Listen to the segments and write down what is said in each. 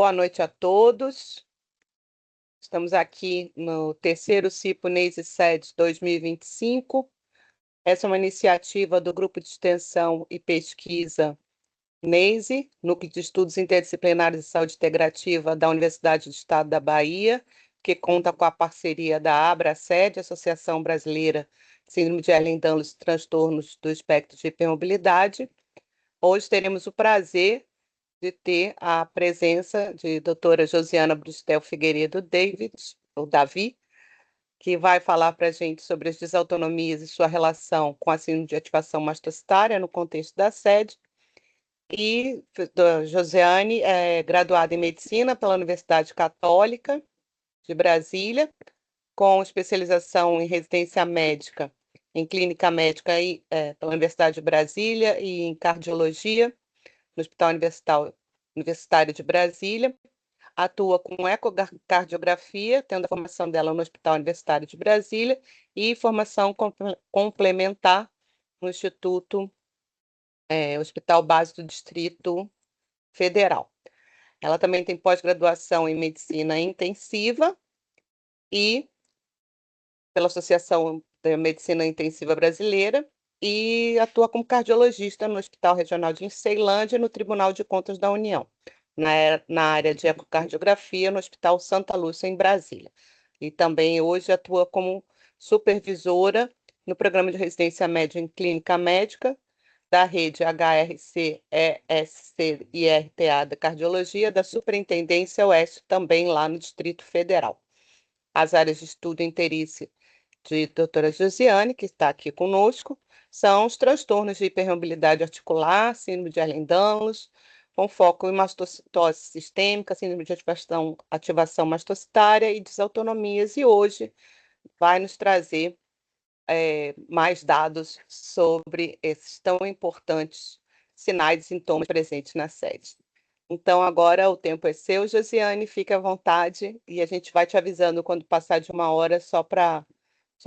Boa noite a todos. Estamos aqui no terceiro CIPO NEISE SEDES 2025. Essa é uma iniciativa do Grupo de Extensão e Pesquisa NEISE, Núcleo de Estudos Interdisciplinares de Saúde Integrativa da Universidade do Estado da Bahia, que conta com a parceria da ABRA-SED, Associação Brasileira de Síndrome de Ehlers-Danlos e Transtornos do Espectro de Hipermobilidade. Hoje teremos o prazer de ter a presença de doutora Josiana Brustel Figueiredo Davi, que vai falar para a gente sobre as desautonomias e sua relação com a síndrome de ativação mastocitária no contexto da SED. E a Josiane é graduada em Medicina pela Universidade Católica de Brasília, com especialização em residência médica, em clínica médica pela Universidade de Brasília e em cardiologia, no Hospital Universitário de Brasília, atua com ecocardiografia, tendo a formação dela no Hospital Universitário de Brasília e formação complementar no Hospital Base do Distrito Federal. Ela também tem pós-graduação em Medicina Intensiva e pela Associação de Medicina Intensiva Brasileira, e atua como cardiologista no Hospital Regional de Ceilândia e no Tribunal de Contas da União, na área de ecocardiografia no Hospital Santa Lúcia, em Brasília. E também hoje atua como supervisora no Programa de Residência Média em Clínica Médica da rede HRC, ESC e RTA da Cardiologia da Superintendência Oeste, também lá no Distrito Federal. As áreas de estudo interícia de doutora Josiane, que está aqui conosco, são os transtornos de hipermobilidade articular, síndrome de Ehlers-Danlos, com foco em mastocitose sistêmica, síndrome de ativação mastocitária e desautonomias, e hoje vai nos trazer mais dados sobre esses tão importantes sinais e sintomas presentes na SED. Então, agora o tempo é seu, Josiane, fique à vontade, e a gente vai te avisando quando passar de 1 hora, só para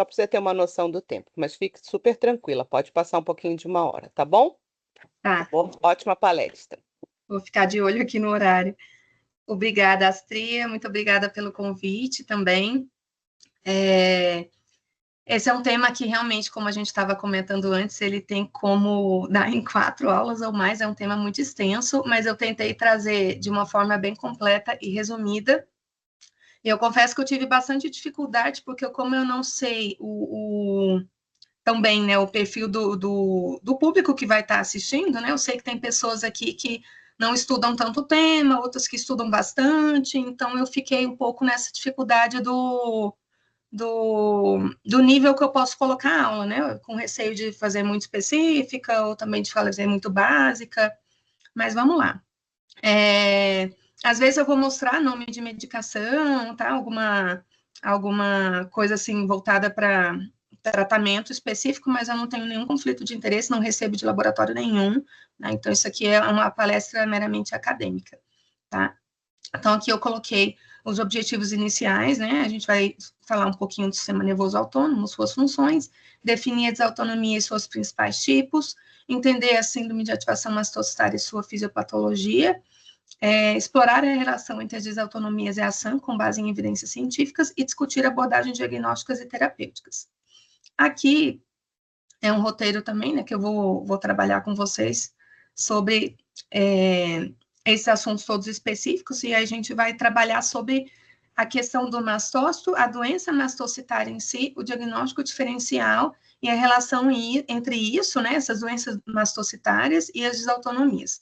você ter uma noção do tempo. Mas fique super tranquila, pode passar um pouquinho de 1 hora, tá bom? Tá. Ótima palestra. Vou ficar de olho aqui no horário. Obrigada, Astria, muito obrigada pelo convite também. Esse é um tema que realmente, como a gente estava comentando antes, ele tem como dar em 4 aulas ou mais, é um tema muito extenso, mas eu tentei trazer de uma forma bem completa e resumida. E eu confesso que eu tive bastante dificuldade, porque como eu não sei também, né, o perfil do público que vai estar assistindo, né, eu sei que tem pessoas aqui que não estudam tanto o tema, outras que estudam bastante, então eu fiquei um pouco nessa dificuldade do nível que eu posso colocar a aula, né, com receio de fazer muito específica, ou também de fazer muito básica, mas vamos lá. Às vezes eu vou mostrar nome de medicação, tá, alguma coisa assim voltada para tratamento específico, mas eu não tenho nenhum conflito de interesse, não recebo de laboratório nenhum, né? Então isso aqui é uma palestra meramente acadêmica, tá? Então aqui eu coloquei os objetivos iniciais, né? A gente vai falar um pouquinho do sistema nervoso autônomo, suas funções, definir a desautonomia e seus principais tipos, entender a síndrome de ativação mastocitária e sua fisiopatologia, explorar a relação entre as desautonomias e a ação com base em evidências científicas e discutir abordagens diagnósticas e terapêuticas. Aqui é um roteiro também, né, que eu vou trabalhar com vocês sobre esses assuntos todos específicos, e aí a gente vai trabalhar sobre a questão do mastócito, a doença mastocitária em si, o diagnóstico diferencial e a relação entre isso, né, essas doenças mastocitárias e as desautonomias.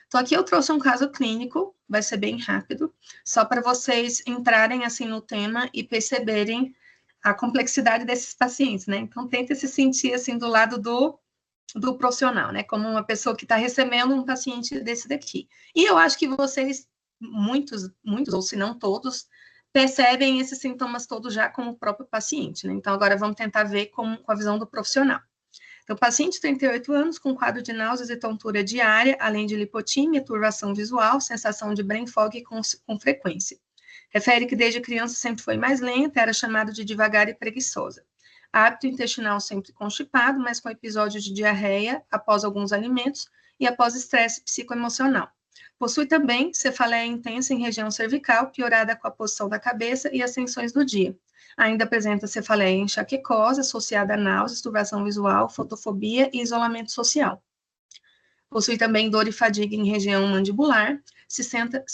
Então, aqui eu trouxe um caso clínico, vai ser bem rápido, só para vocês entrarem, assim, no tema e perceberem a complexidade desses pacientes, né? Então, tenta se sentir, assim, do lado do profissional, né? Como uma pessoa que está recebendo um paciente desse daqui. E eu acho que vocês, muitos, ou se não todos, percebem esses sintomas todos já como o próprio paciente, né? Então, agora vamos tentar ver com a visão do profissional. Então, paciente de 38 anos com quadro de náuseas e tontura diária, além de lipotímia, turvação visual, sensação de brain fog com frequência. Refere que desde criança sempre foi mais lenta, era chamado de devagar e preguiçosa. Hábito intestinal sempre constipado, mas com episódios de diarreia após alguns alimentos e após estresse psicoemocional. Possui também cefaleia intensa em região cervical, piorada com a posição da cabeça e as tensões do dia. Ainda apresenta cefaleia enxaquecosa, associada a náuseas, turbação visual, fotofobia e isolamento social. Possui também dor e fadiga em região mandibular, se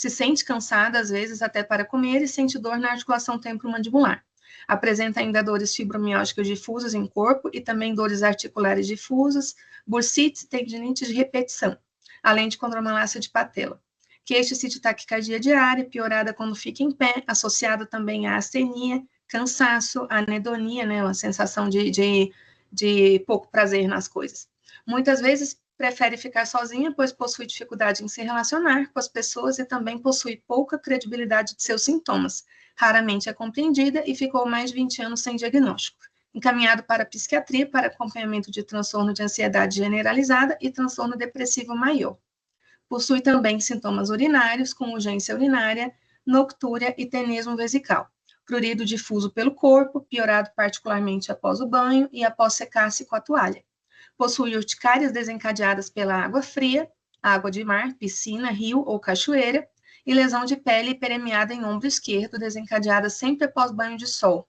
sente cansada, às vezes, até para comer, e sente dor na articulação temporomandibular. Apresenta ainda dores fibromialgicas difusas em corpo e também dores articulares difusas, bursite e tendinite de repetição, além de condromalácia de patela. Queixa e sítio taquicardia diária, piorada quando fica em pé, associada também à astenia, cansaço, anedonia, né, uma sensação de pouco prazer nas coisas. Muitas vezes prefere ficar sozinha, pois possui dificuldade em se relacionar com as pessoas e também possui pouca credibilidade de seus sintomas. Raramente é compreendida e ficou mais de 20 anos sem diagnóstico. Encaminhado para a psiquiatria para acompanhamento de transtorno de ansiedade generalizada e transtorno depressivo maior. Possui também sintomas urinários, com urgência urinária, noctúria e tenesmo vesical. Prurido difuso pelo corpo, piorado particularmente após o banho e após secar-se com a toalha. Possui urticárias desencadeadas pela água fria, água de mar, piscina, rio ou cachoeira, e lesão de pele hiperemiada em ombro esquerdo, desencadeada sempre após banho de sol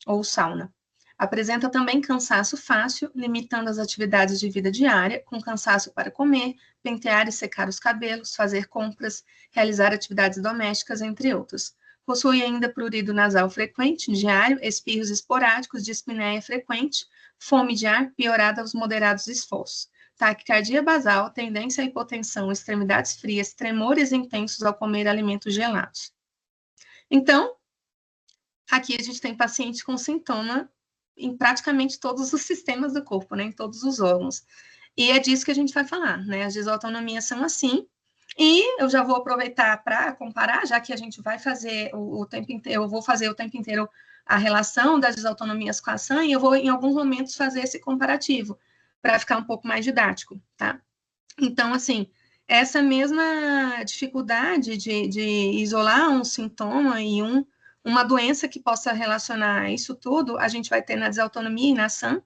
ou sauna. Apresenta também cansaço fácil, limitando as atividades de vida diária, com cansaço para comer, pentear e secar os cabelos, fazer compras, realizar atividades domésticas, entre outros. Possui ainda prurido nasal frequente, diário, espirros esporádicos, dispneia frequente, fome de ar, piorada aos moderados esforços. Taquicardia basal, tendência à hipotensão, extremidades frias, tremores intensos ao comer alimentos gelados. Então, aqui a gente tem paciente com sintoma em praticamente todos os sistemas do corpo, né, em todos os órgãos. E é disso que a gente vai falar, né, as desautonomias são assim, e eu já vou aproveitar para comparar, já que a gente vai fazer o tempo inteiro, eu vou fazer o tempo inteiro a relação das desautonomias com a SAM, e eu vou, em alguns momentos, fazer esse comparativo, para ficar um pouco mais didático, tá? Então, assim, essa mesma dificuldade de isolar um sintoma e uma doença que possa relacionar isso tudo, a gente vai ter na desautonomia e na SAM,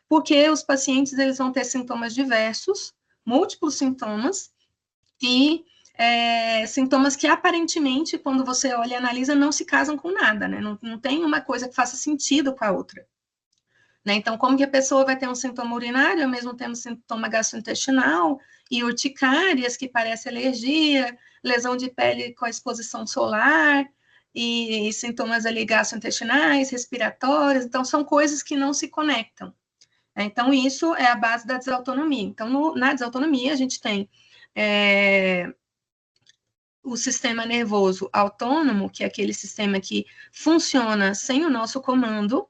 porque os pacientes, eles vão ter sintomas diversos, múltiplos sintomas, e sintomas que aparentemente, quando você olha e analisa, não se casam com nada, né? Não tem uma coisa que faça sentido com a outra. Né? Então, como que a pessoa vai ter um sintoma urinário, ao mesmo tempo sintoma gastrointestinal, e urticárias, que parece alergia, lesão de pele com a exposição solar, e sintomas ali gastrointestinais, respiratórios, então são coisas que não se conectam. Então, isso é a base da desautonomia. Então, na desautonomia, a gente tem o sistema nervoso autônomo, que é aquele sistema que funciona sem o nosso comando,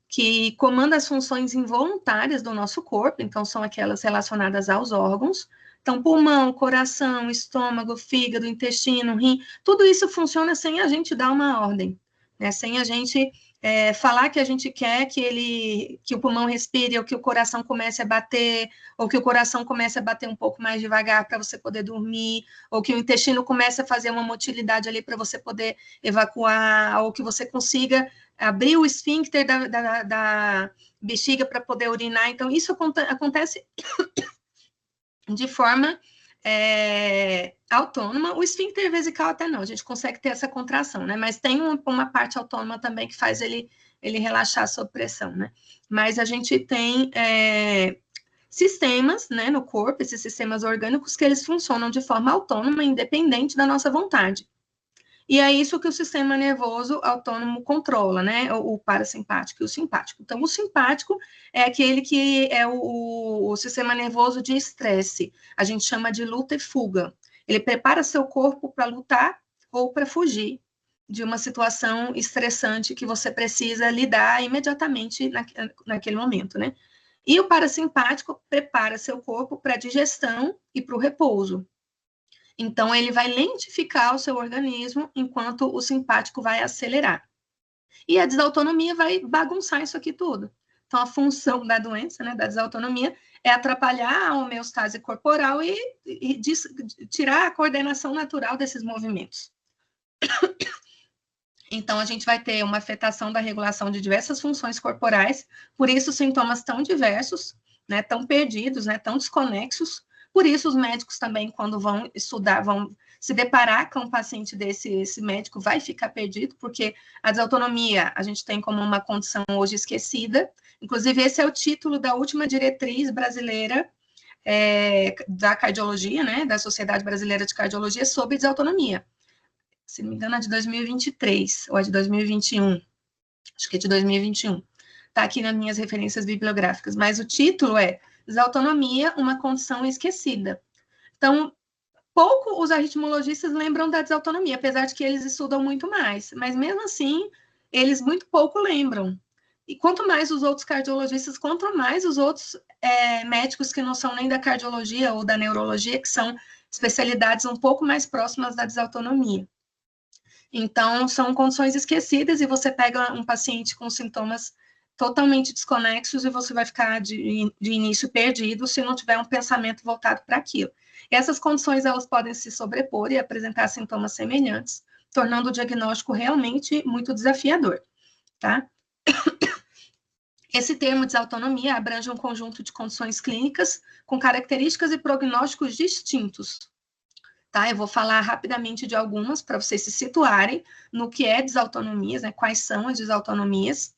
que comanda as funções involuntárias do nosso corpo, então são aquelas relacionadas aos órgãos. Então, pulmão, coração, estômago, fígado, intestino, rim, tudo isso funciona sem a gente dar uma ordem, né? Sem a gente falar que a gente quer que o pulmão respire, ou que o coração comece a bater, ou que o coração comece a bater um pouco mais devagar para você poder dormir, ou que o intestino comece a fazer uma motilidade ali para você poder evacuar, ou que você consiga abrir o esfíncter da bexiga para poder urinar. Então, isso acontece de forma autônoma. O esfíncter vesical até não, a gente consegue ter essa contração, né? Mas tem uma parte autônoma também que faz ele relaxar sob pressão, né? Mas a gente tem sistemas, né, no corpo, esses sistemas orgânicos, que eles funcionam de forma autônoma, independente da nossa vontade. E é isso que o sistema nervoso autônomo controla, né? O parasimpático e o simpático. Então, o simpático é aquele que é o sistema nervoso de estresse. A gente chama de luta e fuga. Ele prepara seu corpo para lutar ou para fugir de uma situação estressante que você precisa lidar imediatamente naquele momento, né? E o parasimpático prepara seu corpo para a digestão e para o repouso. Então, ele vai lentificar o seu organismo, enquanto o simpático vai acelerar. E a desautonomia vai bagunçar isso aqui tudo. Então, a função da doença, né, da desautonomia, é atrapalhar a homeostase corporal e tirar a coordenação natural desses movimentos. Então, a gente vai ter uma afetação da regulação de diversas funções corporais, por isso sintomas tão diversos, né, tão perdidos, né, tão desconexos, Por isso, os médicos também, quando vão estudar, vão se deparar com um paciente desse, esse médico vai ficar perdido, porque a desautonomia a gente tem como uma condição hoje esquecida. Inclusive, esse é o título da última diretriz brasileira da cardiologia, né, da Sociedade Brasileira de Cardiologia, sobre desautonomia. Se não me engano, é de 2023, ou é de 2021. Acho que é de 2021. Está aqui nas minhas referências bibliográficas. Mas o título é Desautonomia, uma condição esquecida. Então, pouco os arritmologistas lembram da desautonomia, apesar de que eles estudam muito mais. Mas, mesmo assim, eles muito pouco lembram. E quanto mais os outros cardiologistas, quanto mais os outros médicos que não são nem da cardiologia ou da neurologia, que são especialidades um pouco mais próximas da desautonomia. Então, são condições esquecidas e você pega um paciente com sintomas totalmente desconexos e você vai ficar de início perdido se não tiver um pensamento voltado para aquilo. E essas condições, elas podem se sobrepor e apresentar sintomas semelhantes, tornando o diagnóstico realmente muito desafiador, tá? Esse termo desautonomia abrange um conjunto de condições clínicas com características e prognósticos distintos. Tá? Eu vou falar rapidamente de algumas para vocês se situarem no que é desautonomias, né? Quais são as desautonomias,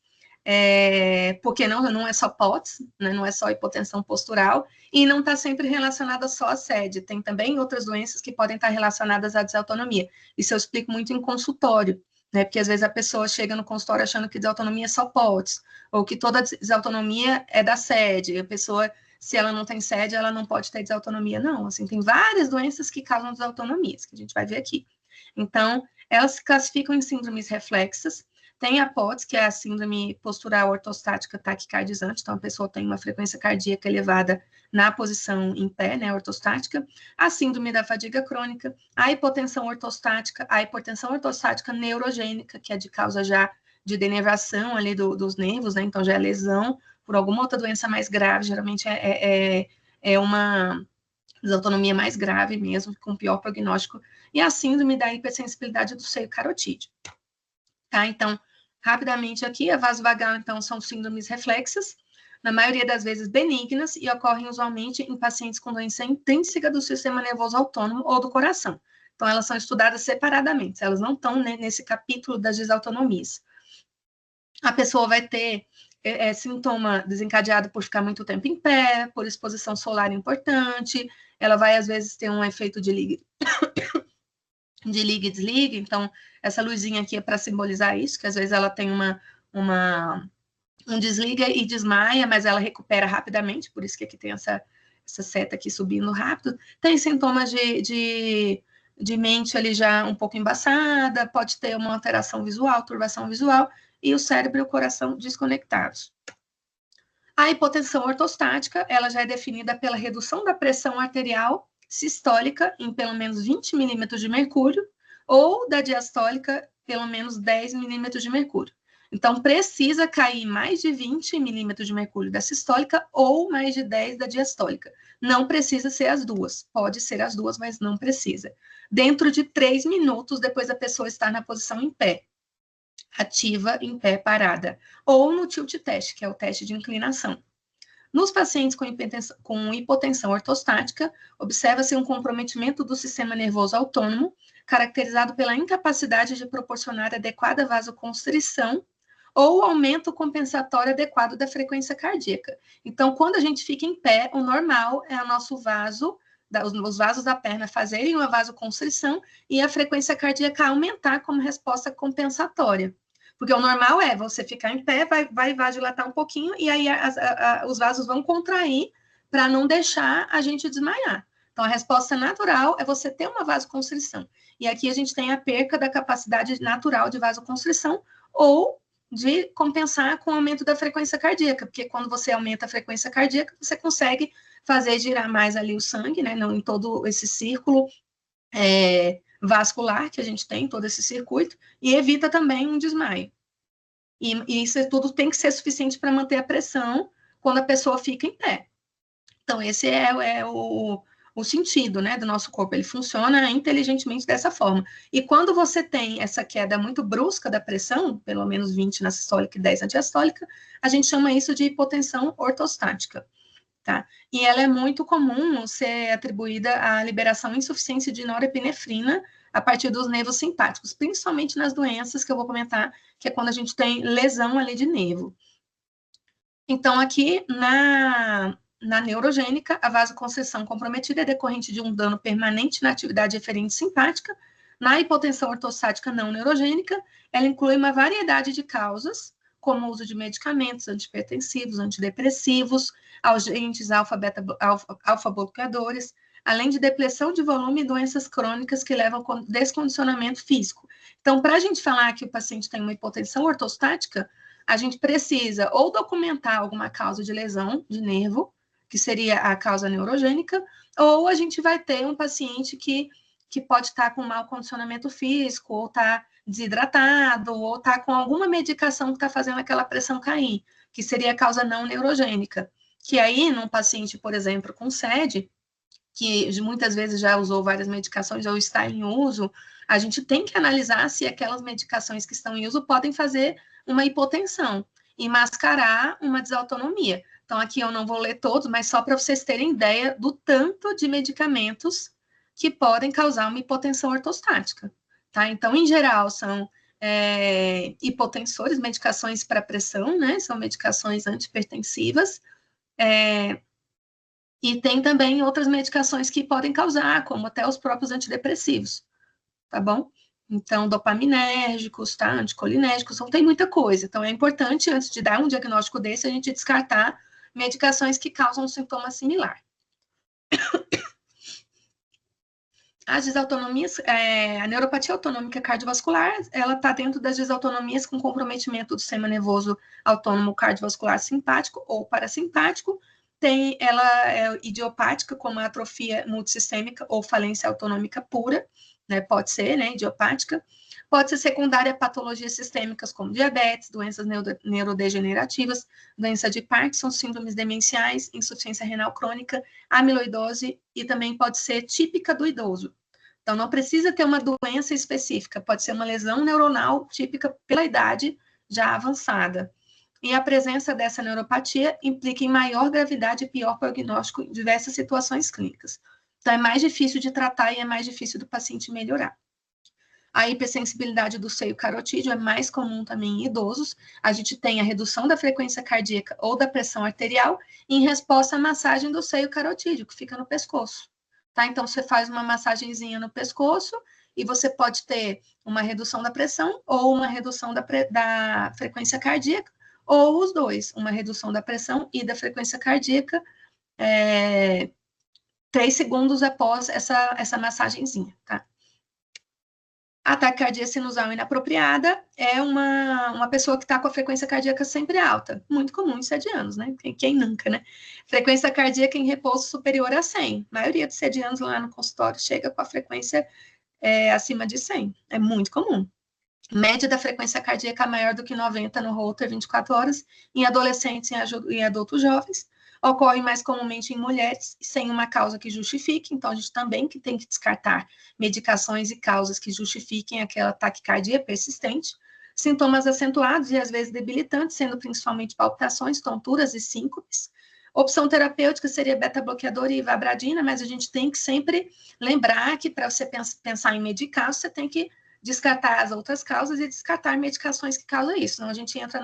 porque não é só POTS, né? Não é só hipotensão postural, e não está sempre relacionada só à SED, tem também outras doenças que podem estar relacionadas à desautonomia. Isso eu explico muito em consultório, né? Porque às vezes a pessoa chega no consultório achando que desautonomia é só POTS, ou que toda desautonomia é da SED, a pessoa, se ela não tem SED, ela não pode ter desautonomia. Não, assim, tem várias doenças que causam desautonomias, que a gente vai ver aqui. Então, elas se classificam em síndromes reflexas. Tem a POTS, que é a síndrome postural ortostática taquicardizante, então a pessoa tem uma frequência cardíaca elevada na posição em pé, né, ortostática. A síndrome da fadiga crônica, a hipotensão ortostática, a hipertensão ortostática neurogênica, que é de causa já de denervação ali dos nervos, né, então já é lesão por alguma outra doença mais grave, geralmente é uma desautonomia mais grave mesmo, com pior prognóstico, e a síndrome da hipersensibilidade do seio carotídeo. Tá? Então, rapidamente aqui, a vasovagal, então, são síndromes reflexas, na maioria das vezes benignas, e ocorrem usualmente em pacientes com doença intrínseca do sistema nervoso autônomo ou do coração. Então, elas são estudadas separadamente, elas não estão, né, nesse capítulo das desautonomias. A pessoa vai ter sintoma desencadeado por ficar muito tempo em pé, por exposição solar importante, ela vai, às vezes, ter um efeito de liga e desliga, então, essa luzinha aqui é para simbolizar isso, que às vezes ela tem um desliga e desmaia, mas ela recupera rapidamente, por isso que aqui tem essa seta aqui subindo rápido. Tem sintomas de mente ali já um pouco embaçada, pode ter uma alteração visual, turbação visual, e o cérebro e o coração desconectados. A hipotensão ortostática, ela já é definida pela redução da pressão arterial sistólica em pelo menos 20 milímetros de mercúrio, ou da diastólica, pelo menos 10 milímetros de mercúrio. Então, precisa cair mais de 20 milímetros de mercúrio da sistólica ou mais de 10 da diastólica. Não precisa ser as duas. Pode ser as duas, mas não precisa. Dentro de 3 minutos depois da pessoa estar na posição em pé, ativa, em pé, parada. Ou no tilt test, que é o teste de inclinação. Nos pacientes com hipotensão ortostática, observa-se um comprometimento do sistema nervoso autônomo, caracterizado pela incapacidade de proporcionar adequada vasoconstrição ou aumento compensatório adequado da frequência cardíaca. Então, quando a gente fica em pé, o normal é o nosso vaso, os vasos da perna fazerem uma vasoconstrição e a frequência cardíaca aumentar como resposta compensatória. Porque o normal é você ficar em pé, vai vasodilatar um pouquinho, e aí os vasos vão contrair para não deixar a gente desmaiar. Então, a resposta natural é você ter uma vasoconstrição. E aqui a gente tem a perca da capacidade natural de vasoconstrição ou de compensar com o aumento da frequência cardíaca, porque quando você aumenta a frequência cardíaca, você consegue fazer girar mais ali o sangue, né, não em todo esse círculo vascular que a gente tem, todo esse circuito, e evita também um desmaio. E isso tudo tem que ser suficiente para manter a pressão quando a pessoa fica em pé. Então, esse é o sentido, né, do nosso corpo, ele funciona inteligentemente dessa forma. E quando você tem essa queda muito brusca da pressão, pelo menos 20 na sistólica e 10 na diastólica, a gente chama isso de hipotensão ortostática. tá? E ela é muito comum ser atribuída à liberação insuficiente de norepinefrina a partir dos nervos simpáticos, principalmente nas doenças que eu vou comentar, que é quando a gente tem lesão ali de nervo. Então, aqui na neurogênica, a vasoconstrição comprometida é decorrente de um dano permanente na atividade eferente simpática. Na hipotensão ortostática não neurogênica, ela inclui uma variedade de causas, como o uso de medicamentos antihipertensivos, antidepressivos, agentes alfa-bloqueadores, além de depressão de volume e doenças crônicas que levam ao descondicionamento físico. Então, para a gente falar que o paciente tem uma hipotensão ortostática, a gente precisa ou documentar alguma causa de lesão de nervo, que seria a causa neurogênica, ou a gente vai ter um paciente que pode estar com mau condicionamento físico, ou está desidratado, ou está com alguma medicação que está fazendo aquela pressão cair, que seria a causa não neurogênica. Que aí, num paciente, por exemplo, com SED, que muitas vezes já usou várias medicações ou está em uso, a gente tem que analisar se aquelas medicações que estão em uso podem fazer uma hipotensão e mascarar uma desautonomia. Então, aqui eu não vou ler todos, mas só para vocês terem ideia do tanto de medicamentos que podem causar uma hipotensão ortostática, tá? Então, em geral, são hipotensores, medicações para pressão, né? São medicações antihipertensivas, e tem também outras medicações que podem causar, como até os próprios antidepressivos, tá bom? Então, dopaminérgicos, tá? Anticolinérgicos, então tem muita coisa. Então, é importante, antes de dar um diagnóstico desse, a gente descartar medicações que causam um sintoma similar. As desautonomias, a neuropatia autonômica cardiovascular, ela está dentro das desautonomias com comprometimento do sistema nervoso autônomo cardiovascular simpático ou parasimpático. Ela é idiopática, como a atrofia multissistêmica ou falência autonômica pura, né? Pode ser, né, idiopática. Pode ser secundária a patologias sistêmicas como diabetes, doenças neurodegenerativas, doença de Parkinson, síndromes demenciais, insuficiência renal crônica, amiloidose, e também pode ser típica do idoso. Então, não precisa ter uma doença específica, pode ser uma lesão neuronal típica pela idade já avançada. E a presença dessa neuropatia implica em maior gravidade e pior prognóstico em diversas situações clínicas. Então, é mais difícil de tratar e é mais difícil do paciente melhorar. A hipersensibilidade do seio carotídeo é mais comum também em idosos. A gente tem a redução da frequência cardíaca ou da pressão arterial em resposta à massagem do seio carotídeo, que fica no pescoço. Tá? Então, você faz uma massagenzinha no pescoço e você pode ter uma redução da pressão ou uma redução da frequência cardíaca, ou os dois, uma redução da pressão e da frequência cardíaca 3 segundos após essa massagenzinha, tá? A taquicardia sinusal inapropriada é uma pessoa que está com a frequência cardíaca sempre alta, muito comum em 7 anos, né? Quem nunca, né? Frequência cardíaca em repouso superior a 100. A maioria dos 7 anos lá no consultório chega com a frequência acima de 100. É muito comum. Média da frequência cardíaca maior do que 90 no Holter 24 horas, em adolescentes e adultos jovens. Ocorre mais comumente em mulheres, sem uma causa que justifique, então a gente também tem que descartar medicações e causas que justifiquem aquela taquicardia persistente. Sintomas acentuados e às vezes debilitantes, sendo principalmente palpitações, tonturas e síncopes. Opção terapêutica seria beta-bloqueador e ivabradina, mas a gente tem que sempre lembrar que para você pensar em medicar, você tem que descartar as outras causas e descartar medicações que causam isso. Senão a gente entra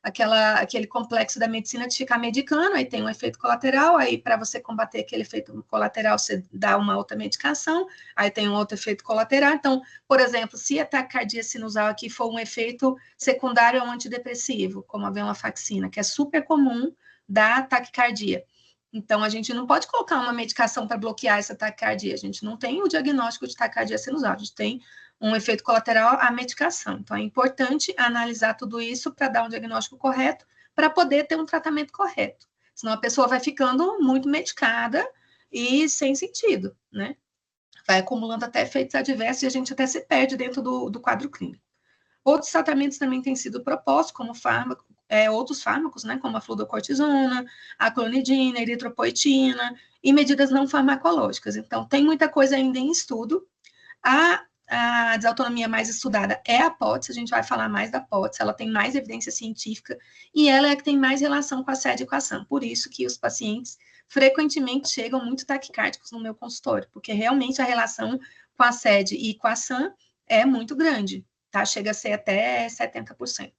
aquele complexo da medicina de ficar medicando, aí tem um efeito colateral, aí para você combater aquele efeito colateral, você dá uma outra medicação, aí tem um outro efeito colateral. Então, por exemplo, se a taquicardia sinusal aqui for um efeito secundário ao antidepressivo, como a venlafaxina, que é super comum da taquicardia. Então, a gente não pode colocar uma medicação para bloquear essa taquicardia, a gente não tem o diagnóstico de taquicardia sinusal, a gente tem um efeito colateral à medicação. Então, é importante analisar tudo isso para dar um diagnóstico correto, para poder ter um tratamento correto. Senão a pessoa vai ficando muito medicada e sem sentido, né? Vai acumulando até efeitos adversos e a gente até se perde dentro do quadro clínico. Outros tratamentos também têm sido propostos, como outros fármacos, né, como a fluocortisona, a clonidina, a eritropoetina, e medidas não farmacológicas. Então, tem muita coisa ainda em estudo. A a desautonomia mais estudada é a POTS, a gente vai falar mais da POTS, ela tem mais evidência científica e ela é que tem mais relação com a SED e com a SAM. Por isso que os pacientes frequentemente chegam muito taquicárdicos no meu consultório, porque realmente a relação com a SED e com a SAM é muito grande, tá? Chega a ser até 70%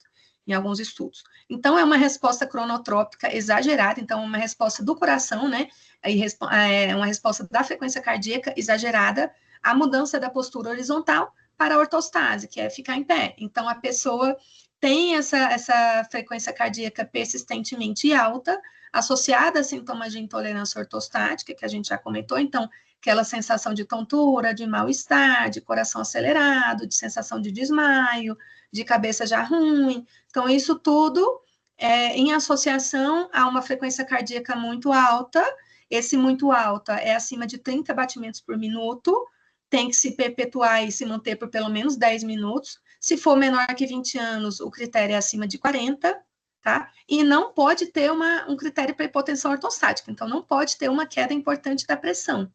em alguns estudos. Então, é uma resposta cronotrópica exagerada, então, uma resposta do coração, né? É uma resposta da frequência cardíaca exagerada, a mudança da postura horizontal para a ortostase, que é ficar em pé. Então, a pessoa tem essa frequência cardíaca persistentemente alta, associada a sintomas de intolerância ortostática, que a gente já comentou, então, aquela sensação de tontura, de mal-estar, de coração acelerado, de sensação de desmaio, de cabeça já ruim. Então, isso tudo em associação a uma frequência cardíaca muito alta. Esse muito alta é acima de 30 batimentos por minuto, tem que se perpetuar e se manter por pelo menos 10 minutos. Se for menor que 20 anos, o critério é acima de 40, tá? E não pode ter um critério para hipotensão ortostática, então não pode ter uma queda importante da pressão,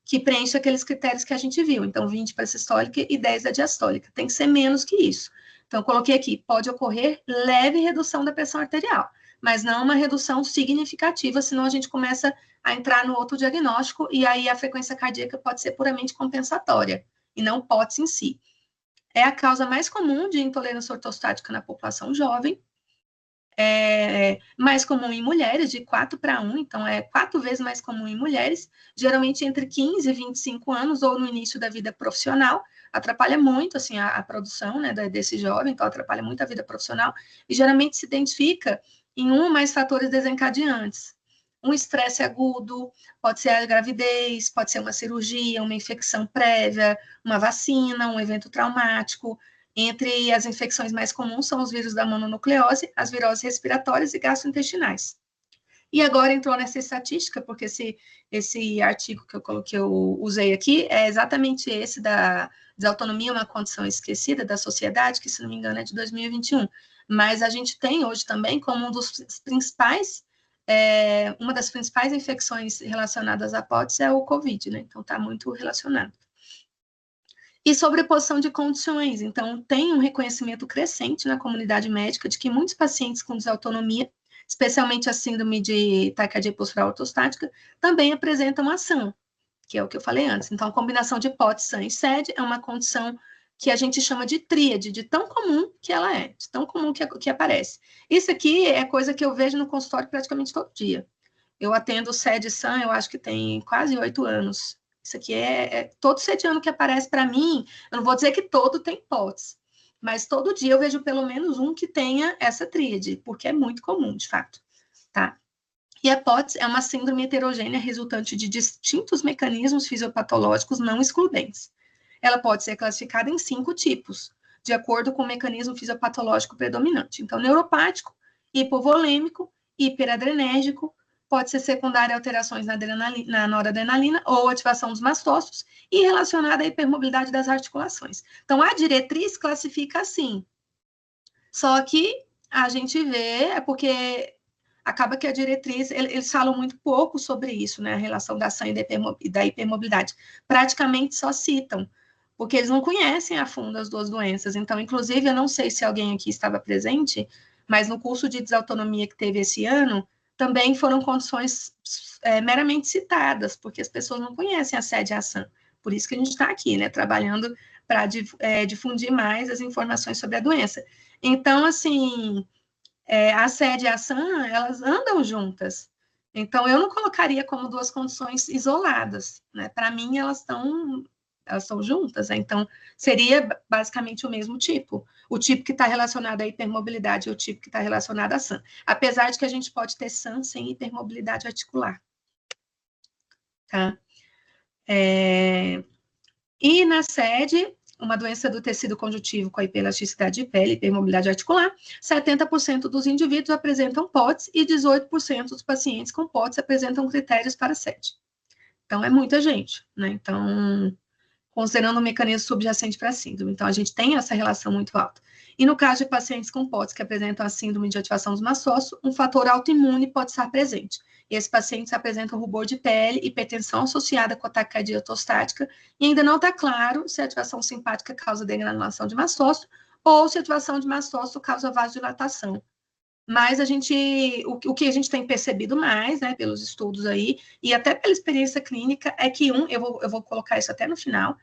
que preenche aqueles critérios que a gente viu. Então, 20 para a sistólica e 10 da diastólica. Tem que ser menos que isso. Então, eu coloquei aqui, pode ocorrer leve redução da pressão arterial, mas não uma redução significativa, senão a gente começa a entrar no outro diagnóstico, e aí a frequência cardíaca pode ser puramente compensatória, e não POTS em si. É a causa mais comum de intolerância ortostática na população jovem, mais comum em mulheres, de 4 para 1, então é 4 vezes mais comum em mulheres, geralmente entre 15 e 25 anos, ou no início da vida profissional, atrapalha muito, assim, a produção, né, desse jovem, então atrapalha muito a vida profissional, e geralmente se identifica em um ou mais fatores desencadeantes. Um estresse agudo, pode ser a gravidez, pode ser uma cirurgia, uma infecção prévia, uma vacina, um evento traumático. Entre as infecções mais comuns são os vírus da mononucleose, as viroses respiratórias e gastrointestinais. E agora entrou nessa estatística, porque esse artigo que eu usei aqui é exatamente esse da desautonomia, uma condição esquecida da sociedade, que, se não me engano, é de 2021. Mas a gente tem hoje também como uma das principais infecções relacionadas à POTS é o COVID, né? Então, está muito relacionado. E sobreposição de condições. Então, tem um reconhecimento crescente na comunidade médica de que muitos pacientes com desautonomia, especialmente a síndrome de taquicardia postural ortostática, também apresentam a SAM, que é o que eu falei antes. Então, a combinação de POTS, SAM e SED é uma condição que a gente chama de tríade, de tão comum que ela é, de tão comum que aparece. Isso aqui é coisa que eu vejo no consultório praticamente todo dia. Eu atendo SED e SAM, eu acho que tem quase 8 anos. Isso aqui todo sediano que aparece para mim, eu não vou dizer que todo tem POTS, mas todo dia eu vejo pelo menos um que tenha essa tríade, porque é muito comum, de fato, tá? E a POTS é uma síndrome heterogênea resultante de distintos mecanismos fisiopatológicos não excludentes. Ela pode ser classificada em 5 tipos, de acordo com o mecanismo fisiopatológico predominante. Então, neuropático, hipovolêmico, hiperadrenérgico, pode ser secundária a alterações na noradrenalina ou ativação dos mastócitos e relacionada à hipermobilidade das articulações. Então, a diretriz classifica assim. Só que a gente vê, porque acaba que a diretriz, eles falam muito pouco sobre isso, né, a relação da SAM e da hipermobilidade. Praticamente só citam, porque eles não conhecem a fundo as duas doenças. Então, inclusive, eu não sei se alguém aqui estava presente, mas no curso de desautonomia que teve esse ano, também foram condições meramente citadas, porque as pessoas não conhecem a SED e a SAM. Por isso que a gente está aqui, né, trabalhando para difundir mais as informações sobre a doença. Então, assim, a SED e a SAM, elas andam juntas. Então, eu não colocaria como duas condições isoladas, né? Para mim, elas estão juntas, né? Então, seria basicamente o mesmo tipo. O tipo que está relacionado à hipermobilidade e o tipo que está relacionado à SAM. Apesar de que a gente pode ter SAM sem hipermobilidade articular. Tá? E na SED, uma doença do tecido conjuntivo com a hiperelasticidade de pele, hipermobilidade articular, 70% dos indivíduos apresentam POTS e 18% dos pacientes com POTS apresentam critérios para SED. Então, é muita gente, né? Então, considerando o mecanismo subjacente para a síndrome. Então, a gente tem essa relação muito alta. E no caso de pacientes com POTS que apresentam a síndrome de ativação dos mastócitos, um fator autoimune pode estar presente. E esses pacientes apresentam rubor de pele, hipertensão associada com ataque cardíaco ortostática, e ainda não está claro se a ativação simpática causa degranulação de mastócito ou se a ativação de mastócito causa vasodilatação. Mas o que a gente tem percebido mais, né, pelos estudos aí, e até pela experiência clínica, é que eu vou colocar isso até no final,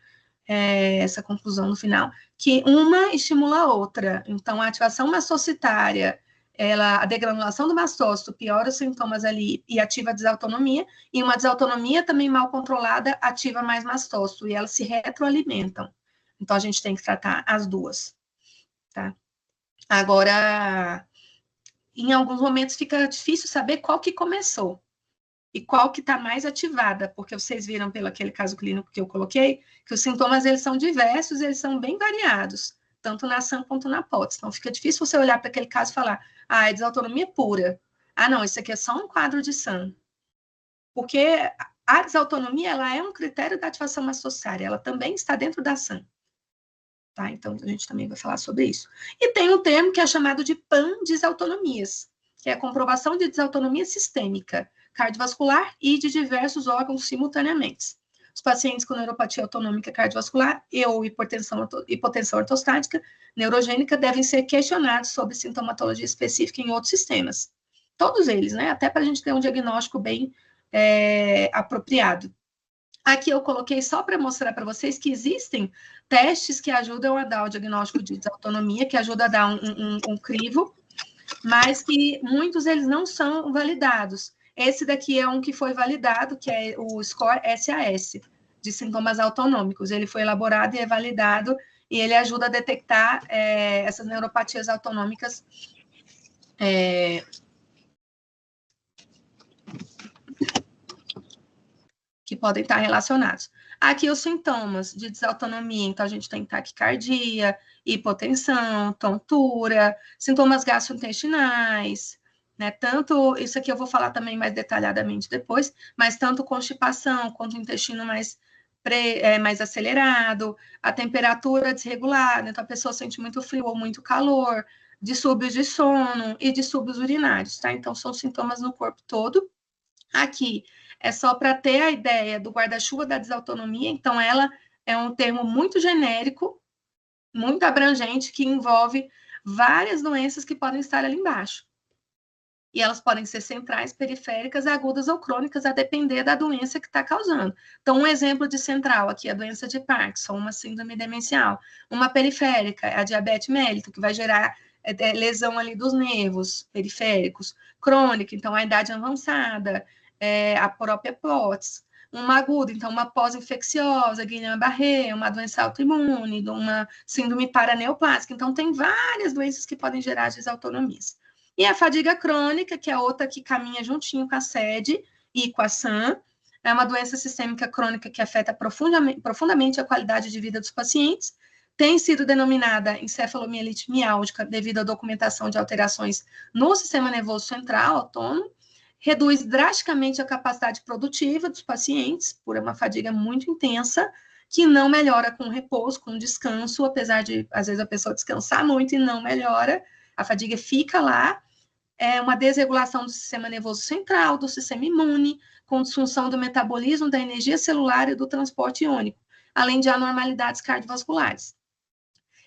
essa conclusão no final, que uma estimula a outra. Então, a ativação mastocitária, a degranulação do mastócito piora os sintomas ali e ativa a desautonomia, e uma desautonomia também mal controlada ativa mais mastócito, e elas se retroalimentam. Então, a gente tem que tratar as duas, tá? Agora, em alguns momentos fica difícil saber qual que começou e qual que está mais ativada, porque vocês viram pelo aquele caso clínico que eu coloquei, que os sintomas eles são diversos, eles são bem variados, tanto na SAM quanto na POTS. Então fica difícil você olhar para aquele caso e falar, é desautonomia pura. Não, isso aqui é só um quadro de SAM. Porque a desautonomia, ela é um critério da ativação mastocitária, ela também está dentro da SAM. Tá? Então, a gente também vai falar sobre isso. E tem um termo que é chamado de pan-desautonomias, que é a comprovação de desautonomia sistêmica, cardiovascular e de diversos órgãos simultaneamente. Os pacientes com neuropatia autonômica cardiovascular e ou hipotensão ortostática neurogênica devem ser questionados sobre sintomatologia específica em outros sistemas. Todos eles, né? Até para a gente ter um diagnóstico bem apropriado. Aqui eu coloquei só para mostrar para vocês que existem testes que ajudam a dar o diagnóstico de desautonomia, que ajuda a dar um crivo, mas que muitos eles não são validados. Esse daqui é um que foi validado, que é o Score SAS, de sintomas autonômicos. Ele foi elaborado e é validado, e ele ajuda a detectar essas neuropatias autonômicas que podem estar relacionados. Aqui os sintomas de desautonomia, então a gente tem taquicardia, hipotensão, tontura, sintomas gastrointestinais, né? Tanto, isso aqui eu vou falar também mais detalhadamente depois, mas tanto constipação quanto o intestino mais acelerado, a temperatura desregulada, então a pessoa sente muito frio ou muito calor, distúrbios de sono e distúrbios urinários, tá? Então são sintomas no corpo todo. Aqui é só para ter a ideia do guarda-chuva da desautonomia, então ela é um termo muito genérico, muito abrangente, que envolve várias doenças que podem estar ali embaixo. E elas podem ser centrais, periféricas, agudas ou crônicas, a depender da doença que está causando. Então, um exemplo de central aqui é a doença de Parkinson, uma síndrome demencial. Uma periférica é a diabetes mellitus, que vai gerar lesão ali dos nervos periféricos. Crônica, então, a idade avançada, a própria POTS. Uma aguda, então, uma pós-infecciosa, Guillain-Barré, uma doença autoimune, uma síndrome paraneoplásica. Então, tem várias doenças que podem gerar desautonomias. E a fadiga crônica, que é outra que caminha juntinho com a SED e com a SAM, é uma doença sistêmica crônica que afeta profundamente a qualidade de vida dos pacientes, tem sido denominada encefalomielite miálgica devido à documentação de alterações no sistema nervoso central autônomo, reduz drasticamente a capacidade produtiva dos pacientes por uma fadiga muito intensa, que não melhora com repouso, com descanso, apesar de, às vezes, a pessoa descansar muito e não melhora, a fadiga fica lá, uma desregulação do sistema nervoso central, do sistema imune, com disfunção do metabolismo, da energia celular e do transporte iônico, além de anormalidades cardiovasculares.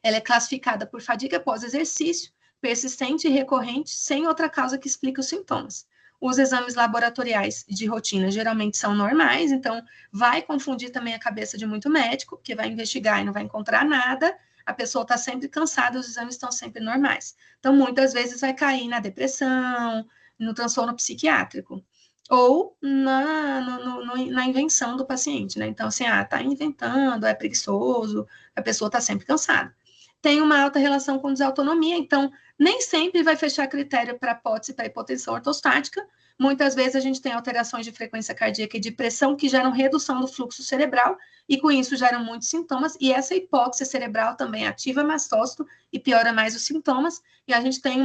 Ela é classificada por fadiga pós-exercício, persistente e recorrente, sem outra causa que explique os sintomas. Os exames laboratoriais de rotina geralmente são normais, então vai confundir também a cabeça de muito médico, porque vai investigar e não vai encontrar nada, a pessoa está sempre cansada, os exames estão sempre normais. Então, muitas vezes vai cair na depressão, no transtorno psiquiátrico, ou na invenção do paciente, né? Então, assim, tá inventando, é preguiçoso, a pessoa está sempre cansada. Tem uma alta relação com desautonomia, então nem sempre vai fechar critério para POTS e para hipotensão ortostática. Muitas vezes a gente tem alterações de frequência cardíaca e de pressão que geram redução do fluxo cerebral e com isso geram muitos sintomas, e essa hipóxia cerebral também ativa mastócito e piora mais os sintomas, e a gente tem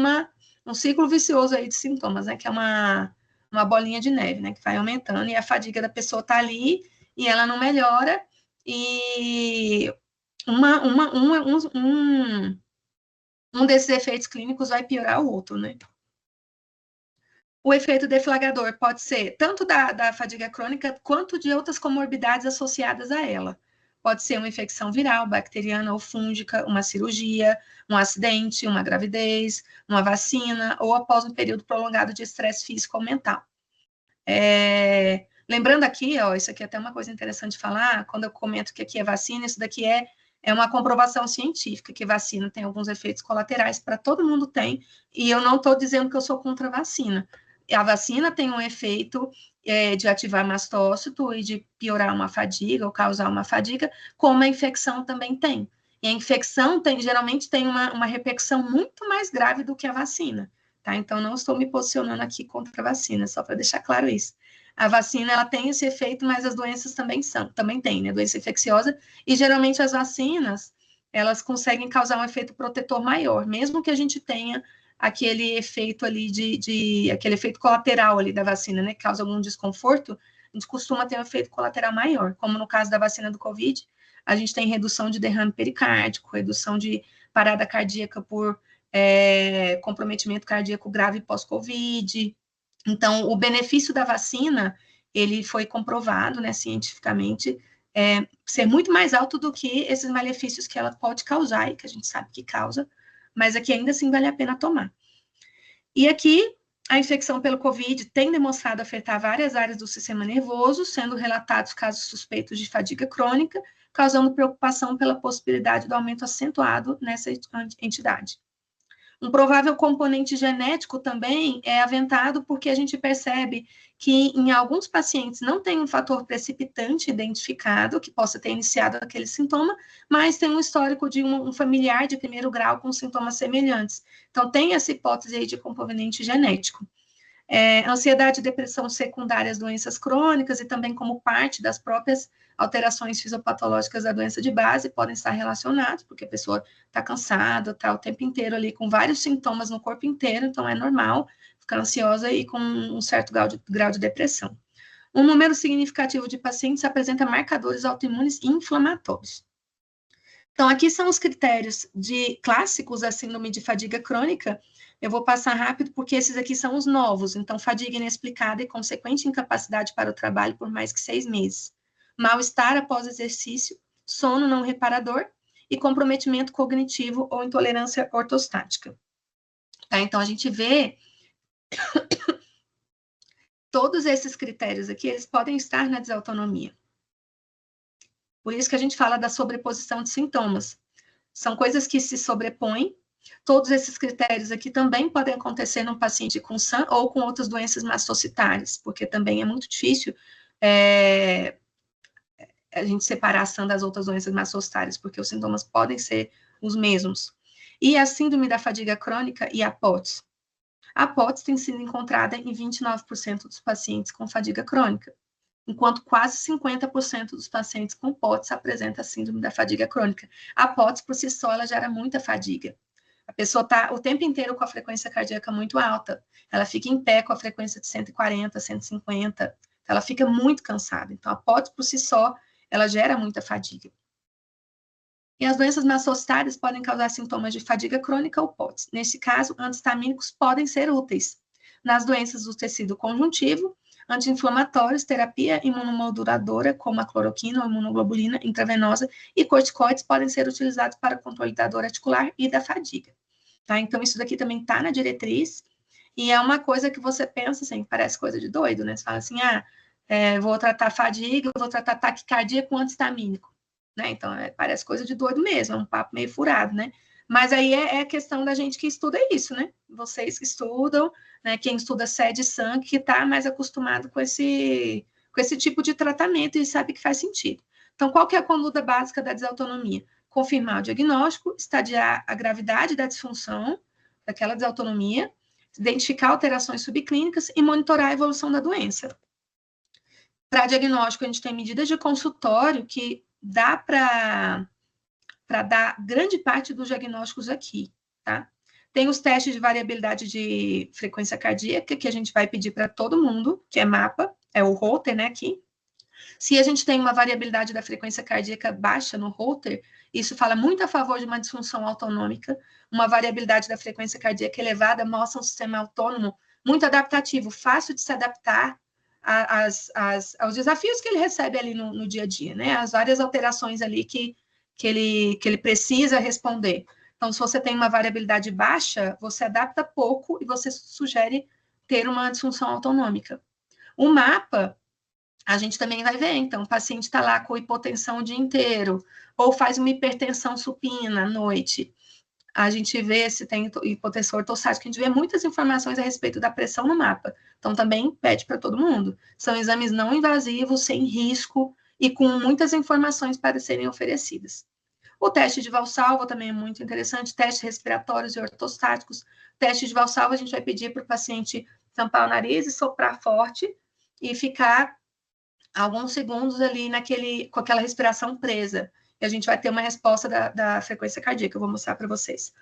um ciclo vicioso aí de sintomas, né, que é uma bolinha de neve, né, que vai aumentando, e a fadiga da pessoa está ali, e ela não melhora, e um desses efeitos clínicos vai piorar o outro, né? O efeito deflagrador pode ser tanto da fadiga crônica quanto de outras comorbidades associadas a ela. Pode ser uma infecção viral, bacteriana ou fúngica, uma cirurgia, um acidente, uma gravidez, uma vacina, ou após um período prolongado de estresse físico ou mental. Lembrando aqui, ó, isso aqui é até uma coisa interessante de falar, quando eu comento que aqui é vacina, isso daqui é uma comprovação científica, que vacina tem alguns efeitos colaterais, para todo mundo tem, e eu não estou dizendo que eu sou contra a vacina. A vacina tem um efeito de ativar mastócito e de piorar uma fadiga ou causar uma fadiga, como a infecção também tem. E a infecção geralmente tem uma repercussão muito mais grave do que a vacina, tá? Então, não estou me posicionando aqui contra a vacina, só para deixar claro isso. A vacina, ela tem esse efeito, mas as doenças também têm, né? Doença infecciosa, e geralmente as vacinas, elas conseguem causar um efeito protetor maior, mesmo que a gente tenha aquele efeito ali aquele efeito colateral ali da vacina, né, que causa algum desconforto, a gente costuma ter um efeito colateral maior, como no caso da vacina do Covid, a gente tem redução de derrame pericárdico, redução de parada cardíaca por comprometimento cardíaco grave pós-Covid. Então, o benefício da vacina, ele foi comprovado, né, cientificamente, ser muito mais alto do que esses malefícios que ela pode causar, e que a gente sabe que causa, mas aqui ainda assim vale a pena tomar. E aqui, a infecção pelo Covid tem demonstrado afetar várias áreas do sistema nervoso, sendo relatados casos suspeitos de fadiga crônica, causando preocupação pela possibilidade do aumento acentuado nessa entidade. Um provável componente genético também é aventado porque a gente percebe que em alguns pacientes não tem um fator precipitante identificado que possa ter iniciado aquele sintoma, mas tem um histórico de um familiar de primeiro grau com sintomas semelhantes. Então, tem essa hipótese aí de componente genético. Ansiedade e depressão secundárias, doenças crônicas e também como parte das próprias alterações fisiopatológicas da doença de base podem estar relacionados, porque a pessoa está cansada, está o tempo inteiro ali com vários sintomas no corpo inteiro, então é normal ficar ansiosa e com um certo grau de depressão. Um número significativo de pacientes apresenta marcadores autoimunes e inflamatórios. Então, aqui são os critérios clássicos da síndrome de fadiga crônica. Eu vou passar rápido porque esses aqui são os novos. Então, fadiga inexplicada e consequente incapacidade para o trabalho por mais que 6 meses. Mal-estar após exercício, sono não reparador e comprometimento cognitivo ou intolerância ortostática. Tá? Então, a gente vê todos esses critérios aqui, eles podem estar na desautonomia. Por isso que a gente fala da sobreposição de sintomas. São coisas que se sobrepõem. Todos esses critérios aqui também podem acontecer num paciente com SAM ou com outras doenças mastocitárias, porque também é muito difícil a gente separar a SAM das outras doenças mastocitárias, porque os sintomas podem ser os mesmos. E a síndrome da fadiga crônica e a POTS. A POTS tem sido encontrada em 29% dos pacientes com fadiga crônica, enquanto quase 50% dos pacientes com POTS apresentam a síndrome da fadiga crônica. A POTS, por si só, ela gera muita fadiga. A pessoa está o tempo inteiro com a frequência cardíaca muito alta. Ela fica em pé com a frequência de 140, 150. Ela fica muito cansada. Então, a POTS, por si só, ela gera muita fadiga. E as doenças mastocitárias podem causar sintomas de fadiga crônica ou POTS. Nesse caso, antihistamínicos podem ser úteis. Nas doenças do tecido conjuntivo, anti-inflamatórios, terapia imunomoduladora, como a cloroquina ou imunoglobulina intravenosa, e corticoides podem ser utilizados para controle da dor articular e da fadiga. Tá? Então, isso daqui também está na diretriz, e é uma coisa que você pensa assim, parece coisa de doido, né? Você fala assim, vou tratar fadiga, vou tratar taquicardia com antihistamínico, né? Então, parece coisa de doido mesmo, é um papo meio furado, né? Mas aí é questão da gente que estuda isso, né? Vocês que estudam, né? Quem estuda sede e sangue, que está mais acostumado com esse tipo de tratamento e sabe que faz sentido. Então, qual que é a conduta básica da desautonomia? Confirmar o diagnóstico, estadiar a gravidade da disfunção daquela desautonomia, identificar alterações subclínicas e monitorar a evolução da doença. Para diagnóstico, a gente tem medidas de consultório que dá para dar grande parte dos diagnósticos aqui, tá? Tem os testes de variabilidade de frequência cardíaca, que a gente vai pedir para todo mundo, que é MAPA, é o Holter, né, aqui. Se a gente tem uma variabilidade da frequência cardíaca baixa no Holter, isso fala muito a favor de uma disfunção autonômica. Uma variabilidade da frequência cardíaca elevada mostra um sistema autônomo muito adaptativo, fácil de se adaptar aos desafios que ele recebe ali no dia a dia, né? As várias alterações ali que ele precisa responder. Então, se você tem uma variabilidade baixa, você adapta pouco e você sugere ter uma disfunção autonômica. O mapa, a gente também vai ver, então, o paciente está lá com hipotensão o dia inteiro, ou faz uma hipertensão supina à noite. A gente vê se tem hipotensão ortostática, a gente vê muitas informações a respeito da pressão no mapa. Então, também pede para todo mundo. São exames não invasivos, sem risco, e com muitas informações para serem oferecidas. O teste de Valsalva também é muito interessante, testes respiratórios e ortostáticos. Teste de Valsalva, a gente vai pedir para o paciente tampar o nariz e soprar forte, e ficar alguns segundos ali com aquela respiração presa. E a gente vai ter uma resposta da frequência cardíaca, eu vou mostrar para vocês.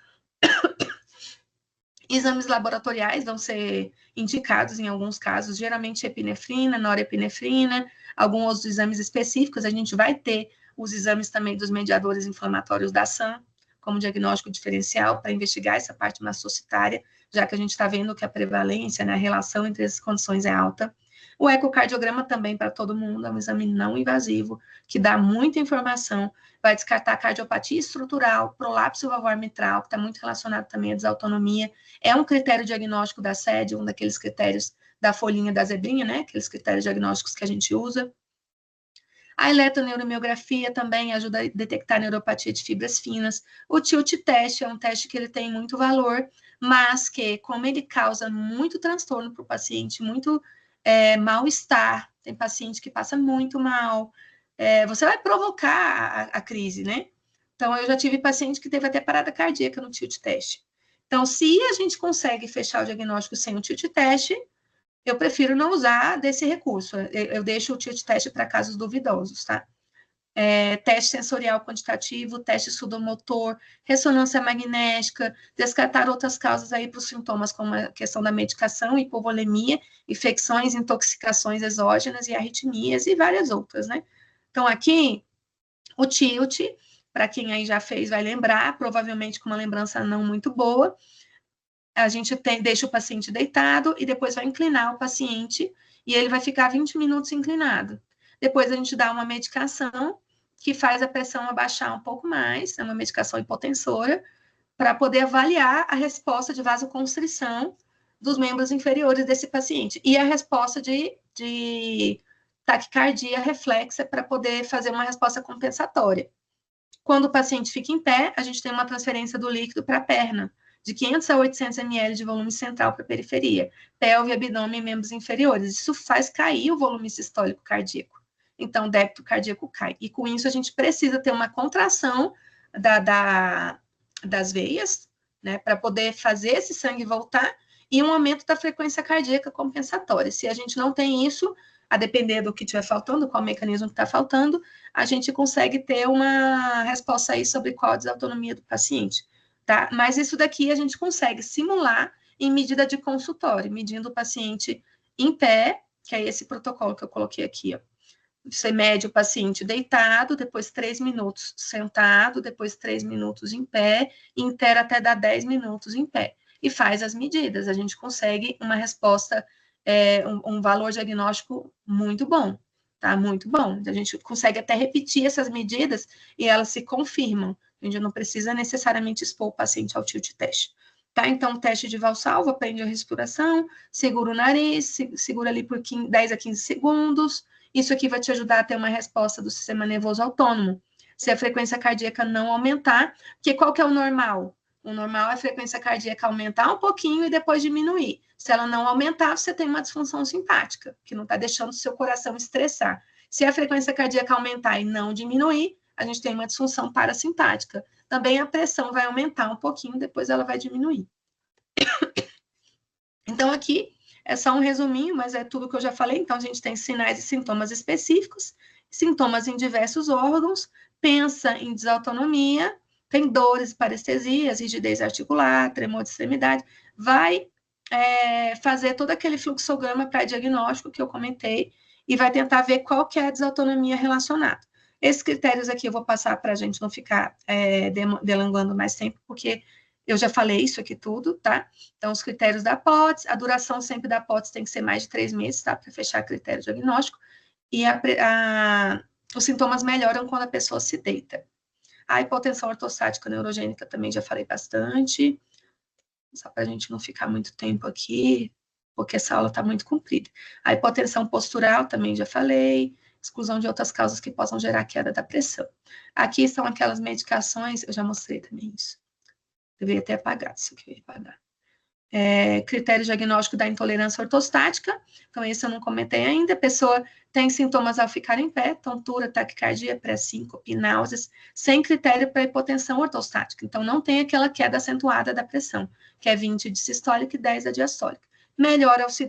Exames laboratoriais vão ser indicados em alguns casos, geralmente epinefrina, norepinefrina, alguns outros exames específicos. A gente vai ter os exames também dos mediadores inflamatórios da SAM, como diagnóstico diferencial, para investigar essa parte mastocitária, já que a gente está vendo que a prevalência, né, a relação entre essas condições é alta. O ecocardiograma também para todo mundo, é um exame não invasivo, que dá muita informação, vai descartar cardiopatia estrutural, prolapso valvar mitral, que está muito relacionado também à desautonomia, é um critério diagnóstico da SED, um daqueles critérios da folhinha da zebrinha, né, aqueles critérios diagnósticos que a gente usa. A eletroneuromiografia também ajuda a detectar neuropatia de fibras finas. O tilt teste é um teste que ele tem muito valor, mas que, como ele causa muito transtorno para o paciente, muito mal-estar, tem paciente que passa muito mal, você vai provocar a crise, né? Então, eu já tive paciente que teve até parada cardíaca no tilt teste. Então, se a gente consegue fechar o diagnóstico sem o tilt teste, eu prefiro não usar desse recurso. Eu deixo o tilt teste para casos duvidosos, tá? Teste sensorial quantitativo, teste sudomotor, ressonância magnética, descartar outras causas aí para os sintomas, como a questão da medicação, hipovolemia, infecções, intoxicações exógenas e arritmias e várias outras, né? Então, aqui, o tilt, para quem aí já fez, vai lembrar, provavelmente com uma lembrança não muito boa, a gente deixa o paciente deitado e depois vai inclinar o paciente e ele vai ficar 20 minutos inclinado. Depois a gente dá uma medicação que faz a pressão abaixar um pouco mais, é uma medicação hipotensora, para poder avaliar a resposta de vasoconstrição dos membros inferiores desse paciente e a resposta de taquicardia reflexa para poder fazer uma resposta compensatória. Quando o paciente fica em pé, a gente tem uma transferência do líquido para a perna, de 500 a 800 ml de volume central para a periferia, pelve, abdômen e membros inferiores. Isso faz cair o volume sistólico cardíaco. Então, o débito cardíaco cai. E com isso, a gente precisa ter uma contração das veias, né, para poder fazer esse sangue voltar, e um aumento da frequência cardíaca compensatória. Se a gente não tem isso, a depender do que estiver faltando, qual mecanismo que está faltando, a gente consegue ter uma resposta aí sobre qual a desautonomia do paciente, tá? Mas isso daqui a gente consegue simular em medida de consultório, medindo o paciente em pé, que é esse protocolo que eu coloquei aqui, ó. Você mede o paciente deitado, depois 3 minutos sentado, depois 3 minutos em pé, e intera até dar 10 minutos em pé. E faz as medidas, a gente consegue uma resposta, um valor diagnóstico muito bom, tá? Muito bom. A gente consegue até repetir essas medidas e elas se confirmam. A gente não precisa necessariamente expor o paciente ao tilt teste. Tá? Então, o teste de Valsalva, prende a respiração, segura o nariz, segura ali por 10 a 15 segundos. Isso aqui vai te ajudar a ter uma resposta do sistema nervoso autônomo. Se a frequência cardíaca não aumentar, porque qual que é o normal? O normal é a frequência cardíaca aumentar um pouquinho e depois diminuir. Se ela não aumentar, você tem uma disfunção simpática, que não está deixando o seu coração estressar. Se a frequência cardíaca aumentar e não diminuir, a gente tem uma disfunção parasimpática. Também a pressão vai aumentar um pouquinho, depois ela vai diminuir. Então, aqui é só um resuminho, mas é tudo que eu já falei. Então, a gente tem sinais e sintomas específicos, sintomas em diversos órgãos, pensa em desautonomia, tem dores, parestesias, rigidez articular, tremor de extremidade, vai fazer todo aquele fluxograma para diagnóstico que eu comentei e vai tentar ver qual que é a desautonomia relacionada. Esses critérios aqui eu vou passar para a gente não ficar delongando mais tempo, porque eu já falei isso aqui tudo, tá? Então, os critérios da POTS, a duração sempre da POTS tem que ser mais de 3 meses, tá? Para fechar critério diagnóstico, e os sintomas melhoram quando a pessoa se deita. A hipotensão ortostática neurogênica também já falei bastante, só para a gente não ficar muito tempo aqui, porque essa aula está muito comprida. A hipotensão postural também já falei, exclusão de outras causas que possam gerar queda da pressão. Aqui são aquelas medicações, eu já mostrei também isso. Deveria ter apagado isso aqui, eu ia apagar. Critério diagnóstico da intolerância ortostática, então esse eu não comentei ainda, a pessoa tem sintomas ao ficar em pé, tontura, taquicardia, pré-síncope, náuseas, sem critério para hipotensão ortostática, então não tem aquela queda acentuada da pressão, que é 20 de sistólica e 10 da diastólica. Melhora ao se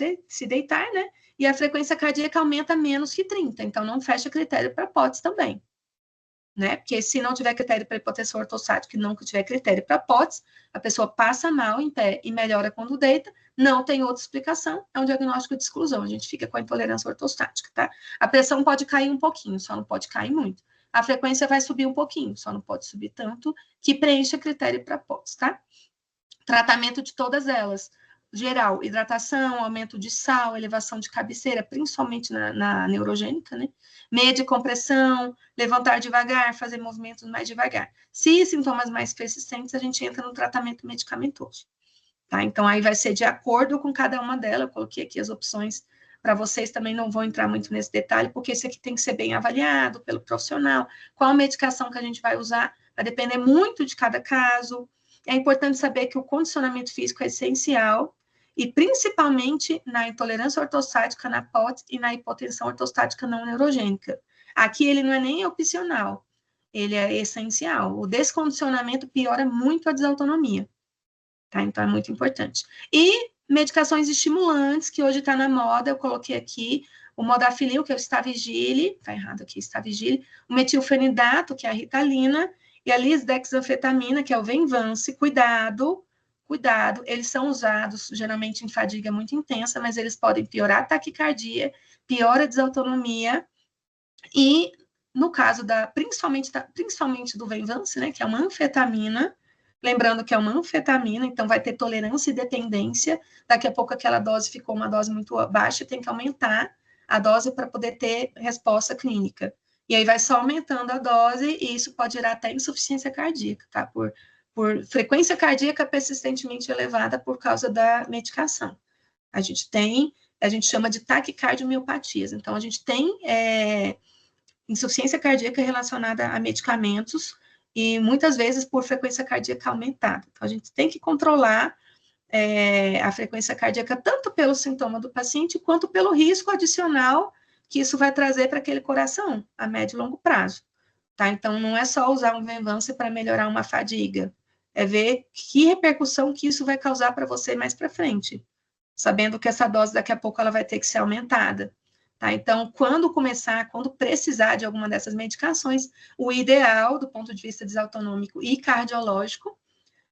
deitar, né, e a frequência cardíaca aumenta menos que 30, então não fecha critério para POTS também. Né? Porque se não tiver critério para hipotensão ortostática e não tiver critério para POTS, a pessoa passa mal em pé e melhora quando deita, não tem outra explicação, é um diagnóstico de exclusão, a gente fica com a intolerância ortostática, tá? A pressão pode cair um pouquinho, só não pode cair muito. A frequência vai subir um pouquinho, só não pode subir tanto, que preencha critério para POTS, tá? Tratamento de todas elas. Geral, hidratação, aumento de sal, elevação de cabeceira, principalmente na neurogênica, né? Meia de compressão, levantar devagar, fazer movimentos mais devagar. Se sintomas mais persistentes, a gente entra no tratamento medicamentoso. Tá? Então, aí vai ser de acordo com cada uma delas. Eu coloquei aqui as opções para vocês, também não vou entrar muito nesse detalhe, porque esse aqui tem que ser bem avaliado pelo profissional. Qual medicação que a gente vai usar vai depender muito de cada caso. É importante saber que o condicionamento físico é essencial, e principalmente na intolerância ortostática, na POTS e na hipotensão ortostática não neurogênica. Aqui ele não é nem opcional, ele é essencial. O descondicionamento piora muito a desautonomia, tá? Então é muito importante. E medicações estimulantes, que hoje está na moda, eu coloquei aqui o modafinil, que é o Stavigile, tá errado aqui, Stavigile, o metilfenidato, que é a Ritalina, e a lisdexanfetamina, que é o Venvance. Cuidado, eles são usados geralmente em fadiga muito intensa, mas eles podem piorar a taquicardia, piora a desautonomia, e no caso principalmente do Venvance, né, que é uma anfetamina, lembrando que é uma anfetamina, então vai ter tolerância e dependência, daqui a pouco aquela dose ficou uma dose muito baixa, tem que aumentar a dose para poder ter resposta clínica. E aí vai só aumentando a dose, e isso pode gerar até insuficiência cardíaca, tá? Por frequência cardíaca persistentemente elevada por causa da medicação. A gente chama de taquicardiomiopatia. Então, a gente tem insuficiência cardíaca relacionada a medicamentos, e muitas vezes por frequência cardíaca aumentada. Então, a gente tem que controlar a frequência cardíaca tanto pelo sintoma do paciente, quanto pelo risco adicional que isso vai trazer para aquele coração, a médio e longo prazo. Tá? Então, não é só usar um Venvance para melhorar uma fadiga, é ver que repercussão que isso vai causar para você mais para frente, sabendo que essa dose daqui a pouco ela vai ter que ser aumentada. Tá? Então, quando precisar de alguma dessas medicações, o ideal, do ponto de vista desautonômico e cardiológico,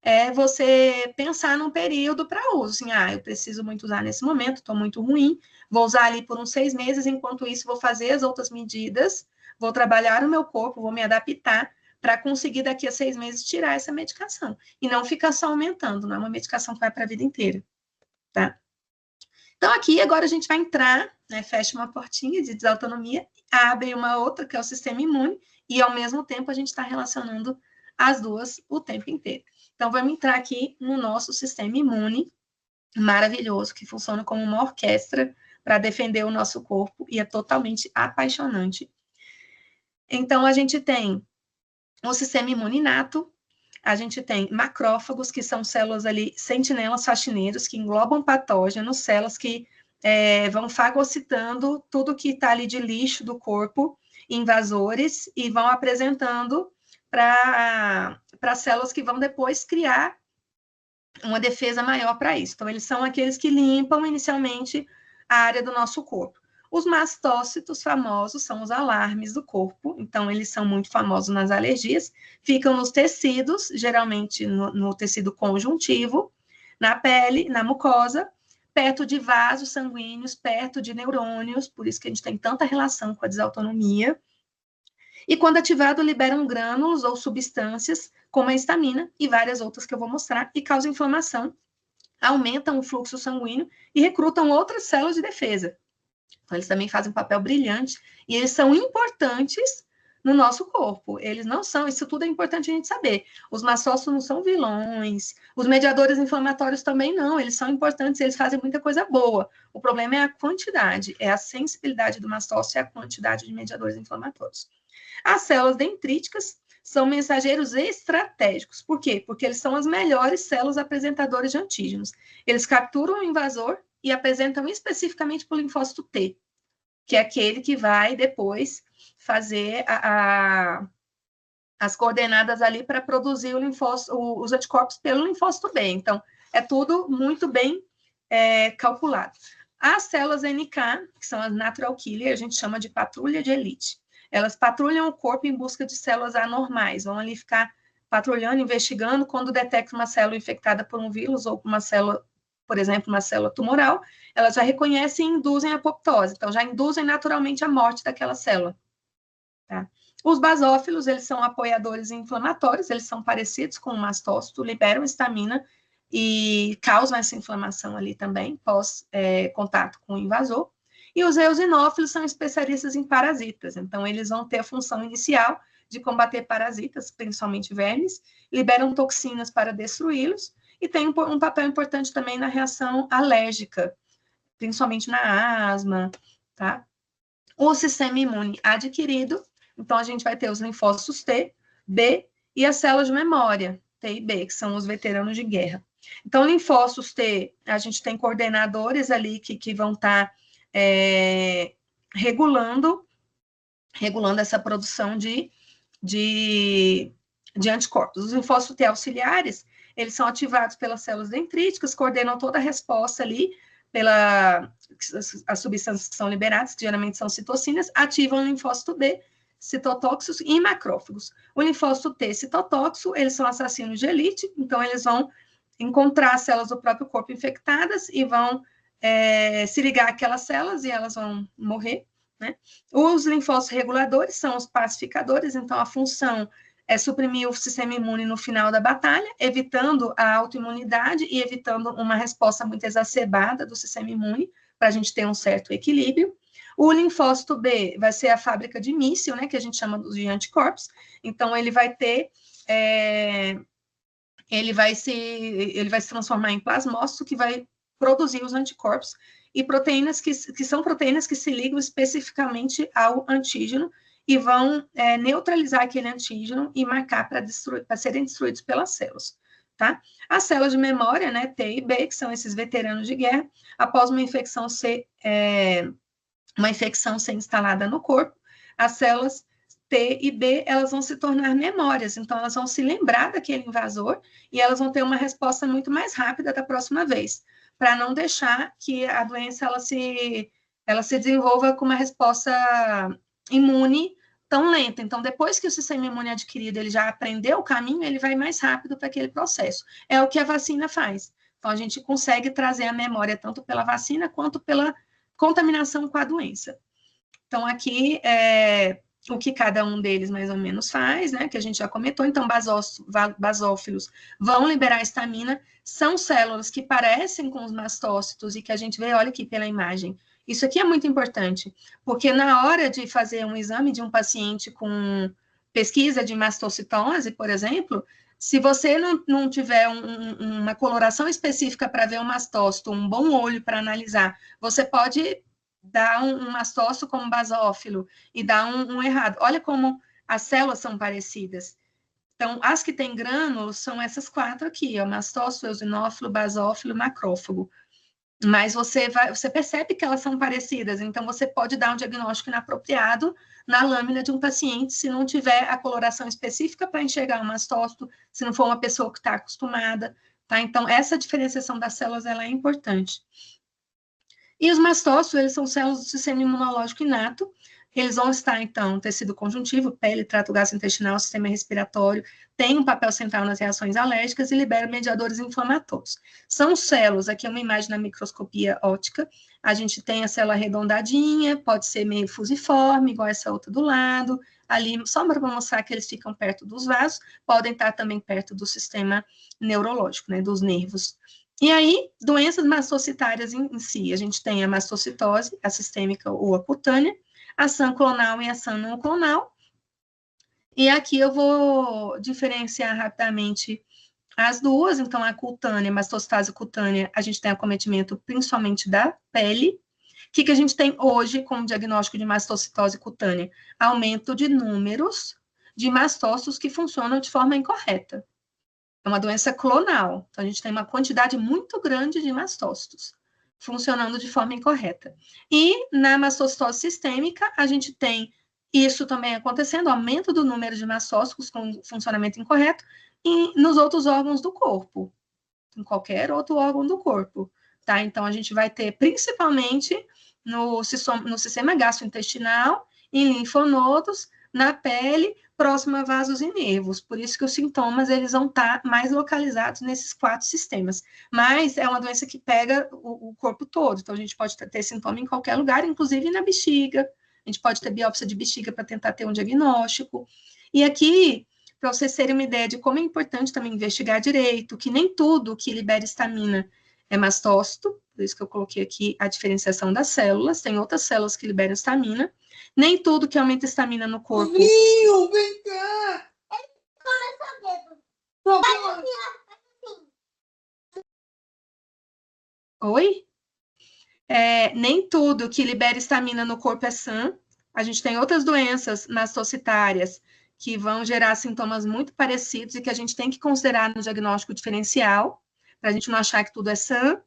é você pensar num período para uso. Assim, eu preciso muito usar nesse momento, estou muito ruim, vou usar ali por uns 6 meses, enquanto isso vou fazer as outras medidas, vou trabalhar o meu corpo, vou me adaptar para conseguir daqui a 6 meses tirar essa medicação. E não ficar só aumentando, não é uma medicação que vai para a vida inteira. Tá? Então, aqui agora a gente vai entrar, né, fecha uma portinha de desautonomia, abre uma outra, que é o sistema imune, e ao mesmo tempo a gente está relacionando as duas o tempo inteiro. Então, vamos entrar aqui no nosso sistema imune, maravilhoso, que funciona como uma orquestra para defender o nosso corpo, e é totalmente apaixonante. Então, a gente tem o sistema imune inato, a gente tem macrófagos, que são células ali, sentinelas faxineiros, que englobam patógenos, células que vão fagocitando tudo que está ali de lixo do corpo, invasores, e vão apresentando para células que vão depois criar uma defesa maior para isso. Então, eles são aqueles que limpam inicialmente a área do nosso corpo. Os mastócitos famosos são os alarmes do corpo, então eles são muito famosos nas alergias, ficam nos tecidos, geralmente no tecido conjuntivo, na pele, na mucosa, perto de vasos sanguíneos, perto de neurônios, por isso que a gente tem tanta relação com a desautonomia. E quando ativado, liberam grânulos ou substâncias, como a histamina e várias outras que eu vou mostrar, e causam inflamação, aumentam o fluxo sanguíneo e recrutam outras células de defesa. Então, eles também fazem um papel brilhante e eles são importantes no nosso corpo. Eles não são, isso tudo é importante a gente saber. Os mastócitos não são vilões, os mediadores inflamatórios também não, eles são importantes, eles fazem muita coisa boa. O problema é a quantidade, é a sensibilidade do mastócito e a quantidade de mediadores inflamatórios. As células dendríticas são mensageiros estratégicos. Por quê? Porque eles são as melhores células apresentadoras de antígenos. Eles capturam o invasor e apresentam especificamente para o linfócito T, que é aquele que vai depois fazer as coordenadas ali para produzir os anticorpos pelo linfócito B. Então, é tudo muito bem calculado. As células NK, que são as natural killer, a gente chama de patrulha de elite. Elas patrulham o corpo em busca de células anormais, vão ali ficar patrulhando, investigando, quando detecta uma célula infectada por um vírus ou uma célula, por exemplo, uma célula tumoral, elas já reconhecem e induzem a apoptose, então já induzem naturalmente a morte daquela célula. Tá? Os basófilos, eles são apoiadores inflamatórios, eles são parecidos com o mastócito, liberam histamina e causam essa inflamação ali também, pós contato com o invasor. E os eosinófilos são especialistas em parasitas, então eles vão ter a função inicial de combater parasitas, principalmente vermes, liberam toxinas para destruí-los, e tem um papel importante também na reação alérgica, principalmente na asma, tá? O sistema imune adquirido, então a gente vai ter os linfócitos T, B e as células de memória, T e B, que são os veteranos de guerra. Então, linfócitos T, a gente tem coordenadores ali que vão estar regulando essa produção de anticorpos. Os linfócitos T auxiliares, eles são ativados pelas células dendríticas, coordenam toda a resposta ali, as substâncias que são liberadas, que geralmente são citocinas, ativam o linfócito B, citotóxicos e macrófagos. O linfócito T citotóxico, eles são assassinos de elite, então eles vão encontrar células do próprio corpo infectadas e vão se ligar àquelas células e elas vão morrer, né? Os linfócitos reguladores são os pacificadores, então a função é suprimir o sistema imune no final da batalha, evitando a autoimunidade e evitando uma resposta muito exacerbada do sistema imune, para a gente ter um certo equilíbrio. O linfócito B vai ser a fábrica de míssil, né, que a gente chama de anticorpos, então ele vai ter... ele vai se transformar em plasmócito, que vai produzir os anticorpos, e proteínas que são proteínas que se ligam especificamente ao antígeno e vão neutralizar aquele antígeno e marcar para serem destruídos pelas células, tá? As células de memória, né, T e B, que são esses veteranos de guerra, após uma infecção ser instalada no corpo, as células T e B, elas vão se tornar memórias, então elas vão se lembrar daquele invasor e elas vão ter uma resposta muito mais rápida da próxima vez, para não deixar que a doença ela se desenvolva com uma resposta imune tão lenta. Então, depois que o sistema imune adquirido ele já aprendeu o caminho, ele vai mais rápido para aquele processo. É o que a vacina faz. Então, a gente consegue trazer a memória tanto pela vacina quanto pela contaminação com a doença. Então, aqui o que cada um deles mais ou menos faz, né, que a gente já comentou. Então, basófilos vão liberar histamina, são células que parecem com os mastócitos e que a gente vê, olha aqui pela imagem. Isso aqui é muito importante, porque na hora de fazer um exame de um paciente com pesquisa de mastocitose, por exemplo, se você não tiver uma coloração específica para ver o mastócito, um bom olho para analisar, você pode dar um mastócito como basófilo e dar um errado. Olha como as células são parecidas. Então, as que têm grânulos são essas 4 aqui, ó, mastócito, eosinófilo, basófilo, macrófago. Mas você percebe que elas são parecidas, então você pode dar um diagnóstico inapropriado na lâmina de um paciente se não tiver a coloração específica para enxergar o mastócito, se não for uma pessoa que está acostumada, tá? Então, essa diferenciação das células, ela é importante. E os mastócitos, eles são células do sistema imunológico inato, Eles vão estar, então, tecido conjuntivo, pele, trato gastrointestinal, sistema respiratório, tem um papel central nas reações alérgicas e libera mediadores inflamatórios. São células, aqui é uma imagem na microscopia óptica, a gente tem a célula arredondadinha, pode ser meio fusiforme, igual essa outra do lado, ali, só para mostrar que eles ficam perto dos vasos, podem estar também perto do sistema neurológico, né, dos nervos. E aí, doenças mastocitárias em si, a gente tem a mastocitose, a sistêmica ou a cutânea, a SAM clonal e a SAM não clonal. E aqui eu vou diferenciar rapidamente as duas. Então, a cutânea, mastocitose cutânea, a gente tem acometimento principalmente da pele. O que a gente tem hoje como diagnóstico de mastocitose cutânea? Aumento de números de mastócitos que funcionam de forma incorreta. É uma doença clonal. Então, a gente tem uma quantidade muito grande de mastócitos funcionando de forma incorreta. E na mastocitose sistêmica, a gente tem isso também acontecendo, aumento do número de mastócitos com funcionamento incorreto, e nos outros órgãos do corpo, em qualquer outro órgão do corpo, tá? Então, a gente vai ter principalmente no sistema gastrointestinal, em linfonodos, na pele, próximo a vasos e nervos. Por isso que os sintomas, eles vão estar mais localizados nesses 4 sistemas. Mas é uma doença que pega o corpo todo. Então, a gente pode ter sintoma em qualquer lugar, inclusive na bexiga. A gente pode ter biópsia de bexiga para tentar ter um diagnóstico. E aqui, para vocês terem uma ideia de como é importante também investigar direito, que nem tudo que libera histamina é mastócito, por isso que eu coloquei aqui a diferenciação das células, tem outras células que liberam histamina, nem tudo que aumenta histamina no corpo... Vinho, vem cá! Oi? Nem tudo que libera histamina no corpo é SAM. A gente tem outras doenças mastocitárias que vão gerar sintomas muito parecidos e que a gente tem que considerar no diagnóstico diferencial, para a gente não achar que tudo é SAM.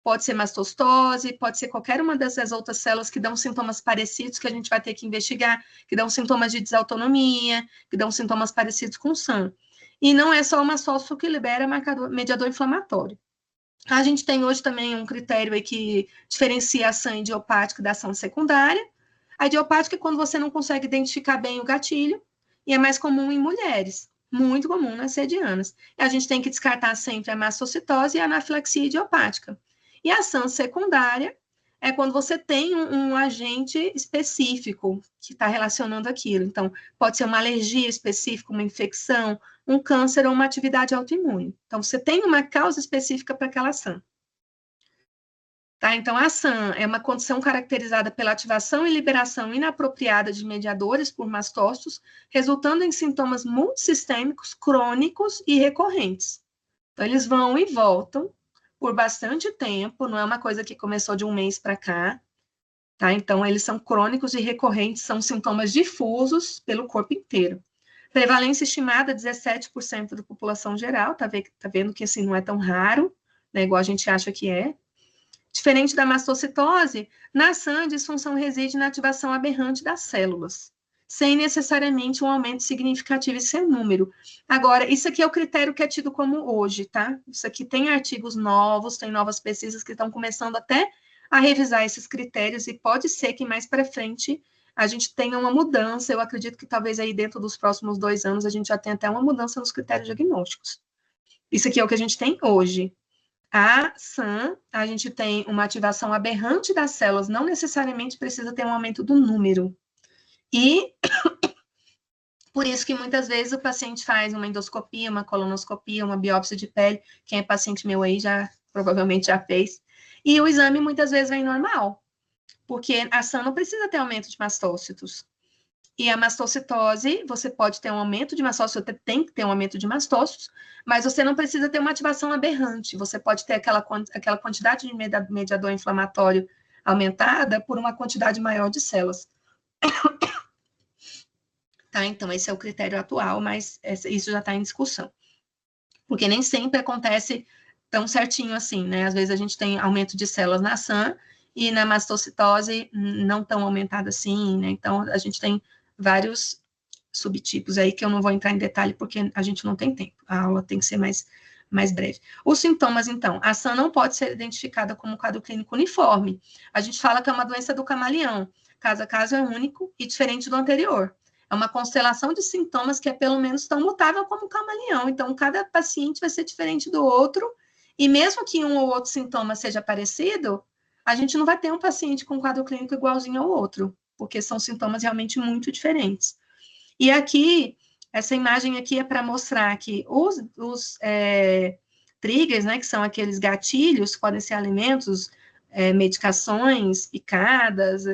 Pode ser mastocitose, pode ser qualquer uma dessas outras células que dão sintomas parecidos que a gente vai ter que investigar, que dão sintomas de desautonomia, que dão sintomas parecidos com SAM. E não é só o mastócito que libera mediador inflamatório. A gente tem hoje também um critério aí que diferencia a ação idiopática da ação secundária. A idiopática é quando você não consegue identificar bem o gatilho, e é mais comum em mulheres, muito comum nas sedianas. E a gente tem que descartar sempre a mastocitose e a anafilaxia idiopática. E a ação secundária é quando você tem um agente específico que está relacionando aquilo. Então, pode ser uma alergia específica, uma infecção, um câncer ou uma atividade autoimune. Então, você tem uma causa específica para aquela ação. Tá? Então, a SAM é uma condição caracterizada pela ativação e liberação inapropriada de mediadores por mastócitos, resultando em sintomas multissistêmicos, crônicos e recorrentes. Então, eles vão e voltam por bastante tempo, não é uma coisa que começou de um mês para cá, tá? Então, eles são crônicos e recorrentes, são sintomas difusos pelo corpo inteiro. Prevalência estimada, 17% da população geral, tá vendo que assim não é tão raro, né, igual a gente acha que é. Diferente da mastocitose, na SAM, a disfunção reside na ativação aberrante das células, sem necessariamente um aumento significativo em seu número. Agora, isso aqui é o critério que é tido como hoje, tá? Isso aqui tem artigos novos, tem novas pesquisas que estão começando até a revisar esses critérios, e pode ser que mais para frente a gente tenha uma mudança. Eu acredito que talvez aí dentro dos próximos 2 anos a gente já tenha até uma mudança nos critérios diagnósticos. Isso aqui é o que a gente tem hoje. A SAM, a gente tem uma ativação aberrante das células, não necessariamente precisa ter um aumento do número. E por isso que muitas vezes o paciente faz uma endoscopia, uma colonoscopia, uma biópsia de pele. Quem é paciente meu aí provavelmente já fez. E o exame muitas vezes vem normal, porque a SAM não precisa ter aumento de mastócitos. E a mastocitose, você pode ter um aumento de mastócitos, você tem que ter um aumento de mastócitos, mas você não precisa ter uma ativação aberrante. Você pode ter aquela quantidade de mediador inflamatório aumentada por uma quantidade maior de células. Tá? Então, esse é o critério atual, mas isso já está em discussão. Porque nem sempre acontece tão certinho assim, né? Às vezes a gente tem aumento de células na SAM e na mastocitose não tão aumentada assim, né? Então, a gente tem vários subtipos aí que eu não vou entrar em detalhe porque a gente não tem tempo. A aula tem que ser mais breve. Os sintomas, então, a SAM não pode ser identificada como um quadro clínico uniforme. A gente fala que é uma doença do camaleão. Cada caso é único e diferente do anterior. É uma constelação de sintomas que é pelo menos tão mutável como o camaleão. Então, cada paciente vai ser diferente do outro, e mesmo que um ou outro sintoma seja parecido, a gente não vai ter um paciente com quadro clínico igualzinho ao outro, porque são sintomas realmente muito diferentes. E aqui, essa imagem aqui é para mostrar que os triggers, né, que são aqueles gatilhos, podem ser alimentos, medicações, picadas,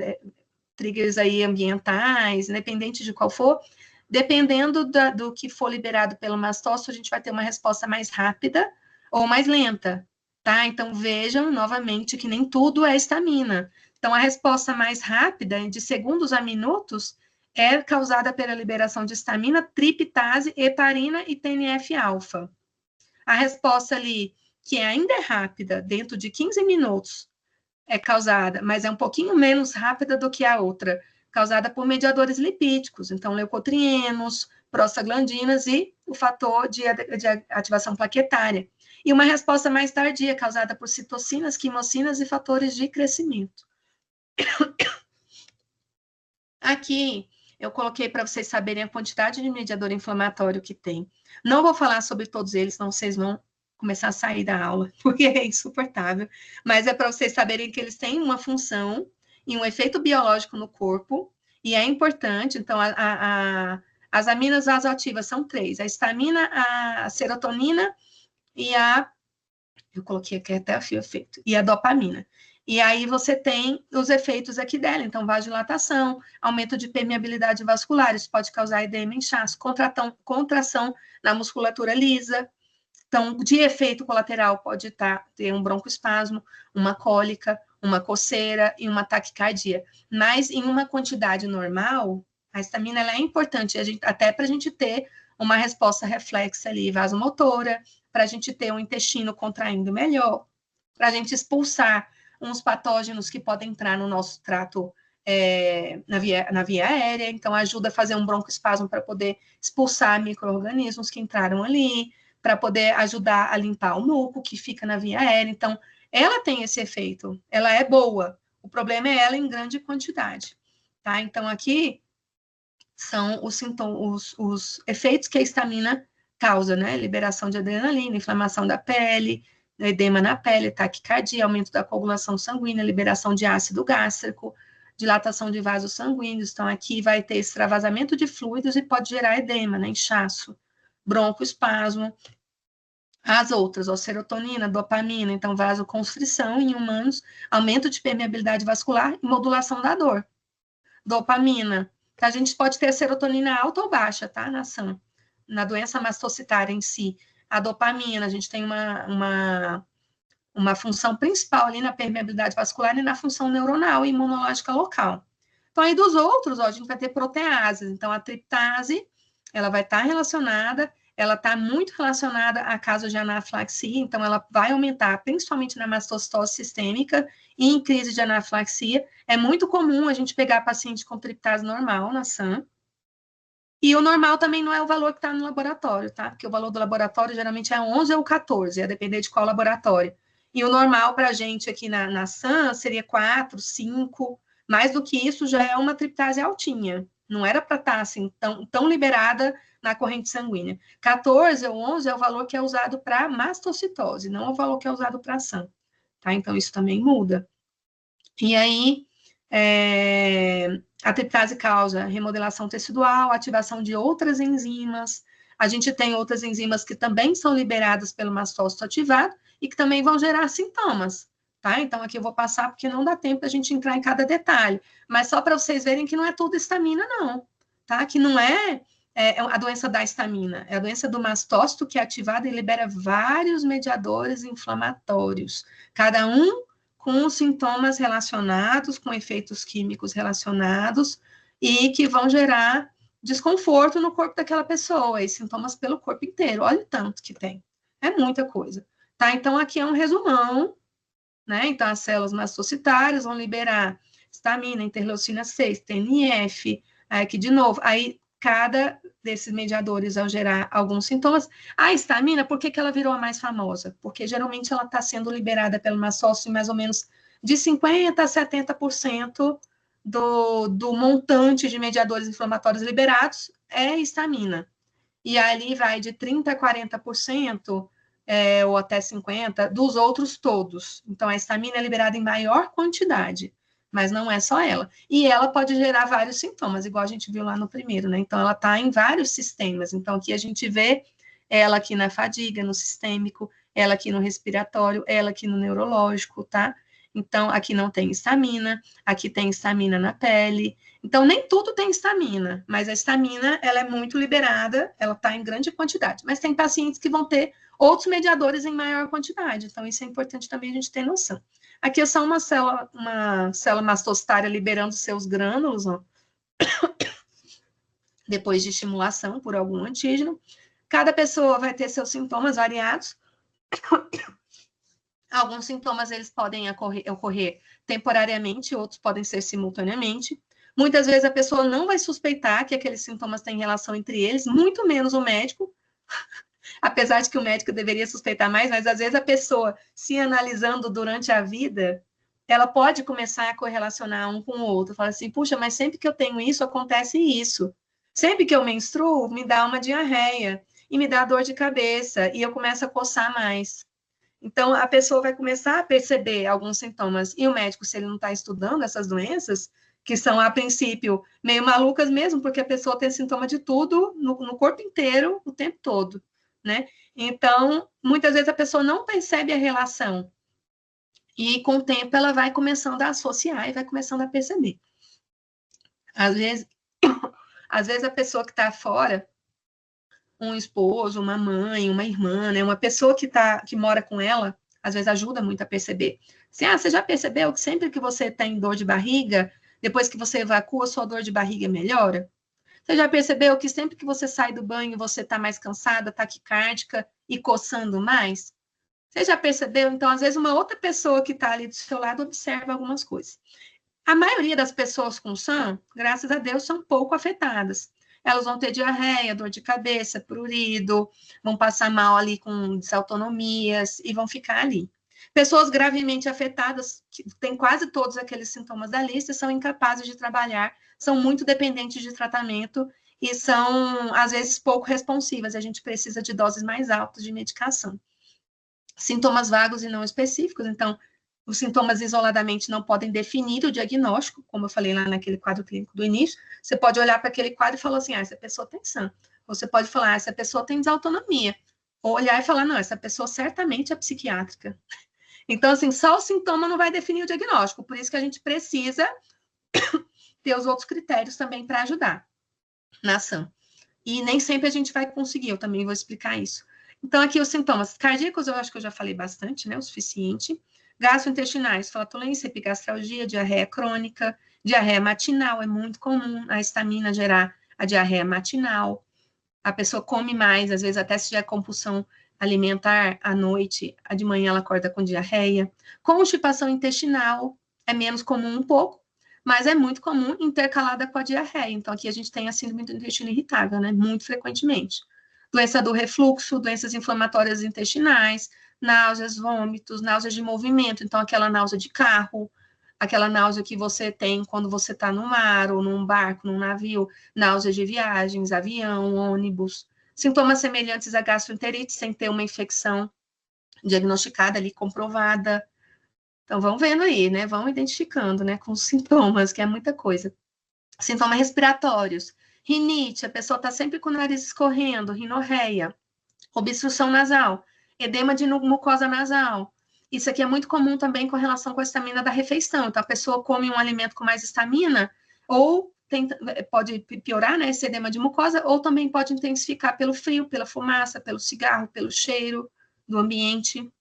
triggers aí ambientais, independente de qual for, dependendo do que for liberado pelo mastócito, a gente vai ter uma resposta mais rápida ou mais lenta, tá? Então, vejam novamente que nem tudo é histamina. Então, a resposta mais rápida, de segundos a minutos, é causada pela liberação de histamina, triptase, heparina e TNF-alfa. A resposta ali, que ainda é rápida, dentro de 15 minutos, é causada, mas é um pouquinho menos rápida do que a outra, causada por mediadores lipídicos, então leucotrienos, prostaglandinas e o fator de ativação plaquetária. E uma resposta mais tardia, causada por citocinas, quimocinas e fatores de crescimento. Aqui, eu coloquei para vocês saberem a quantidade de mediador inflamatório que tem. Não vou falar sobre todos eles, senão vocês vão começar a sair da aula, porque é insuportável, mas é para vocês saberem que eles têm uma função e um efeito biológico no corpo, e é importante. Então, as aminas vasoativas são 3, a histamina, a serotonina e eu coloquei aqui até o efeito, e a dopamina. E aí você tem os efeitos aqui dela, então vasodilatação, aumento de permeabilidade vascular, isso pode causar edema, inchaço, contração na musculatura lisa. Então, de efeito colateral, pode ter um broncoespasmo, uma cólica, uma coceira e uma taquicardia. Mas, em uma quantidade normal, a histamina ela é importante, até para a gente ter uma resposta reflexa ali, vasomotora, para a gente ter um intestino contraindo melhor, para a gente expulsar uns patógenos que podem entrar no nosso trato na via aérea. Então, ajuda a fazer um broncoespasmo para poder expulsar micro-organismos que entraram ali, para poder ajudar a limpar o muco que fica na via aérea. Então, ela tem esse efeito, ela é boa. O problema é ela em grande quantidade, tá? Então, aqui são os efeitos que a histamina causa, né? Liberação de adrenalina, inflamação da pele, edema na pele, taquicardia, aumento da coagulação sanguínea, liberação de ácido gástrico, dilatação de vasos sanguíneos. Então, aqui vai ter extravasamento de fluidos e pode gerar edema, né? Inchaço, broncoespasmo. As outras, serotonina, dopamina, então vasoconstrição em humanos, aumento de permeabilidade vascular e modulação da dor. Dopamina, que a gente pode ter a serotonina alta ou baixa, tá, na doença mastocitária em si. A dopamina, a gente tem uma função principal ali na permeabilidade vascular e na função neuronal e imunológica local. Então, aí dos outros, a gente vai ter proteases. Então, a triptase, ela vai estar relacionada, ela está muito relacionada a casos de anafilaxia, então ela vai aumentar, principalmente na mastocitose sistêmica e em crise de anafilaxia. É muito comum a gente pegar paciente com triptase normal na SAM, e o normal também não é o valor que está no laboratório, tá? Porque o valor do laboratório geralmente é 11 ou 14, a depender de qual laboratório. E o normal para a gente aqui na SAM seria 4, 5, mais do que isso já é uma triptase altinha. Não era para estar assim, tão liberada na corrente sanguínea. 14 ou 11 é o valor que é usado para mastocitose, não é o valor que é usado para SAM. Tá? Então, isso também muda. E aí, a triptase causa remodelação tecidual, ativação de outras enzimas. A gente tem outras enzimas que também são liberadas pelo mastócito ativado e que também vão gerar sintomas, tá? Então, aqui eu vou passar porque não dá tempo a gente entrar em cada detalhe, mas só para vocês verem que não é tudo histamina, não, tá? Que não é a doença da histamina, é a doença do mastócito que é ativada e libera vários mediadores inflamatórios, cada um com sintomas relacionados, com efeitos químicos relacionados e que vão gerar desconforto no corpo daquela pessoa e sintomas pelo corpo inteiro. Olha o tanto que tem. É muita coisa. Tá? Então, aqui é um resumão, né? Então, as células mastocitárias vão liberar histamina, interleucina 6, TNF, aqui de novo. Aí, cada desses mediadores ao gerar alguns sintomas. A histamina, por que ela virou a mais famosa? Porque geralmente ela está sendo liberada pelo mastócito em mais ou menos de 50% a 70% do montante de mediadores inflamatórios liberados é histamina. E ali vai de 30% a 40%, ou até 50%, dos outros todos. Então, a histamina é liberada em maior quantidade, mas não é só ela. E ela pode gerar vários sintomas, igual a gente viu lá no primeiro, né? Então, ela está em vários sistemas. Então, aqui a gente vê ela aqui na fadiga, no sistêmico, ela aqui no respiratório, ela aqui no neurológico, tá? Então, aqui não tem histamina, aqui tem histamina na pele. Então, nem tudo tem histamina, mas a histamina, ela é muito liberada, ela está em grande quantidade. Mas tem pacientes que vão ter outros mediadores em maior quantidade. Então, isso é importante também a gente ter noção. Aqui é só uma célula mastocitária liberando seus grânulos, ó, depois de estimulação por algum antígeno. Cada pessoa vai ter seus sintomas variados. Alguns sintomas eles podem ocorrer temporariamente, outros podem ser simultaneamente. Muitas vezes a pessoa não vai suspeitar que aqueles sintomas têm relação entre eles, muito menos o médico, apesar de que o médico deveria suspeitar mais, mas às vezes a pessoa, se analisando durante a vida, ela pode começar a correlacionar um com o outro. Fala assim, puxa, mas sempre que eu tenho isso, acontece isso. Sempre que eu menstruo, me dá uma diarreia e me dá dor de cabeça e eu começo a coçar mais. Então, a pessoa vai começar a perceber alguns sintomas. E o médico, se ele não está estudando essas doenças, que são, a princípio, meio malucas mesmo, porque a pessoa tem sintoma de tudo no corpo inteiro, o tempo todo, né? Então, muitas vezes a pessoa não percebe a relação. E, com o tempo, ela vai começando a associar e vai começando a perceber. Às vezes a pessoa que está fora, um esposo, uma mãe, uma irmã, né? Uma pessoa que mora com ela, às vezes ajuda muito a perceber. Assim, você já percebeu que sempre que você tem dor de barriga, depois que você evacua, sua dor de barriga melhora? Você já percebeu que sempre que você sai do banho, você está mais cansada, taquicárdica e coçando mais? Você já percebeu? Então, às vezes, uma outra pessoa que está ali do seu lado observa algumas coisas. A maioria das pessoas com SAM, graças a Deus, são pouco afetadas. Elas vão ter diarreia, dor de cabeça, prurido, vão passar mal ali com desautonomias e vão ficar ali. Pessoas gravemente afetadas, que têm quase todos aqueles sintomas da lista, são incapazes de trabalhar, são muito dependentes de tratamento e são, às vezes, pouco responsivas. A gente precisa de doses mais altas de medicação. Sintomas vagos e não específicos, então, os sintomas isoladamente não podem definir o diagnóstico, como eu falei lá naquele quadro clínico do início. Você pode olhar para aquele quadro e falar assim, essa pessoa tem SAM. Você pode falar, essa pessoa tem desautonomia. Ou olhar e falar, não, essa pessoa certamente é psiquiátrica. Então, assim, só o sintoma não vai definir o diagnóstico. Por isso que a gente precisa ter os outros critérios também para ajudar na SAM. E nem sempre a gente vai conseguir, eu também vou explicar isso. Então, aqui os sintomas cardíacos, eu acho que eu já falei bastante, né, o suficiente. Gastrointestinais, flatulência, epigastralgia, diarreia crônica, diarreia matinal, é muito comum a histamina gerar a diarreia matinal. A pessoa come mais, às vezes até se tiver compulsão alimentar à noite, de manhã ela acorda com diarreia. Constipação intestinal é menos comum um pouco, mas é muito comum intercalada com a diarreia. Então, aqui a gente tem a síndrome do intestino irritável, né, muito frequentemente. Doença do refluxo, doenças inflamatórias intestinais, náuseas, vômitos, náuseas de movimento, então aquela náusea de carro, aquela náusea que você tem quando você está no mar, ou num barco, num navio, náuseas de viagens, avião, ônibus, sintomas semelhantes a gastroenterite, sem ter uma infecção diagnosticada ali, comprovada. Então, vão vendo aí, né, vão identificando, né, com os sintomas, que é muita coisa. Sintomas respiratórios, rinite, a pessoa está sempre com o nariz escorrendo, rinorreia, obstrução nasal, edema de mucosa nasal. Isso aqui é muito comum também com relação com a histamina da refeição. Então, a pessoa come um alimento com mais histamina, ou pode piorar, né, esse edema de mucosa, ou também pode intensificar pelo frio, pela fumaça, pelo cigarro, pelo cheiro do ambiente.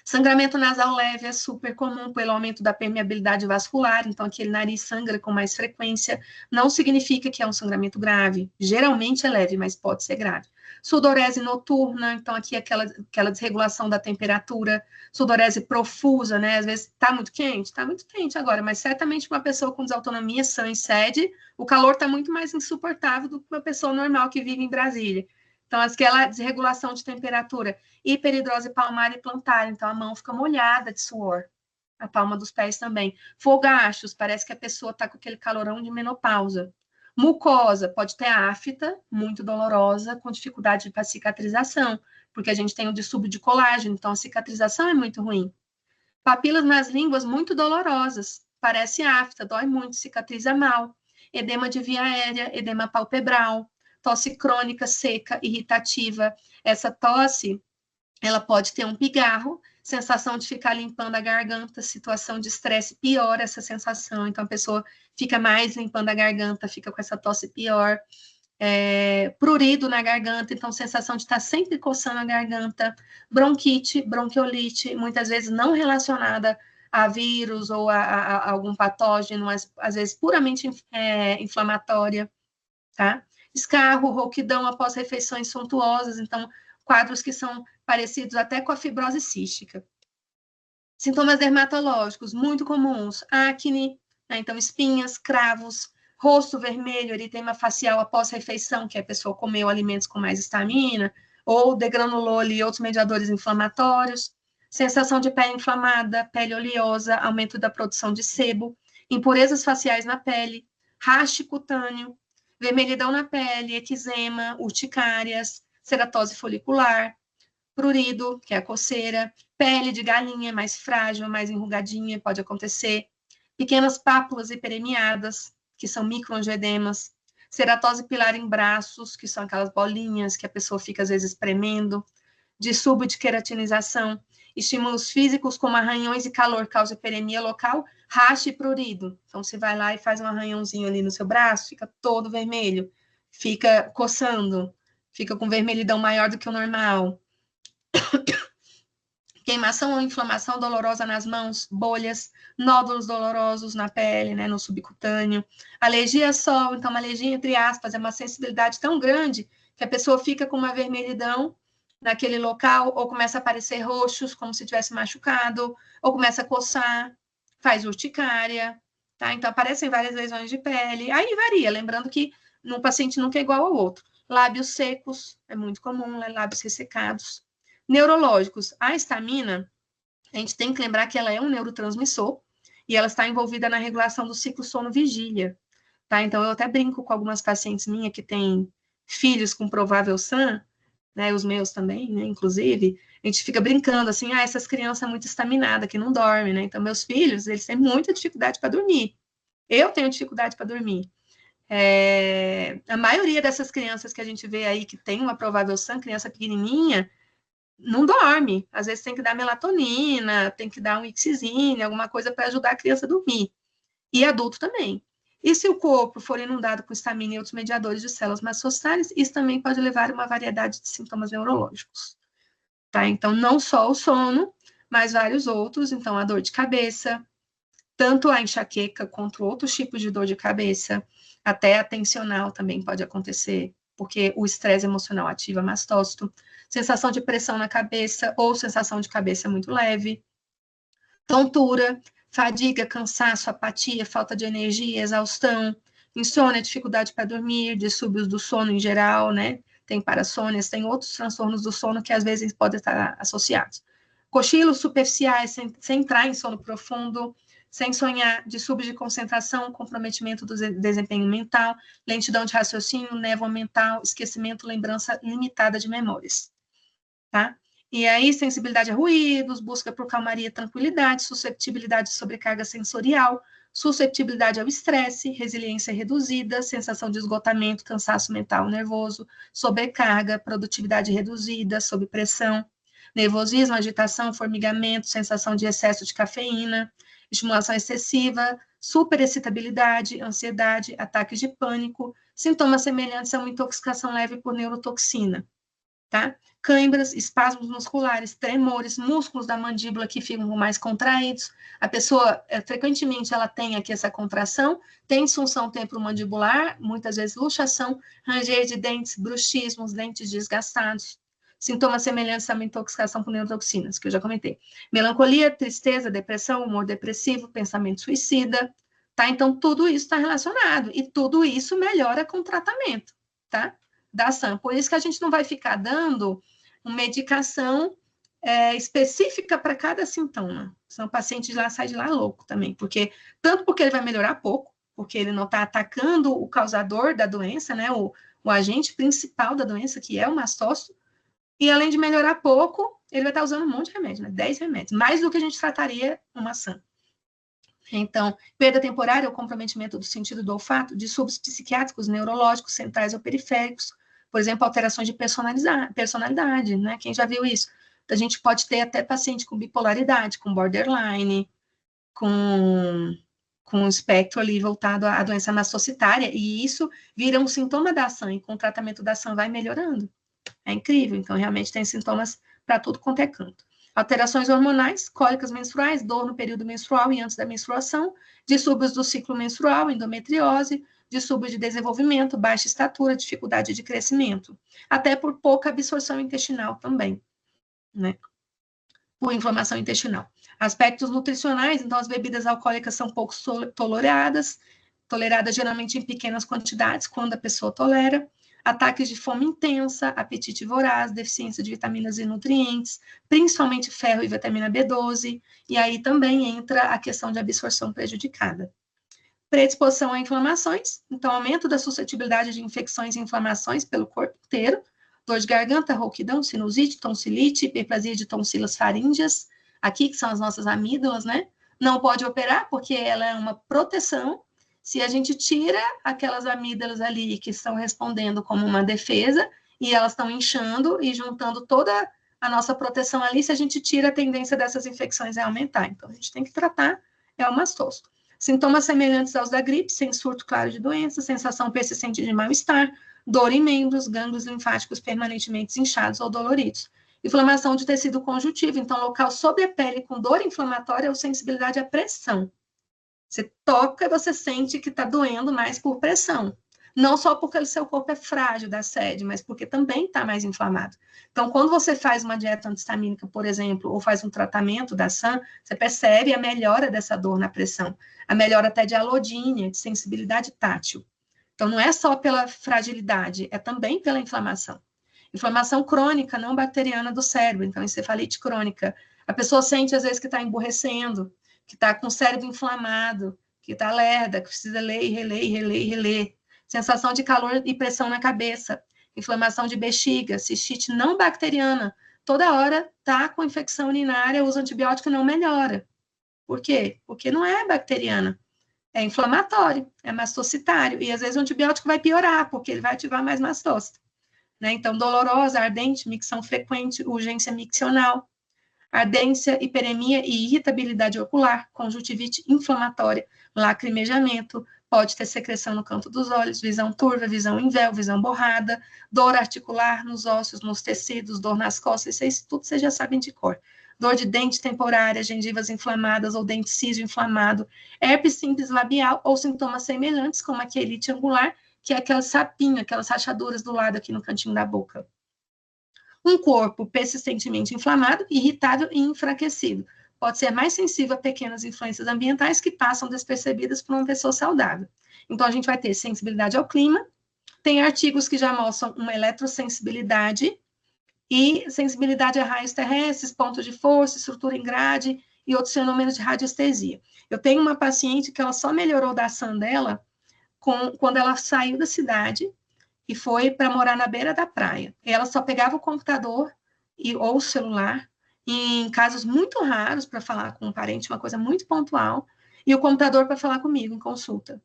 Sangramento nasal leve é super comum pelo aumento da permeabilidade vascular, então aquele nariz sangra com mais frequência, não significa que é um sangramento grave, geralmente é leve, mas pode ser grave. Sudorese noturna, então aqui aquela desregulação da temperatura, sudorese profusa, né, às vezes tá muito quente agora, mas certamente uma pessoa com desautonomia, SAM e SED, o calor tá muito mais insuportável do que uma pessoa normal que vive em Brasília. Então, aquela desregulação de temperatura, hiperidrose palmar e plantar, então a mão fica molhada de suor. a palma dos pés também. Fogachos, parece que a pessoa está com aquele calorão de menopausa. Mucosa, pode ter afta, muito dolorosa, com dificuldade para cicatrização, porque a gente tem o distúrbio de colágeno, então a cicatrização é muito ruim. Papilas nas línguas muito dolorosas, parece afta, dói muito, cicatriza mal. Edema de via aérea, edema palpebral, tosse crônica, seca, irritativa. Essa tosse, ela pode ter um pigarro, sensação de ficar limpando a garganta, situação de estresse piora essa sensação, então a pessoa fica mais limpando a garganta, fica com essa tosse pior. Prurido na garganta, então sensação de estar sempre coçando a garganta, bronquite, bronquiolite, muitas vezes não relacionada a vírus ou a algum patógeno, mas às vezes puramente inflamatória, tá? Escarro, rouquidão após refeições suntuosas, então quadros que são parecidos até com a fibrose cística. Sintomas dermatológicos muito comuns, acne, né? Então espinhas, cravos, rosto vermelho, eritema facial após refeição, que a pessoa comeu alimentos com mais histamina, ou degranulou ali outros mediadores inflamatórios, sensação de pele inflamada, pele oleosa, aumento da produção de sebo, impurezas faciais na pele, raste cutâneo, vermelhidão na pele, eczema, urticárias, ceratose folicular, prurido, que é a coceira, pele de galinha mais frágil, mais enrugadinha, pode acontecer, pequenas pápulas hiperemiadas, que são microangioedemas, ceratose pilar em braços, que são aquelas bolinhas que a pessoa fica às vezes espremendo, distúrbio de queratinização, estímulos físicos como arranhões e calor causa hiperemia local, raste e prurido. Então, você vai lá e faz um arranhãozinho ali no seu braço, fica todo vermelho, fica coçando, fica com vermelhidão maior do que o normal. Queimação ou inflamação dolorosa nas mãos, bolhas, nódulos dolorosos na pele, né, no subcutâneo. Alergia a sol, então uma alergia, entre aspas, é uma sensibilidade tão grande que a pessoa fica com uma vermelhidão naquele local, ou começa a aparecer roxos, como se tivesse machucado, ou começa a coçar, faz urticária, tá? Então aparecem várias lesões de pele, aí varia, lembrando que um paciente nunca é igual ao outro. Lábios secos, é muito comum, né? Lábios ressecados. Neurológicos, a histamina, a gente tem que lembrar que ela é um neurotransmissor e ela está envolvida na regulação do ciclo sono-vigília, tá? Então, eu até brinco com algumas pacientes minhas que têm filhos com provável SAM, né, os meus também, né, inclusive, a gente fica brincando assim, essas crianças muito estaminadas, que não dormem, né? Então, meus filhos, eles têm muita dificuldade para dormir. Eu tenho dificuldade para dormir. A maioria dessas crianças que a gente vê aí que tem uma provável SAM, criança pequenininha, não dorme, às vezes tem que dar melatonina, tem que dar um ixizine, alguma coisa para ajudar a criança a dormir, e adulto também. E se o corpo for inundado com histamina e outros mediadores de células mastocitares, isso também pode levar a uma variedade de sintomas neurológicos, tá? Então, não só o sono, mas vários outros, então a dor de cabeça, tanto a enxaqueca quanto outros tipos de dor de cabeça, até a tensional também pode acontecer, porque o estresse emocional ativa mastócito, sensação de pressão na cabeça ou sensação de cabeça muito leve, tontura, fadiga, cansaço, apatia, falta de energia, exaustão, insônia, dificuldade para dormir, distúrbios do sono em geral, né? Tem parassônias, tem outros transtornos do sono que às vezes podem estar associados. Cochilos superficiais, sem entrar em sono profundo, sem sonhar, distúrbios de concentração, comprometimento do desempenho mental, lentidão de raciocínio, névoa mental, esquecimento, lembrança limitada de memórias, tá? E aí, sensibilidade a ruídos, busca por calmaria e tranquilidade, susceptibilidade de sobrecarga sensorial, susceptibilidade ao estresse, resiliência reduzida, sensação de esgotamento, cansaço mental nervoso, sobrecarga, produtividade reduzida, sob pressão, nervosismo, agitação, formigamento, sensação de excesso de cafeína, estimulação excessiva, superexcitabilidade, ansiedade, ataques de pânico, sintomas semelhantes a uma intoxicação leve por neurotoxina, tá? Cãibras, espasmos musculares, tremores, músculos da mandíbula que ficam mais contraídos. A pessoa, frequentemente, ela tem aqui essa contração, tem disfunção temporomandibular, muitas vezes luxação, ranger de dentes, bruxismos, dentes desgastados. Sintomas semelhantes a uma intoxicação por neurotoxinas, que eu já comentei. Melancolia, tristeza, depressão, humor depressivo, pensamento suicida, tá? Então, tudo isso está relacionado, e tudo isso melhora com o tratamento, tá? Da SAM. Por isso que a gente não vai ficar dando uma medicação específica para cada sintoma. Senão o paciente sai de lá louco também, tanto porque ele vai melhorar pouco, porque ele não está atacando o causador da doença, né, o agente principal da doença, que é o mastócito, e além de melhorar pouco, ele vai estar usando um monte de remédio, né, 10 remédios, mais do que a gente trataria uma SAM. Então, perda temporária ou comprometimento do sentido do olfato, distúrbios psiquiátricos, neurológicos, centrais ou periféricos, por exemplo, alterações de personalidade, né? Quem já viu isso? A gente pode ter até paciente com bipolaridade, com borderline, com um espectro ali voltado à doença mastocitária, e isso vira um sintoma da SAM, e com o tratamento da SAM vai melhorando. É incrível, então realmente tem sintomas para tudo quanto é canto. Alterações hormonais, cólicas menstruais, dor no período menstrual e antes da menstruação, distúrbios do ciclo menstrual, endometriose, distúrbios de desenvolvimento, baixa estatura, dificuldade de crescimento, até por pouca absorção intestinal também, né? Por inflamação intestinal. Aspectos nutricionais, então as bebidas alcoólicas são pouco toleradas geralmente em pequenas quantidades, quando a pessoa tolera. Ataques de fome intensa, apetite voraz, deficiência de vitaminas e nutrientes, principalmente ferro e vitamina B12, e aí também entra a questão de absorção prejudicada. Predisposição a inflamações, então aumento da suscetibilidade de infecções e inflamações pelo corpo inteiro, dor de garganta, rouquidão, sinusite, tonsilite, hiperplasia de tonsilas faríngeas, aqui que são as nossas amígdalas, né? Não pode operar porque ela é uma proteção. Se a gente tira aquelas amígdalas ali que estão respondendo como uma defesa e elas estão inchando e juntando toda a nossa proteção ali, se a gente tira, a tendência dessas infecções é aumentar. Então, a gente tem que tratar, é o mastócito. Sintomas semelhantes aos da gripe, sem surto claro de doença, sensação persistente de mal-estar, dor em membros, gânglios linfáticos permanentemente inchados ou doloridos. Inflamação de tecido conjuntivo, então local sob a pele com dor inflamatória ou sensibilidade à pressão. Você toca e você sente que está doendo mais por pressão. Não só porque o seu corpo é frágil da sede, mas porque também está mais inflamado. Então, quando você faz uma dieta antistamínica, por exemplo, ou faz um tratamento da SAM, você percebe a melhora dessa dor na pressão, a melhora até de alodínia, de sensibilidade tátil. Então, não é só pela fragilidade, é também pela inflamação. Inflamação crônica, não bacteriana do cérebro, então encefalite crônica. A pessoa sente, às vezes, que está emburrecendo, que está com o cérebro inflamado, que está lerda, que precisa ler e reler, e reler, e reler. Sensação de calor e pressão na cabeça. Inflamação de bexiga, cistite não bacteriana. Toda hora está com infecção urinária, usa antibiótico e não melhora. Por quê? Porque não é bacteriana. É inflamatório, é mastocitário. E às vezes o antibiótico vai piorar, porque ele vai ativar mais mastócito. Né? Então, dolorosa, ardente, micção frequente, urgência miccional, ardência, hiperemia e irritabilidade ocular, conjuntivite inflamatória, lacrimejamento, pode ter secreção no canto dos olhos, visão turva, visão em véu, visão borrada, dor articular nos ossos, nos tecidos, dor nas costas, isso tudo vocês já sabem de cor. Dor de dente temporária, gengivas inflamadas ou dente ciso inflamado, herpes simples labial ou sintomas semelhantes, como a quelite angular, que é aquele sapinho, aquelas rachaduras do lado aqui no cantinho da boca. Um corpo persistentemente inflamado, irritável e enfraquecido. Pode ser mais sensível a pequenas influências ambientais que passam despercebidas por uma pessoa saudável. Então, a gente vai ter sensibilidade ao clima, tem artigos que já mostram uma eletrosensibilidade e sensibilidade a raios terrestres, pontos de força, estrutura em grade e outros fenômenos de radiestesia. Eu tenho uma paciente que ela só melhorou da ação dela quando ela saiu da cidade e foi para morar na beira da praia. Ela só pegava o computador ou o celular em casos muito raros para falar com um parente, uma coisa muito pontual, e o computador para falar comigo em consulta.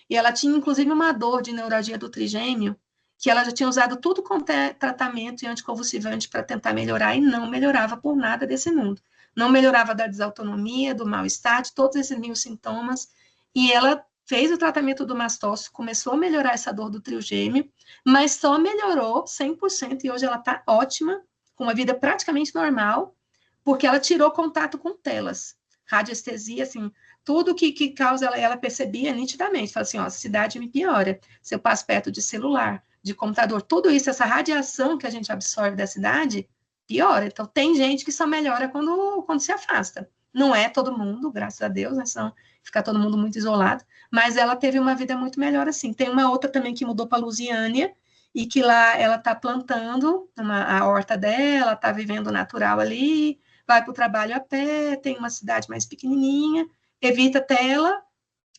E ela tinha, inclusive, uma dor de neuralgia do trigêmeo, que ela já tinha usado tudo quanto é tratamento e anticonvulsivante para tentar melhorar, e não melhorava por nada desse mundo. Não melhorava da desautonomia, do mal-estar, de todos esses 1000 sintomas, e ela fez o tratamento do mastócito, começou a melhorar essa dor do trigêmeo, mas só melhorou 100%, e hoje ela está ótima, com uma vida praticamente normal, porque ela tirou contato com telas. Radiestesia, assim, tudo que causa ela percebia nitidamente. Fala assim, ó, a cidade me piora. Se eu passo perto de celular, de computador, tudo isso, essa radiação que a gente absorve da cidade, piora. Então, tem gente que só melhora quando se afasta. Não é todo mundo, graças a Deus, né? Senão fica todo mundo muito isolado. Mas ela teve uma vida muito melhor assim. Tem uma outra também que mudou para Lusiânia, e que lá ela está plantando a horta dela, está vivendo natural ali, vai para o trabalho a pé, tem uma cidade mais pequenininha, evita tela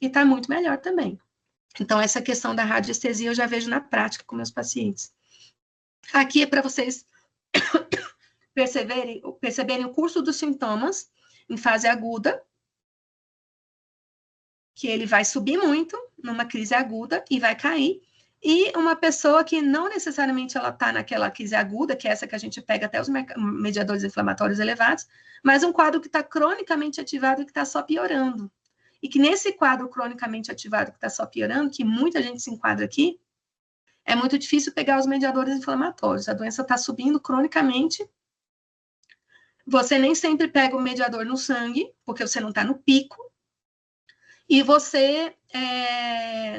e está muito melhor também. Então, essa questão da radiestesia eu já vejo na prática com meus pacientes. Aqui é para vocês perceberem o curso dos sintomas em fase aguda, que ele vai subir muito numa crise aguda e vai cair. E uma pessoa que não necessariamente ela está naquela crise aguda, que é essa que a gente pega até os mediadores inflamatórios elevados, mas um quadro que está cronicamente ativado e que está só piorando. E que nesse quadro cronicamente ativado que está só piorando, que muita gente se enquadra aqui, é muito difícil pegar os mediadores inflamatórios. A doença está subindo cronicamente. Você nem sempre pega o mediador no sangue, porque você não está no pico. E você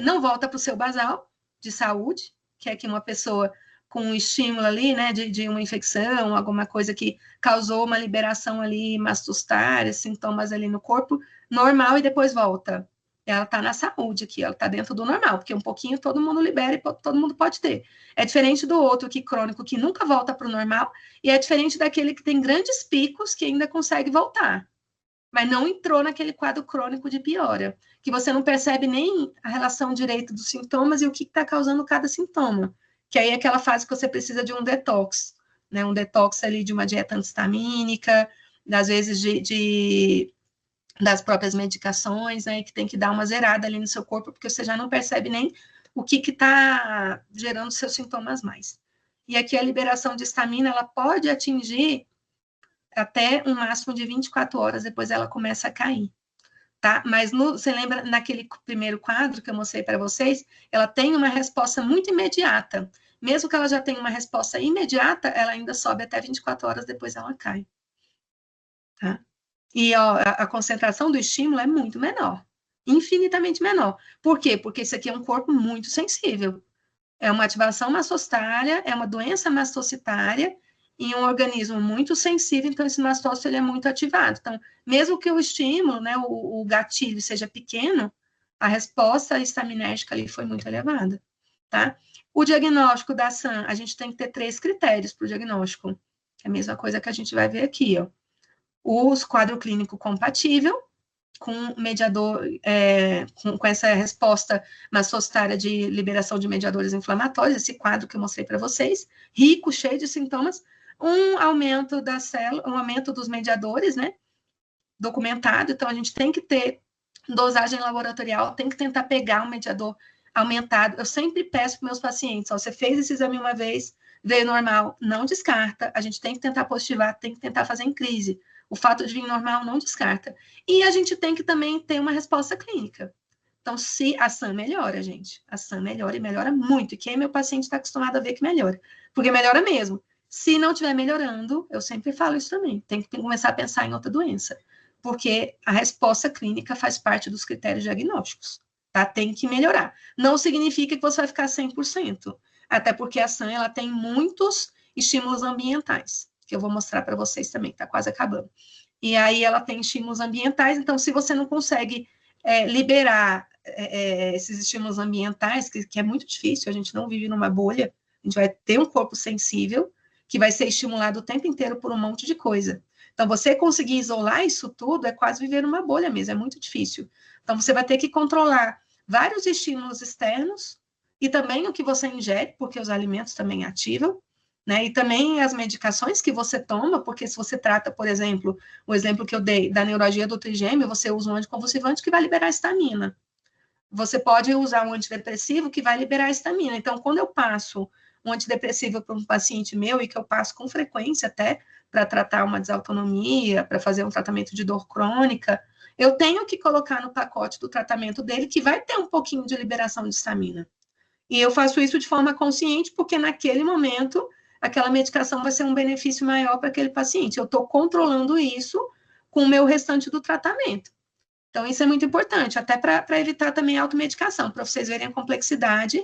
não volta para o seu basal de saúde, que é que uma pessoa com um estímulo ali, né, de uma infecção, alguma coisa que causou uma liberação ali mastostária, sintomas ali no corpo, normal, e depois volta. Ela está na saúde aqui, ela está dentro do normal, porque um pouquinho todo mundo libera e todo mundo pode ter. É diferente do outro que crônico, que nunca volta para o normal, e é diferente daquele que tem grandes picos que ainda consegue voltar, mas não entrou naquele quadro crônico de piora, que você não percebe nem a relação direita dos sintomas e o que está causando cada sintoma, que aí é aquela fase que você precisa de um detox, né? Um detox ali de uma dieta antistamínica, às vezes das próprias medicações, né? Que tem que dar uma zerada ali no seu corpo, porque você já não percebe nem o que está gerando seus sintomas mais. E aqui a liberação de histamina, ela pode atingir até um máximo de 24 horas, depois ela começa a cair, tá? Mas você lembra, naquele primeiro quadro que eu mostrei para vocês, ela tem uma resposta muito imediata. Mesmo que ela já tenha uma resposta imediata, ela ainda sobe até 24 horas, depois ela cai, tá? E ó, a concentração do estímulo é muito menor, infinitamente menor. Por quê? Porque isso aqui é um corpo muito sensível. É uma ativação mastostária, é uma doença mastocitária, em um organismo muito sensível, então esse mastócito ele é muito ativado. Então, mesmo que o estímulo, né, o gatilho seja pequeno, a resposta estaminérgica ali foi muito elevada, tá? O diagnóstico da SAM, a gente tem que ter 3 critérios para o diagnóstico. É a mesma coisa que a gente vai ver aqui, ó. O quadro clínico compatível, com mediador, com essa resposta mastocitária de liberação de mediadores inflamatórios, esse quadro que eu mostrei para vocês, rico, cheio de sintomas, um aumento da célula, um aumento dos mediadores, né, documentado, então a gente tem que ter dosagem laboratorial, tem que tentar pegar um mediador aumentado. Eu sempre peço para meus pacientes, ó, você fez esse exame uma vez, veio normal, não descarta, a gente tem que tentar positivar, tem que tentar fazer em crise. O fato de vir normal não descarta. E a gente tem que também ter uma resposta clínica. Então, se a SAM melhora, gente, a SAM melhora e melhora muito. E quem é meu paciente está acostumado a ver que melhora, porque melhora mesmo. Se não estiver melhorando, eu sempre falo isso também, tem que começar a pensar em outra doença, porque a resposta clínica faz parte dos critérios diagnósticos, tá? Tem que melhorar. Não significa que você vai ficar 100%, até porque a SAM, ela tem muitos estímulos ambientais, que eu vou mostrar para vocês também, está quase acabando. E aí ela tem estímulos ambientais, então se você não consegue liberar esses estímulos ambientais, que é muito difícil, a gente não vive numa bolha, a gente vai ter um corpo sensível, que vai ser estimulado o tempo inteiro por um monte de coisa. Então, você conseguir isolar isso tudo é quase viver numa bolha mesmo, é muito difícil. Então, você vai ter que controlar vários estímulos externos e também o que você ingere, porque os alimentos também ativam, né? E também as medicações que você toma, porque se você trata, por exemplo, o exemplo que eu dei da neuralgia do trigêmeo, você usa um anticonvulsivante que vai liberar histamina. Você pode usar um antidepressivo que vai liberar histamina. Então, quando eu passo um antidepressivo para um paciente meu, e que eu passo com frequência até para tratar uma desautonomia, para fazer um tratamento de dor crônica, eu tenho que colocar no pacote do tratamento dele que vai ter um pouquinho de liberação de histamina. E eu faço isso de forma consciente, porque naquele momento aquela medicação vai ser um benefício maior para aquele paciente. Eu estou controlando isso com o meu restante do tratamento. Então, isso é muito importante, até para evitar também a automedicação, para vocês verem a complexidade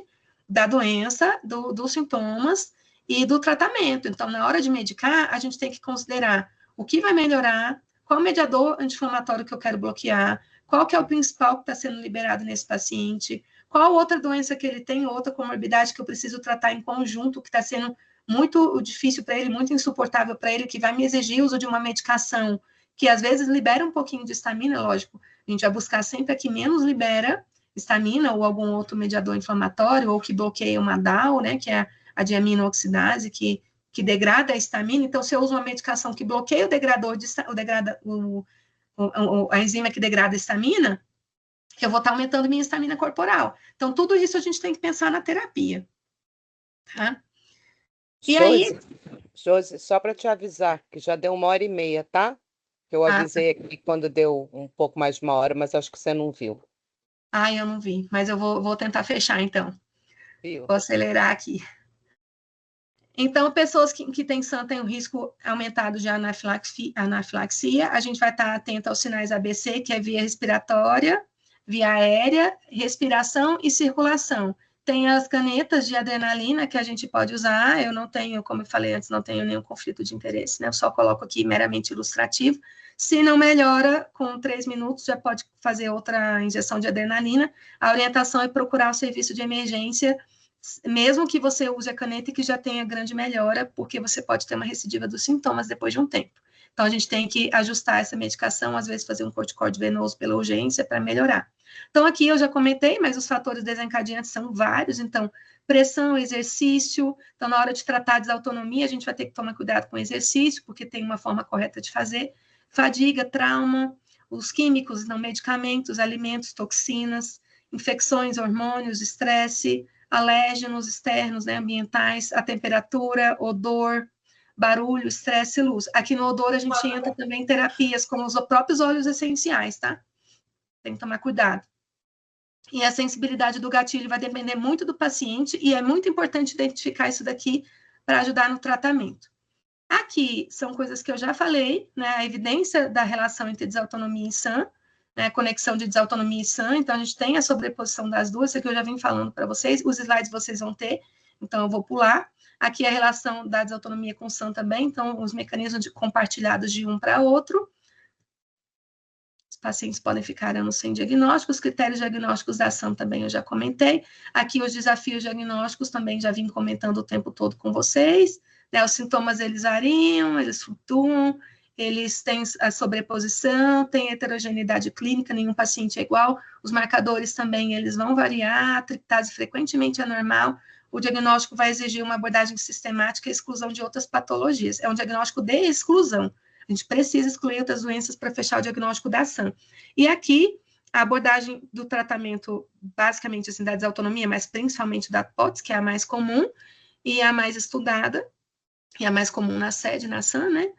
da doença, dos sintomas e do tratamento. Então, na hora de medicar, a gente tem que considerar o que vai melhorar, qual mediador anti-inflamatório que eu quero bloquear, qual que é o principal que está sendo liberado nesse paciente, qual outra doença que ele tem, outra comorbidade que eu preciso tratar em conjunto, que está sendo muito difícil para ele, muito insuportável para ele, que vai me exigir o uso de uma medicação que às vezes libera um pouquinho de histamina, lógico, a gente vai buscar sempre a que menos libera histamina ou algum outro mediador inflamatório, ou que bloqueia uma DAO, né, que é a diamino-oxidase, que degrada a histamina. Então, se eu uso uma medicação que bloqueia a enzima que degrada a histamina, eu vou estar aumentando minha histamina corporal. Então, tudo isso a gente tem que pensar na terapia. Tá? E aí... Josi, só para te avisar, que já deu 1h30, tá? Eu avisei aqui quando deu um pouco mais de 1 hora, mas acho que você não viu. Eu não vi, mas eu vou tentar fechar, então. Viu? Vou acelerar aqui. Então, pessoas que têm SAN têm um risco aumentado de anafilaxia. A gente vai estar atento aos sinais ABC, que é via respiratória, via aérea, respiração e circulação. Tem as canetas de adrenalina que a gente pode usar. Eu não tenho, como eu falei antes, não tenho nenhum conflito de interesse, né? Eu só coloco aqui meramente ilustrativo. Se não melhora, com 3 minutos já pode fazer outra injeção de adrenalina. A orientação é procurar o serviço de emergência, mesmo que você use a caneta e que já tenha grande melhora, porque você pode ter uma recidiva dos sintomas depois de um tempo. Então, a gente tem que ajustar essa medicação, às vezes fazer um corticóide venoso pela urgência para melhorar. Então, aqui eu já comentei, mas os fatores desencadeantes são vários. Então, pressão, exercício. Então, na hora de tratar a desautonomia, a gente vai ter que tomar cuidado com o exercício, porque tem uma forma correta de fazer. Fadiga, trauma, os químicos, não medicamentos, alimentos, toxinas, infecções, hormônios, estresse, alérgenos externos, né, ambientais, a temperatura, odor, barulho, estresse e luz. Aqui no odor a gente entra também em terapias como os próprios óleos essenciais, tá? Tem que tomar cuidado. E a sensibilidade do gatilho vai depender muito do paciente e é muito importante identificar isso daqui para ajudar no tratamento. Aqui são coisas que eu já falei, né? A evidência da relação entre desautonomia e SAN, né, conexão de desautonomia e SAN, então a gente tem a sobreposição das duas, isso aqui eu já vim falando para vocês, os slides vocês vão ter, então eu vou pular. Aqui a relação da desautonomia com SAN também, então os mecanismos compartilhados de um para outro. Os pacientes podem ficar anos sem diagnóstico, os critérios diagnósticos da SAN também eu já comentei. Aqui os desafios diagnósticos também já vim comentando o tempo todo com vocês, né, os sintomas eles variam, eles flutuam, eles têm a sobreposição, tem heterogeneidade clínica, nenhum paciente é igual, os marcadores também, eles vão variar, a triptase frequentemente é normal, o diagnóstico vai exigir uma abordagem sistemática e exclusão de outras patologias, é um diagnóstico de exclusão, a gente precisa excluir outras doenças para fechar o diagnóstico da SAN. E aqui, a abordagem do tratamento, basicamente, assim, da desautonomia, mas principalmente da POTS, que é a mais comum e a mais estudada, e a mais comum na sede, na SAN, né?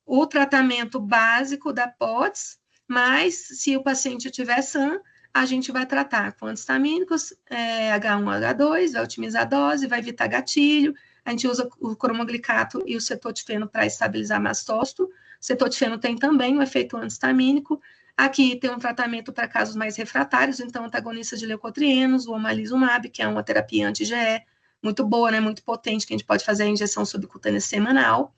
O tratamento básico da POTS, mas se o paciente tiver SAN, a gente vai tratar com antihistamínicos, H1, H2, vai otimizar a dose, vai evitar gatilho, a gente usa o cromoglicato e o cetotifeno para estabilizar mastócito, o cetotifeno tem também um efeito antihistamínico, aqui tem um tratamento para casos mais refratários, então antagonistas de leucotrienos, o omalizumab, que é uma terapia anti-IgE, muito boa, né, muito potente, que a gente pode fazer a injeção subcutânea semanal.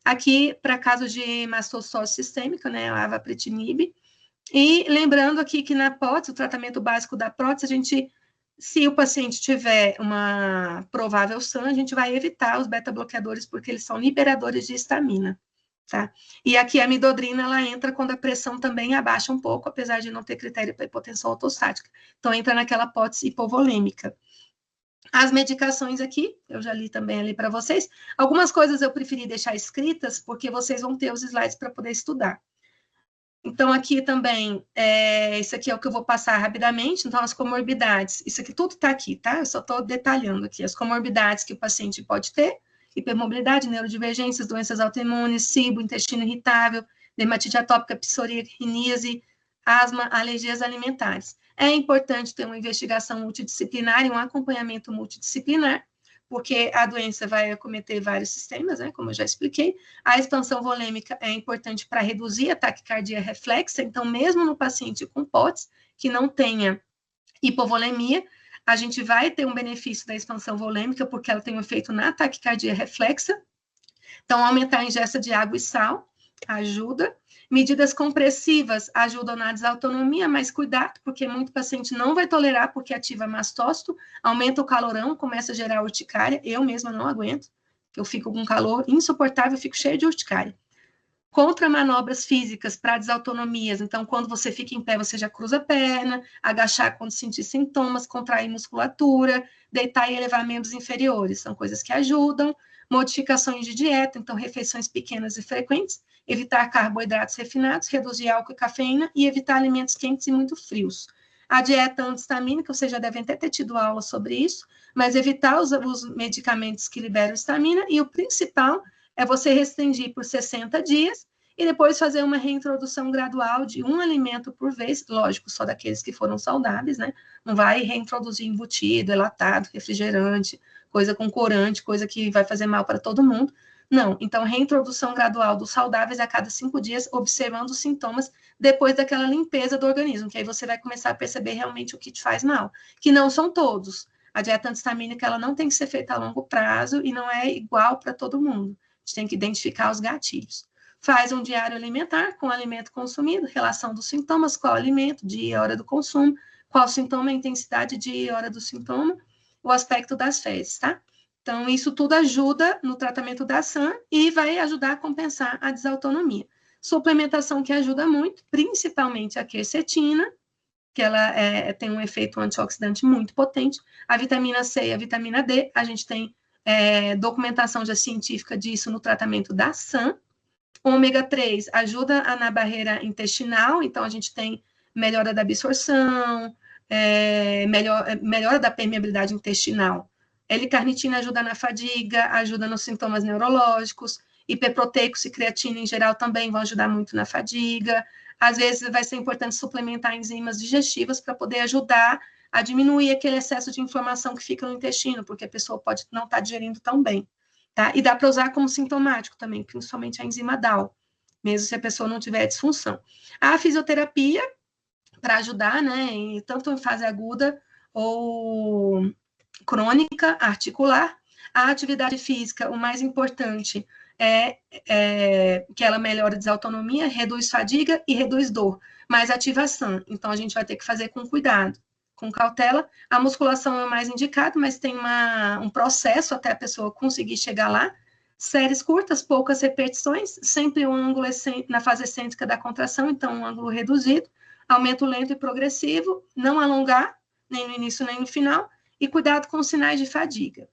Aqui, para casos de mastocitose sistêmica, né, a avapritinib. E lembrando aqui que na POTS, o tratamento básico da prótese, a gente, se o paciente tiver uma provável SAN, a gente vai evitar os beta-bloqueadores, porque eles são liberadores de histamina, tá? E aqui a midodrina, ela entra quando a pressão também abaixa um pouco, apesar de não ter critério para hipotensão ortostática. Então, entra naquela POTS hipovolêmica. As medicações aqui, eu já li também ali para vocês. Algumas coisas eu preferi deixar escritas, porque vocês vão ter os slides para poder estudar. Então, aqui também, isso aqui é o que eu vou passar rapidamente. Então, as comorbidades, isso aqui tudo está aqui, tá? Eu só estou detalhando aqui as comorbidades que o paciente pode ter: hipermobilidade, neurodivergências, doenças autoimunes, SIBO, intestino irritável, dermatite atópica, psoríase, asma, alergias alimentares. É importante ter uma investigação multidisciplinar e um acompanhamento multidisciplinar, porque a doença vai acometer vários sistemas, né, como eu já expliquei. A expansão volêmica é importante para reduzir a taquicardia reflexa, então, mesmo no paciente com POTS, que não tenha hipovolemia, a gente vai ter um benefício da expansão volêmica, porque ela tem um efeito na taquicardia reflexa. Então, aumentar a ingesta de água e sal ajuda. Medidas compressivas ajudam na desautonomia, mas cuidado, porque muito paciente não vai tolerar, porque ativa mastócito, aumenta o calorão, começa a gerar urticária. Eu mesma não aguento, eu fico com calor insuportável, fico cheia de urticária. Contra manobras físicas para desautonomias, então, quando você fica em pé, você já cruza a perna, agachar quando sentir sintomas, contrair musculatura, deitar e elevar membros inferiores, são coisas que ajudam. Modificações de dieta, então, refeições pequenas e frequentes, evitar carboidratos refinados, reduzir álcool e cafeína e evitar alimentos quentes e muito frios. A dieta anti-histamínica, vocês já devem até ter tido aula sobre isso, mas evitar os medicamentos que liberam histamina, e o principal é você restringir por 60 dias e depois fazer uma reintrodução gradual de um alimento por vez, lógico, só daqueles que foram saudáveis, né? Não vai reintroduzir embutido, enlatado, refrigerante, coisa com corante, coisa que vai fazer mal para todo mundo. Não, então reintrodução gradual dos saudáveis a cada 5 dias, observando os sintomas depois daquela limpeza do organismo, que aí você vai começar a perceber realmente o que te faz mal, que não são todos. A dieta anti-histamínica, ela não tem que ser feita a longo prazo e não é igual para todo mundo. A gente tem que identificar os gatilhos. Faz um diário alimentar com o alimento consumido, relação dos sintomas, qual alimento, dia e hora do consumo, qual sintoma, a intensidade, dia e hora do sintoma, o aspecto das fezes, tá? Então, isso tudo ajuda no tratamento da SAM e vai ajudar a compensar a desautonomia. Suplementação que ajuda muito, principalmente a quercetina, que ela tem um efeito antioxidante muito potente. A vitamina C e a vitamina D, a gente tem documentação já científica disso no tratamento da SAM. O ômega 3 ajuda na barreira intestinal, então a gente tem melhora da absorção, melhora da permeabilidade intestinal. L-carnitina ajuda na fadiga, ajuda nos sintomas neurológicos, hiperproteicos e creatina em geral também vão ajudar muito na fadiga. Às vezes vai ser importante suplementar enzimas digestivas para poder ajudar a diminuir aquele excesso de inflamação que fica no intestino, porque a pessoa pode não estar digerindo tão bem. Tá? E dá para usar como sintomático também, principalmente a enzima DAO, mesmo se a pessoa não tiver disfunção. A fisioterapia, para ajudar, né, tanto em fase aguda ou crônica, articular. A atividade física, o mais importante é que ela melhora a desautonomia, reduz fadiga e reduz dor, mais ativação. Então, a gente vai ter que fazer com cuidado, com cautela. A musculação é o mais indicado, mas tem um processo até a pessoa conseguir chegar lá. Séries curtas, poucas repetições, sempre um ângulo na fase excêntrica da contração, então um ângulo reduzido, aumento lento e progressivo, não alongar, nem no início nem no final, e cuidado com os sinais de fadiga.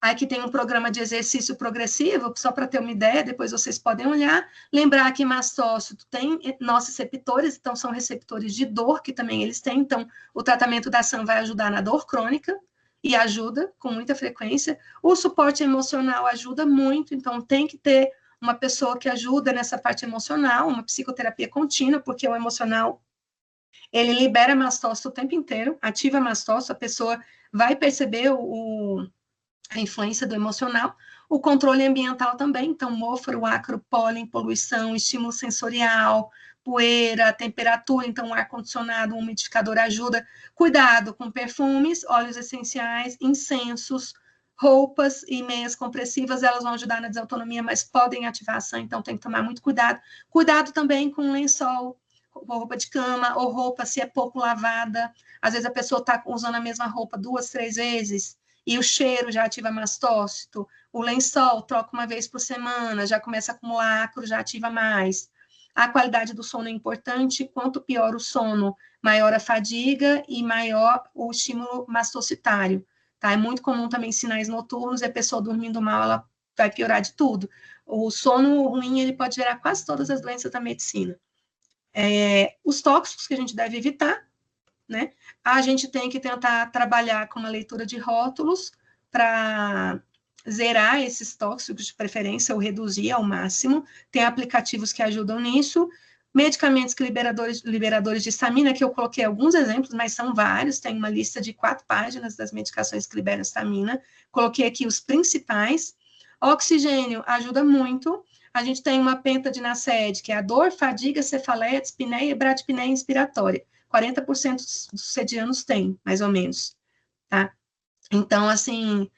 Aqui tem um programa de exercício progressivo, só para ter uma ideia, depois vocês podem olhar. Lembrar que mastócito tem nossos receptores, então são receptores de dor, que também eles têm. Então, o tratamento da SAM vai ajudar na dor crônica, e ajuda com muita frequência. O suporte emocional ajuda muito, então tem que ter uma pessoa que ajuda nessa parte emocional, uma psicoterapia contínua, porque o emocional, ele libera mastócito o tempo inteiro, ativa mastócito, a pessoa vai perceber a influência do emocional. O controle ambiental também, então mofo, ácaro, pólen, poluição, estímulo sensorial, poeira, temperatura, então o ar-condicionado, o umidificador ajuda. Cuidado com perfumes, óleos essenciais, incensos, roupas e meias compressivas, elas vão ajudar na desautonomia, mas podem ativar a ação, então tem que tomar muito cuidado. Cuidado também com lençol, roupa de cama, ou roupa se é pouco lavada. Às vezes a pessoa está usando a mesma roupa 2, 3 vezes, e o cheiro já ativa mastócito. O lençol troca uma vez por semana, já começa a acumular ácaro, já ativa mais. A qualidade do sono é importante, quanto pior o sono, maior a fadiga e maior o estímulo mastocitário. Tá? É muito comum também sinais noturnos, e a pessoa dormindo mal, ela vai piorar de tudo. O sono ruim, ele pode gerar quase todas as doenças da medicina. Os tóxicos que a gente deve evitar, né? A gente tem que tentar trabalhar com uma leitura de rótulos para zerar esses tóxicos de preferência ou reduzir ao máximo. Tem aplicativos que ajudam nisso. Medicamentos que liberadores de histamina, que eu coloquei alguns exemplos, mas são vários. Tem uma lista de 4 páginas das medicações que liberam histamina. Coloquei aqui os principais. Oxigênio ajuda muito. A gente tem uma pentadinacid, que é a dor, fadiga, cefaleia, dispneia e bradipneia inspiratória. 40% dos sedianos têm, mais ou menos, tá? Então, assim,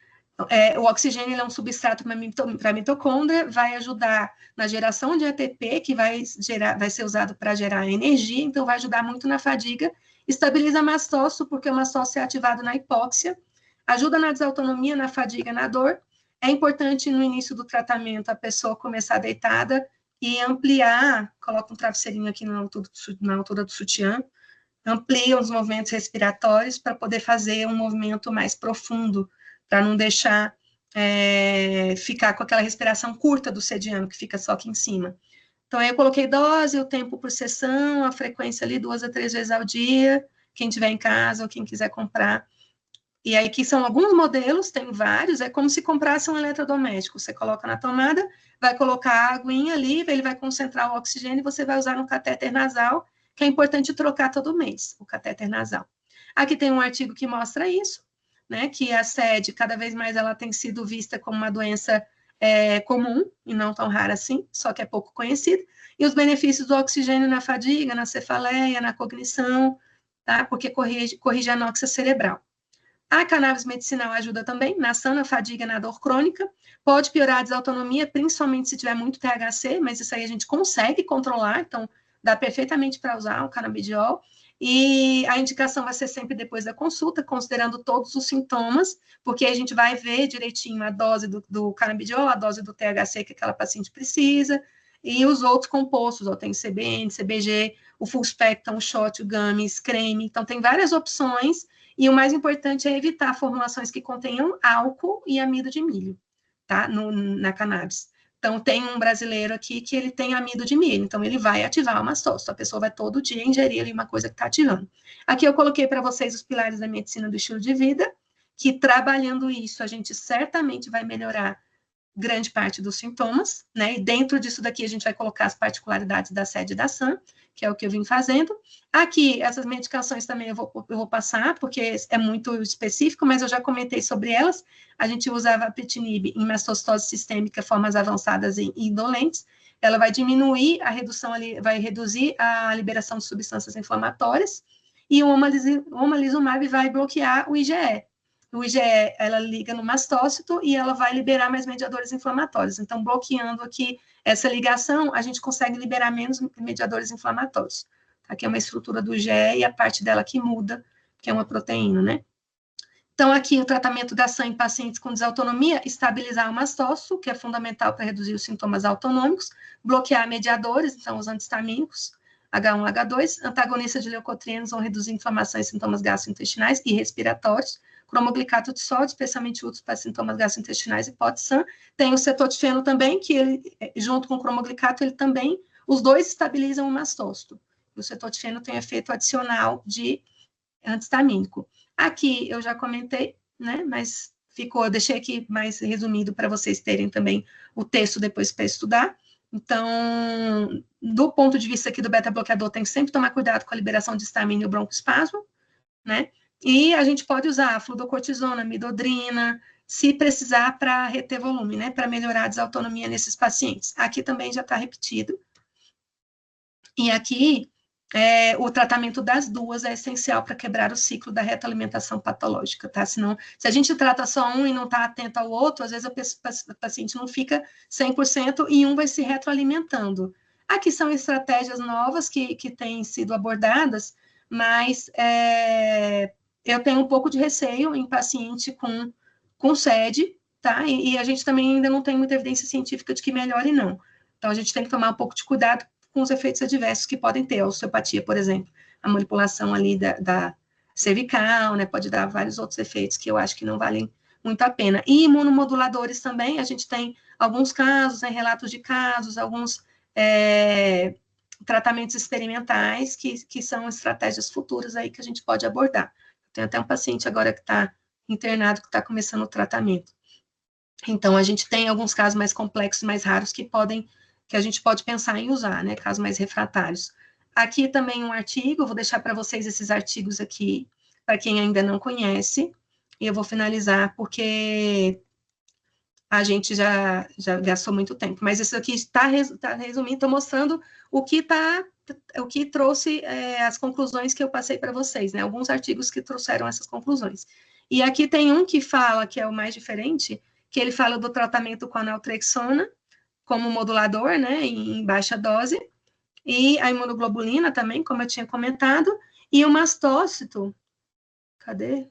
O oxigênio ele é um substrato para a mitocôndria, vai ajudar na geração de ATP, que vai ser usado para gerar energia, então vai ajudar muito na fadiga, estabiliza mastócito, porque o mastócito é ativado na hipóxia, ajuda na desautonomia, na fadiga, na dor. É importante no início do tratamento a pessoa começar deitada e ampliar, coloca um travesseirinho aqui na altura do sutiã, amplia os movimentos respiratórios para poder fazer um movimento mais profundo, para não deixar ficar com aquela respiração curta do sediano, que fica só aqui em cima. Então, aí eu coloquei dose, o tempo por sessão, a frequência ali 2 a 3 vezes ao dia, quem tiver em casa ou quem quiser comprar. E aí, que são alguns modelos, tem vários, é como se comprasse um eletrodoméstico. Você coloca na tomada, vai colocar a aguinha ali, ele vai concentrar o oxigênio e você vai usar no catéter nasal, que é importante trocar todo mês, o catéter nasal. Aqui tem um artigo que mostra isso, né, que a SED, cada vez mais ela tem sido vista como uma doença comum, e não tão rara assim, só que é pouco conhecida, e os benefícios do oxigênio na fadiga, na cefaleia, na cognição, tá, porque corrige a anóxia cerebral. A cannabis medicinal ajuda também na sana fadiga, na dor crônica, pode piorar a desautonomia, principalmente se tiver muito THC, mas isso aí a gente consegue controlar, então dá perfeitamente para usar o canabidiol, e a indicação vai ser sempre depois da consulta, considerando todos os sintomas, porque a gente vai ver direitinho a dose do canabidiol, a dose do THC que aquela paciente precisa, e os outros compostos, tem CBN, CBG, o full spectrum, o shot, o gummies, creme, então tem várias opções, e o mais importante é evitar formulações que contenham álcool e amido de milho, tá? Na cannabis. Então, tem um brasileiro aqui que ele tem amido de milho, então ele vai ativar o mastócito. A pessoa vai todo dia ingerir ali uma coisa que está ativando. Aqui eu coloquei para vocês os pilares da medicina do estilo de vida, que trabalhando isso, a gente certamente vai melhorar grande parte dos sintomas, né? E dentro disso daqui a gente vai colocar as particularidades da SED e da SAM, que é o que eu vim fazendo. Aqui, essas medicações também eu vou passar, porque é muito específico, mas eu já comentei sobre elas. A gente usa a vapitinib em mastocitose sistêmica, formas avançadas e indolentes. Ela vai diminuir a redução ali, vai reduzir a liberação de substâncias inflamatórias, e o omalizumab vai bloquear o IgE. O IgE, ela liga no mastócito e ela vai liberar mais mediadores inflamatórios. Então, bloqueando aqui essa ligação, a gente consegue liberar menos mediadores inflamatórios. Aqui é uma estrutura do IgE e a parte dela que muda, que é uma proteína, né? Então, aqui o tratamento da SAM em pacientes com desautonomia, estabilizar o mastócito, que é fundamental para reduzir os sintomas autonômicos, bloquear mediadores, então os antistamínicos, H1, H2, antagonistas de leucotrienos vão reduzir inflamação e sintomas gastrointestinais e respiratórios, cromoglicato de sódio, especialmente úteis para sintomas gastrointestinais e POT-SAM. Tem o cetotifeno também, que ele, junto com o cromoglicato, ele também, os dois estabilizam o mastócito. O cetotifeno tem efeito adicional de antistamínico. Aqui eu já comentei, né, mas eu deixei aqui mais resumido para vocês terem também o texto depois para estudar. Então, do ponto de vista aqui do beta-bloqueador, tem que sempre tomar cuidado com a liberação de histamina e o broncoespasmo, né? E a gente pode usar a fluocortisona, midodrina, se precisar para reter volume, né? Para melhorar a desautonomia nesses pacientes. Aqui também já está repetido. E aqui, o tratamento das duas é essencial para quebrar o ciclo da retroalimentação patológica, tá? Senão, se a gente trata só um e não está atento ao outro, às vezes o paciente não fica 100% e um vai se retroalimentando. Aqui são estratégias novas que têm sido abordadas, mas eu tenho um pouco de receio em paciente com SED, tá? E a gente também ainda não tem muita evidência científica de que melhore, não. Então, a gente tem que tomar um pouco de cuidado com os efeitos adversos que podem ter, a osteopatia, por exemplo, a manipulação ali da cervical, né? Pode dar vários outros efeitos que eu acho que não valem muito a pena. E imunomoduladores também, a gente tem alguns casos, né, relatos de casos, alguns tratamentos experimentais que são estratégias futuras aí que a gente pode abordar. Tem até um paciente agora que está internado, que está começando o tratamento. Então, a gente tem alguns casos mais complexos, mais raros, que a gente pode pensar em usar, né, casos mais refratários. Aqui também um artigo, vou deixar para vocês esses artigos aqui, para quem ainda não conhece, e eu vou finalizar, porque a gente já gastou muito tempo. Mas isso aqui está resumindo, estou mostrando o que trouxe as conclusões que eu passei para vocês, né? Alguns artigos que trouxeram essas conclusões. E aqui tem um que fala, que é o mais diferente, que ele fala do tratamento com a naltrexona, como modulador, né, em baixa dose, e a imunoglobulina também, como eu tinha comentado, e o mastócito, cadê?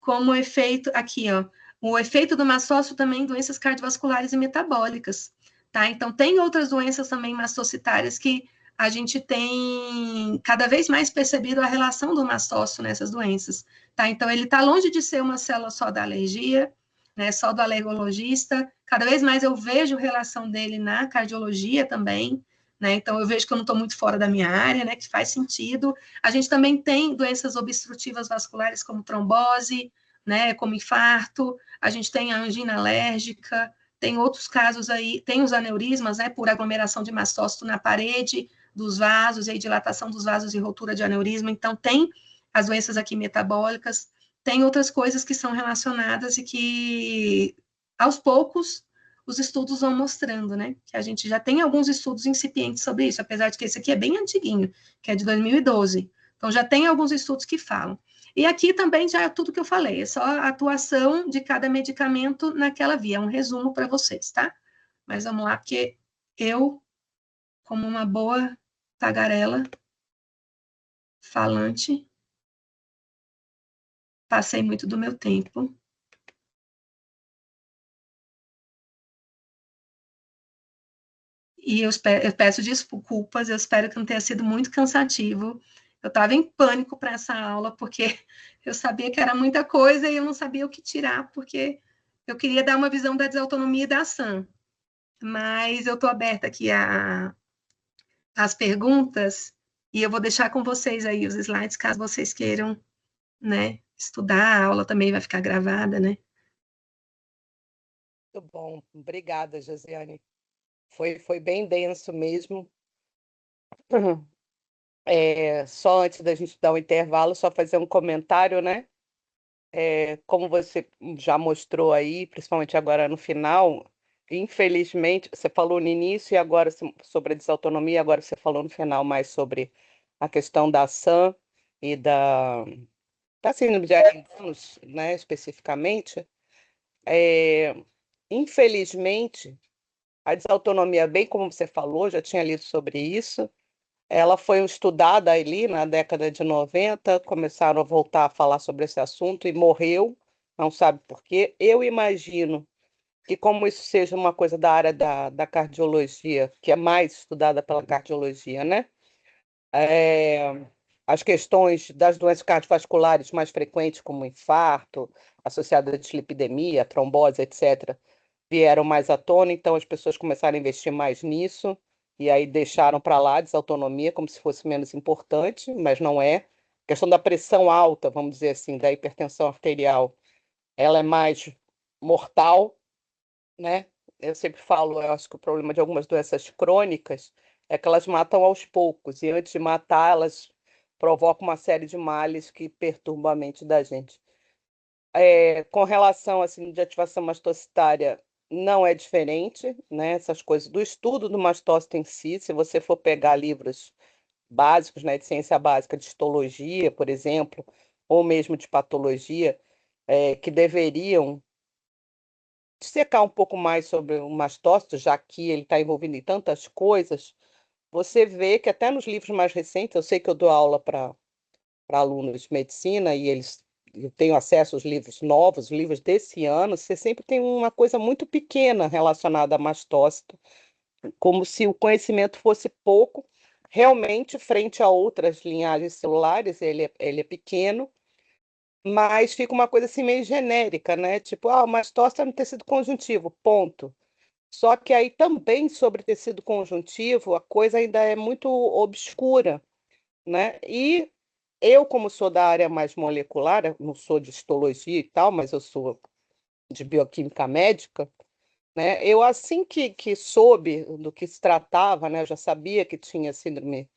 Como efeito, aqui, ó, o efeito do mastócito também em doenças cardiovasculares e metabólicas, tá? Então, tem outras doenças também mastocitárias que a gente tem cada vez mais percebido a relação do mastócito nessas doenças, tá? Então, ele está longe de ser uma célula só da alergia, né, só do alergologista, cada vez mais eu vejo relação dele na cardiologia também, né? Então, eu vejo que eu não estou muito fora da minha área, né, que faz sentido. A gente também tem doenças obstrutivas vasculares, como trombose, né, como infarto, a gente tem a angina alérgica, tem outros casos aí, tem os aneurismas, né, por aglomeração de mastócito na parede dos vasos, e aí dilatação dos vasos e rotura de aneurisma, então tem as doenças aqui metabólicas, tem outras coisas que são relacionadas e que, aos poucos, os estudos vão mostrando, né? Que a gente já tem alguns estudos incipientes sobre isso, apesar de que esse aqui é bem antiguinho, que é de 2012. Então, já tem alguns estudos que falam. E aqui também já é tudo que eu falei, é só a atuação de cada medicamento naquela via, é um resumo para vocês, tá? Mas vamos lá, porque eu, como uma boa tagarela falante, passei muito do meu tempo. E eu peço desculpas, eu espero que não tenha sido muito cansativo. Eu estava em pânico para essa aula, porque eu sabia que era muita coisa e eu não sabia o que tirar, porque eu queria dar uma visão da desautonomia e da ação. Mas eu estou aberta aqui às perguntas, e eu vou deixar com vocês aí os slides, caso vocês queiram, né, estudar. A aula também vai ficar gravada, né? Muito bom. Obrigada, Josiane. Foi bem denso mesmo. Só antes da gente dar um intervalo, só fazer um comentário, né? Como você já mostrou aí, principalmente agora no final, infelizmente, você falou no início e agora sobre a desautonomia, agora você falou no final mais sobre a questão da ação e da síndrome de Ehlers-Danlos, né, especificamente. É, Infelizmente, a desautonomia, bem como você falou, já tinha lido sobre isso, ela foi estudada ali na década de 90, começaram a voltar a falar sobre esse assunto e morreu, não sabe por quê. Eu imagino que, como isso seja uma coisa da área da cardiologia, que é mais estudada pela cardiologia, né? É, as questões das doenças cardiovasculares mais frequentes, como infarto, associada à dislipidemia, trombose, etc., vieram mais à tona, então as pessoas começaram a investir mais nisso, e aí deixaram para lá a desautonomia como se fosse menos importante, mas não é. A questão da pressão alta, vamos dizer assim, da hipertensão arterial, ela é mais mortal, né? Eu sempre falo, eu acho que o problema de algumas doenças crônicas é que elas matam aos poucos, e antes de matar, elas provocam uma série de males que perturbam a mente da gente. Com relação assim, de ativação mastocitária, não é diferente, né? Essas coisas do estudo do mastócito em si, se você for pegar livros básicos, né, de ciência básica, de histologia, por exemplo, ou mesmo de patologia, que deveriam dissecar um pouco mais sobre o mastócito, já que ele está envolvido em tantas coisas, você vê que até nos livros mais recentes, eu sei que eu dou aula para alunos de medicina e eu tenho acesso aos livros novos, os livros desse ano, você sempre tem uma coisa muito pequena relacionada a mastócito, como se o conhecimento fosse pouco. Realmente, frente a outras linhagens celulares, ele é pequeno, mas fica uma coisa assim meio genérica, né? Tipo, o mastócito é no tecido conjuntivo, ponto. Só que aí também sobre tecido conjuntivo, a coisa ainda é muito obscura, né? E eu, como sou da área mais molecular, eu não sou de histologia e tal, mas eu sou de bioquímica médica, né? Eu, assim que soube do que se tratava, né? Eu já sabia que tinha síndrome,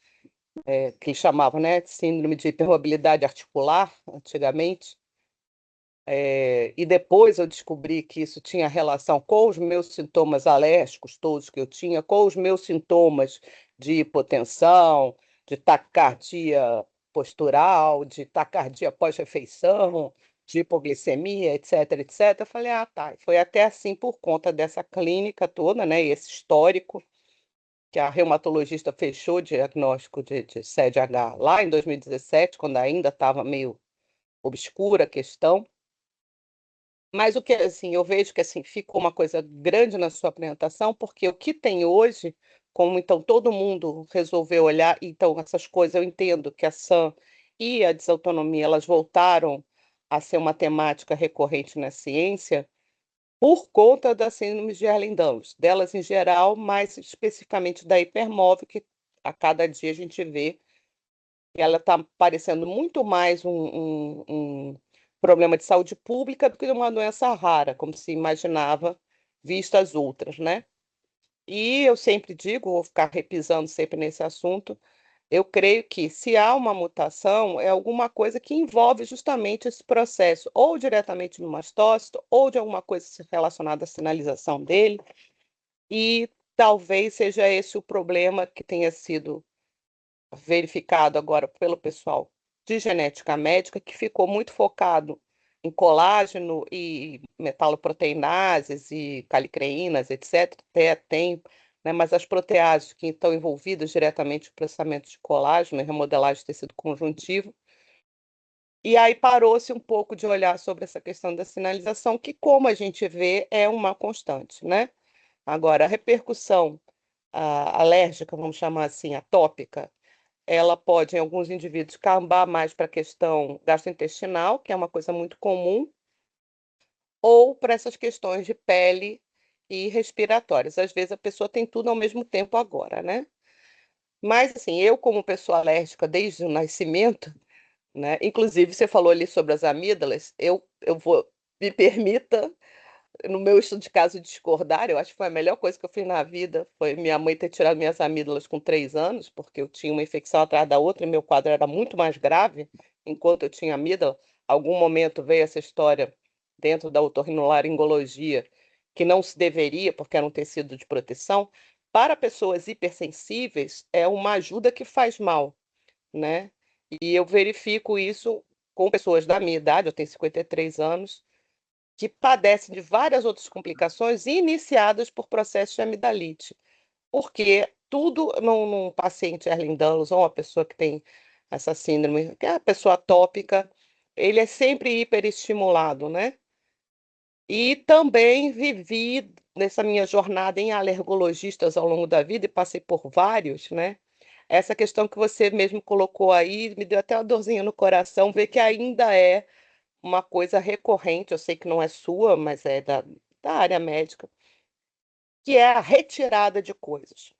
que eles chamavam, né? Síndrome de hipermobilidade articular, antigamente. E depois eu descobri que isso tinha relação com os meus sintomas alérgicos, todos que eu tinha, com os meus sintomas de hipotensão, de taquicardia postural, de taquicardia pós-refeição, de hipoglicemia, etc, etc. Eu falei, ah, tá. Foi até assim por conta dessa clínica toda, né, e esse histórico, que a reumatologista fechou o diagnóstico de CDH lá em 2017, quando ainda estava meio obscura a questão. Mas o que, assim, eu vejo que assim, ficou uma coisa grande na sua apresentação, porque o que tem hoje, como então todo mundo resolveu olhar, então essas coisas eu entendo que a SAM e a desautonomia, elas voltaram a ser uma temática recorrente na ciência por conta da síndrome de Ehlers-Danlos, delas em geral, mas especificamente da hipermóvel, que a cada dia a gente vê que ela está parecendo muito mais um problema de saúde pública do que uma doença rara, como se imaginava, vista as outras, né? E eu sempre digo, vou ficar repisando sempre nesse assunto, eu creio que se há uma mutação, é alguma coisa que envolve justamente esse processo, ou diretamente no mastócito, ou de alguma coisa relacionada à sinalização dele, e talvez seja esse o problema que tenha sido verificado agora pelo pessoal de genética médica, que ficou muito focado em colágeno e metaloproteinases e calicreínas, etc. Até tem, né, mas as proteases que estão envolvidas diretamente no processamento de colágeno e remodelagem de tecido conjuntivo. E aí parou-se um pouco de olhar sobre essa questão da sinalização, que, como a gente vê, é uma constante, né? Agora, a repercussão alérgica, vamos chamar assim, atópica, ela pode, em alguns indivíduos, cambar mais para a questão gastrointestinal, que é uma coisa muito comum, ou para essas questões de pele e respiratórias. Às vezes a pessoa tem tudo ao mesmo tempo agora, né? Mas, assim, eu, como pessoa alérgica desde o nascimento, né? Inclusive, você falou ali sobre as amígdalas, eu vou, me permita no meu estudo de caso discordar, eu acho que foi a melhor coisa que eu fiz na vida, foi minha mãe ter tirado minhas amígdalas com 3 anos, porque eu tinha uma infecção atrás da outra e meu quadro era muito mais grave enquanto eu tinha amígdala. Algum momento veio essa história dentro da otorrinolaringologia que não se deveria, porque era um tecido de proteção. Para pessoas hipersensíveis, é uma ajuda que faz mal, né? E eu verifico isso com pessoas da minha idade, eu tenho 53 anos, que padecem de várias outras complicações iniciadas por processos de amidalite. Porque tudo num paciente Ehlers-Danlos ou uma pessoa que tem essa síndrome, que é a pessoa atópica, ele é sempre hiperestimulado, né? E também vivi nessa minha jornada em alergologistas ao longo da vida e passei por vários, né? Essa questão que você mesmo colocou aí me deu até uma dorzinha no coração, ver que ainda é uma coisa recorrente, eu sei que não é sua, mas é da área médica, que é a retirada de coisas.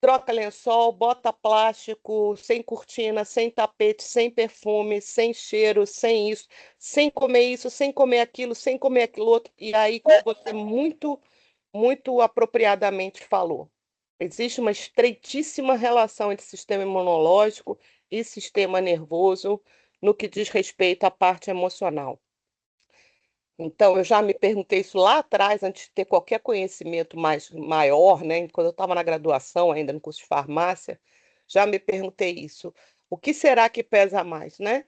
Troca lençol, bota plástico, sem cortina, sem tapete, sem perfume, sem cheiro, sem isso, sem comer isso, sem comer aquilo, sem comer aquilo outro. E aí, como você muito apropriadamente falou, existe uma estreitíssima relação entre sistema imunológico e sistema nervoso no que diz respeito à parte emocional. Então, eu já me perguntei isso lá atrás, antes de ter qualquer conhecimento maior, né? Quando eu estava na graduação, ainda no curso de farmácia, já me perguntei isso. O que será que pesa mais, né?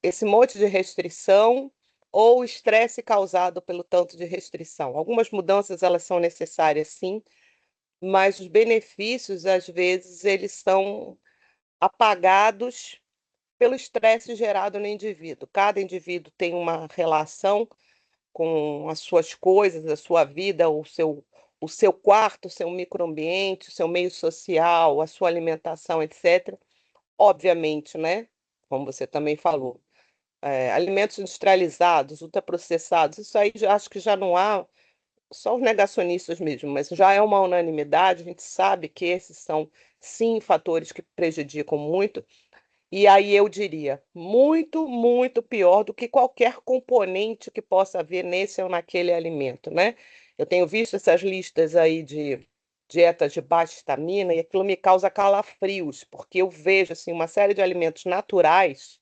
Esse monte de restrição ou o estresse causado pelo tanto de restrição? Algumas mudanças, elas são necessárias, sim, mas os benefícios, às vezes, eles são apagados pelo estresse gerado no indivíduo. Cada indivíduo tem uma relação com as suas coisas, a sua vida, o seu quarto, o seu microambiente, o seu meio social, a sua alimentação, etc. Obviamente, né? Como você também falou, alimentos industrializados, ultraprocessados, isso aí acho que já não há, só os negacionistas mesmo, mas já é uma unanimidade, a gente sabe que esses são, sim, fatores que prejudicam muito, e aí eu diria, muito, muito pior do que qualquer componente que possa haver nesse ou naquele alimento, né? Eu tenho visto essas listas aí de dietas de baixa estamina e aquilo me causa calafrios, porque eu vejo assim uma série de alimentos naturais,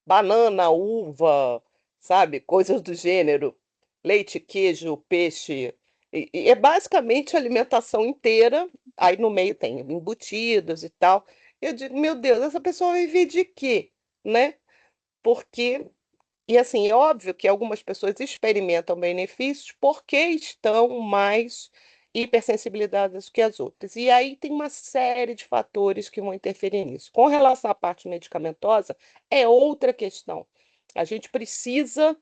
banana, uva, sabe, coisas do gênero, leite, queijo, peixe, e é basicamente a alimentação inteira, aí no meio tem embutidos e tal. Eu digo, meu Deus, essa pessoa vai viver de quê, né? Porque E assim, é óbvio que algumas pessoas experimentam benefícios porque estão mais hipersensibilizadas que as outras. E aí tem uma série de fatores que vão interferir nisso. Com relação à parte medicamentosa, é outra questão. A gente precisa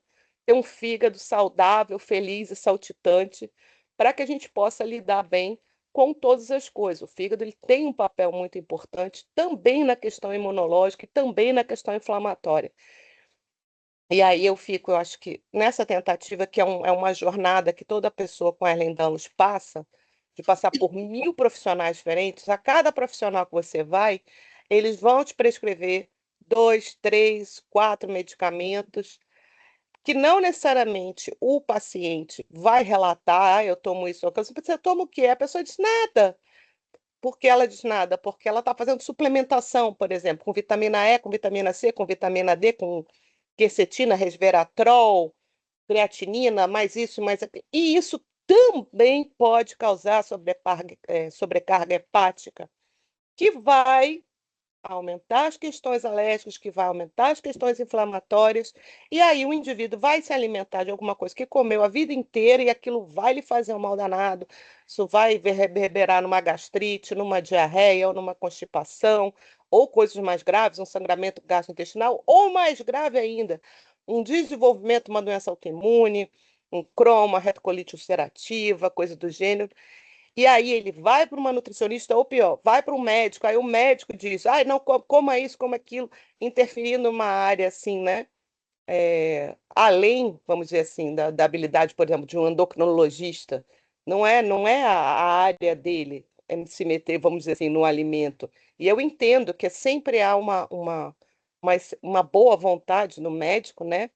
ter um fígado saudável, feliz e saltitante para que a gente possa lidar bem com todas as coisas. O fígado ele tem um papel muito importante também na questão imunológica e também na questão inflamatória. E aí eu acho que nessa tentativa, que é uma jornada que toda pessoa com Ehlers-Danlos passa, de passar por 1.000 profissionais diferentes, a cada profissional que você vai, eles vão te prescrever 2, 3, 4 medicamentos, que não necessariamente o paciente vai relatar, eu tomo isso, você toma o quê? A pessoa diz nada. Por que ela diz nada? Porque ela está fazendo suplementação, por exemplo, com vitamina E, com vitamina C, com vitamina D, com quercetina, resveratrol, creatinina, mais isso, mais aquilo. E isso também pode causar sobrecarga hepática, que vai aumentar as questões alérgicas, que vai aumentar as questões inflamatórias, e aí o indivíduo vai se alimentar de alguma coisa que comeu a vida inteira e aquilo vai lhe fazer um mal danado, isso vai reverberar numa gastrite, numa diarreia ou numa constipação, ou coisas mais graves, um sangramento gastrointestinal, ou mais grave ainda, um desenvolvimento de uma doença autoimune, um Crohn, uma retocolite ulcerativa, coisa do gênero. E aí ele vai para uma nutricionista, ou pior, vai para um médico, aí o médico diz, ai, não, coma isso, coma aquilo, interferindo numa área assim, né? Além, vamos dizer assim, da habilidade, por exemplo, de um endocrinologista, não é a área dele se meter, vamos dizer assim, no alimento. E eu entendo que sempre há uma boa vontade no médico, né?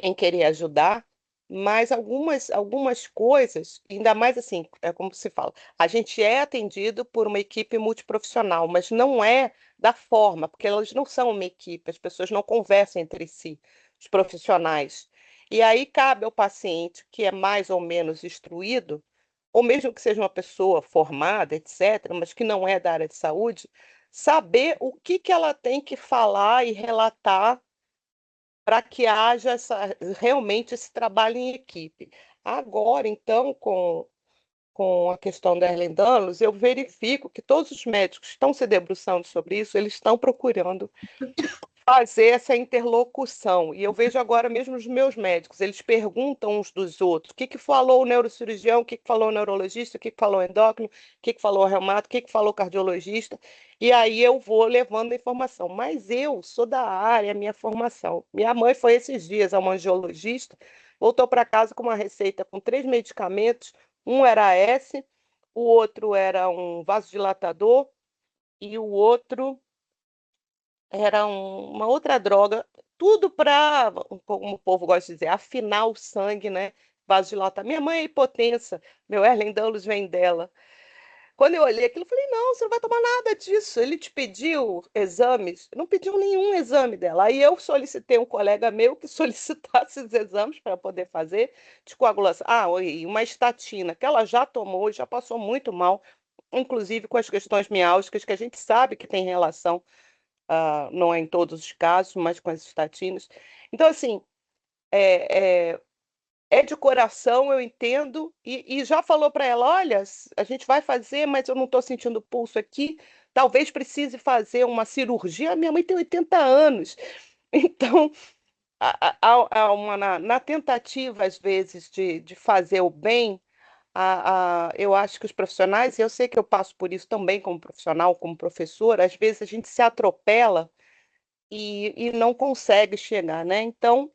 Em querer ajudar, mas algumas coisas, ainda mais assim, é como se fala, a gente é atendido por uma equipe multiprofissional, mas não é da forma, porque elas não são uma equipe, as pessoas não conversam entre si, os profissionais. E aí cabe ao paciente, que é mais ou menos instruído, ou mesmo que seja uma pessoa formada, etc., mas que não é da área de saúde, saber o que que ela tem que falar e relatar para que haja realmente esse trabalho em equipe. Agora, então, com a questão da Ehlers-Danlos, eu verifico que todos os médicos que estão se debruçando sobre isso, eles estão procurando fazer essa interlocução. E eu vejo agora mesmo os meus médicos, eles perguntam uns dos outros, o que que falou o neurocirurgião, o que que falou o neurologista, o que que falou o endócrino, o que que falou o reumato, o que que falou o cardiologista, e aí eu vou levando a informação. Mas eu sou da área, é minha formação. Minha mãe foi esses dias a uma angiologista, voltou para casa com uma receita com 3 medicamentos, um era S, o outro era um vasodilatador e o outro era uma outra droga, tudo para, como o povo gosta de dizer, afinar o sangue, né? Vasodilatar. Minha mãe é hipotensa, meu Ehlers-Danlos vem dela. Quando eu olhei aquilo, eu falei, não, você não vai tomar nada disso. Ele te pediu exames? Não pediu nenhum exame dela. Aí eu solicitei um colega meu que solicitasse os exames para poder fazer de coagulação. Ah, e uma estatina, que ela já tomou e já passou muito mal, inclusive com as questões miálgicas, que a gente sabe que tem relação, não é em todos os casos, mas com as estatinas. Então, assim, é, é, é de coração, eu entendo, e já falou para ela, olha, a gente vai fazer, mas eu não estou sentindo pulso aqui, talvez precise fazer uma cirurgia. Minha mãe tem 80 anos, então, na tentativa, às vezes, de fazer o bem, eu acho que os profissionais, e eu sei que eu passo por isso também como profissional, como professora, às vezes a gente se atropela e não consegue chegar, né? Então,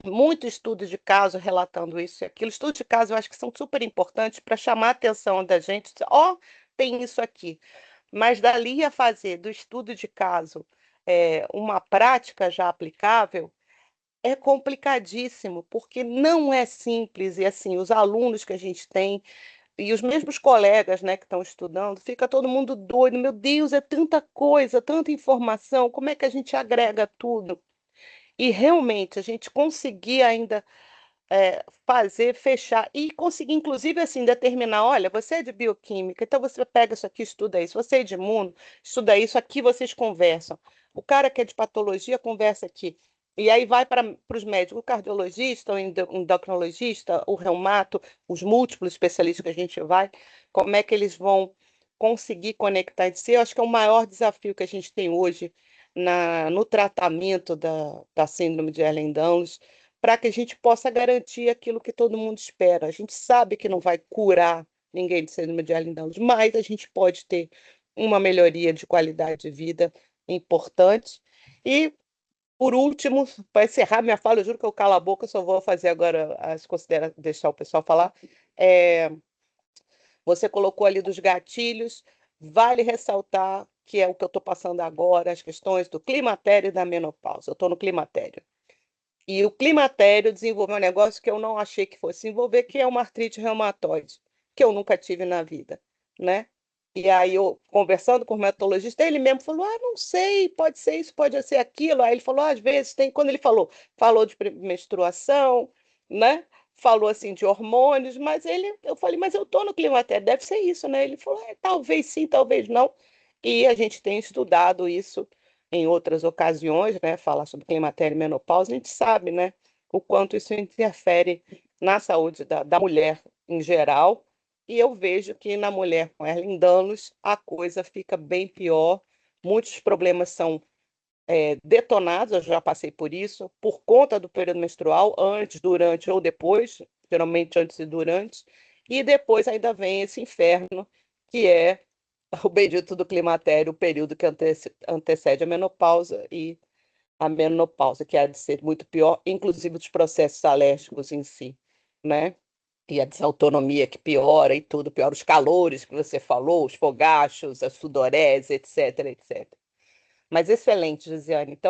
muito estudo de caso relatando isso e aquilo. Estudos de caso eu acho que são super importantes para chamar a atenção da gente. Ó, tem isso aqui. Mas dali a fazer do estudo de caso uma prática já aplicável é complicadíssimo, porque não é simples. E assim, os alunos que a gente tem e os mesmos colegas, né, que estão estudando, fica todo mundo doido. Meu Deus, é tanta coisa, tanta informação, como é que a gente agrega tudo? E realmente a gente conseguir ainda fazer, fechar e conseguir, inclusive, assim, determinar, olha, você é de bioquímica, então você pega isso aqui, estuda isso. Você é de imuno, estuda isso, aqui vocês conversam. O cara que é de patologia conversa aqui. E aí vai para os médicos, o cardiologista, o endocrinologista, o reumato, os múltiplos especialistas que a gente vai, como é que eles vão conseguir conectar entre si? Eu acho que é o maior desafio que a gente tem hoje no tratamento da síndrome de Ehlers-Danlos, para que a gente possa garantir aquilo que todo mundo espera. A gente sabe que não vai curar ninguém de síndrome de Ehlers-Danlos, mas a gente pode ter uma melhoria de qualidade de vida importante. E por último, para encerrar minha fala, eu juro que eu calo a boca, só vou fazer agora as considerações, deixar o pessoal falar. Você colocou ali dos gatilhos, vale ressaltar que é o que eu estou passando agora, as questões do climatério e da menopausa. Eu estou no climatério. E o climatério desenvolveu um negócio que eu não achei que fosse envolver, que é uma artrite reumatoide, que eu nunca tive na vida, né? E aí eu, conversando com o reumatologista, ele mesmo falou, não sei, pode ser isso, pode ser aquilo. Aí ele falou, às vezes tem, quando ele falou de menstruação, né? Falou assim de hormônios, mas eu falei, mas eu estou no climatério, deve ser isso, né? Ele falou, talvez sim, talvez não. E a gente tem estudado isso em outras ocasiões, né? Falar sobre climatério e menopausa, a gente sabe, né? O quanto isso interfere na saúde da mulher em geral. E eu vejo que na mulher com Ehlers-Danlos a coisa fica bem pior. Muitos problemas são detonados, eu já passei por isso, por conta do período menstrual, antes, durante ou depois, geralmente antes e durante, e depois ainda vem esse inferno, que é o bendito do climatério, o período que antecede a menopausa e a menopausa, que há de ser muito pior, inclusive dos processos alérgicos em si, né? E a desautonomia que piora e tudo, piora os calores que você falou, os fogachos, a sudorese, etc, etc. Mas excelente, Josiane. Então,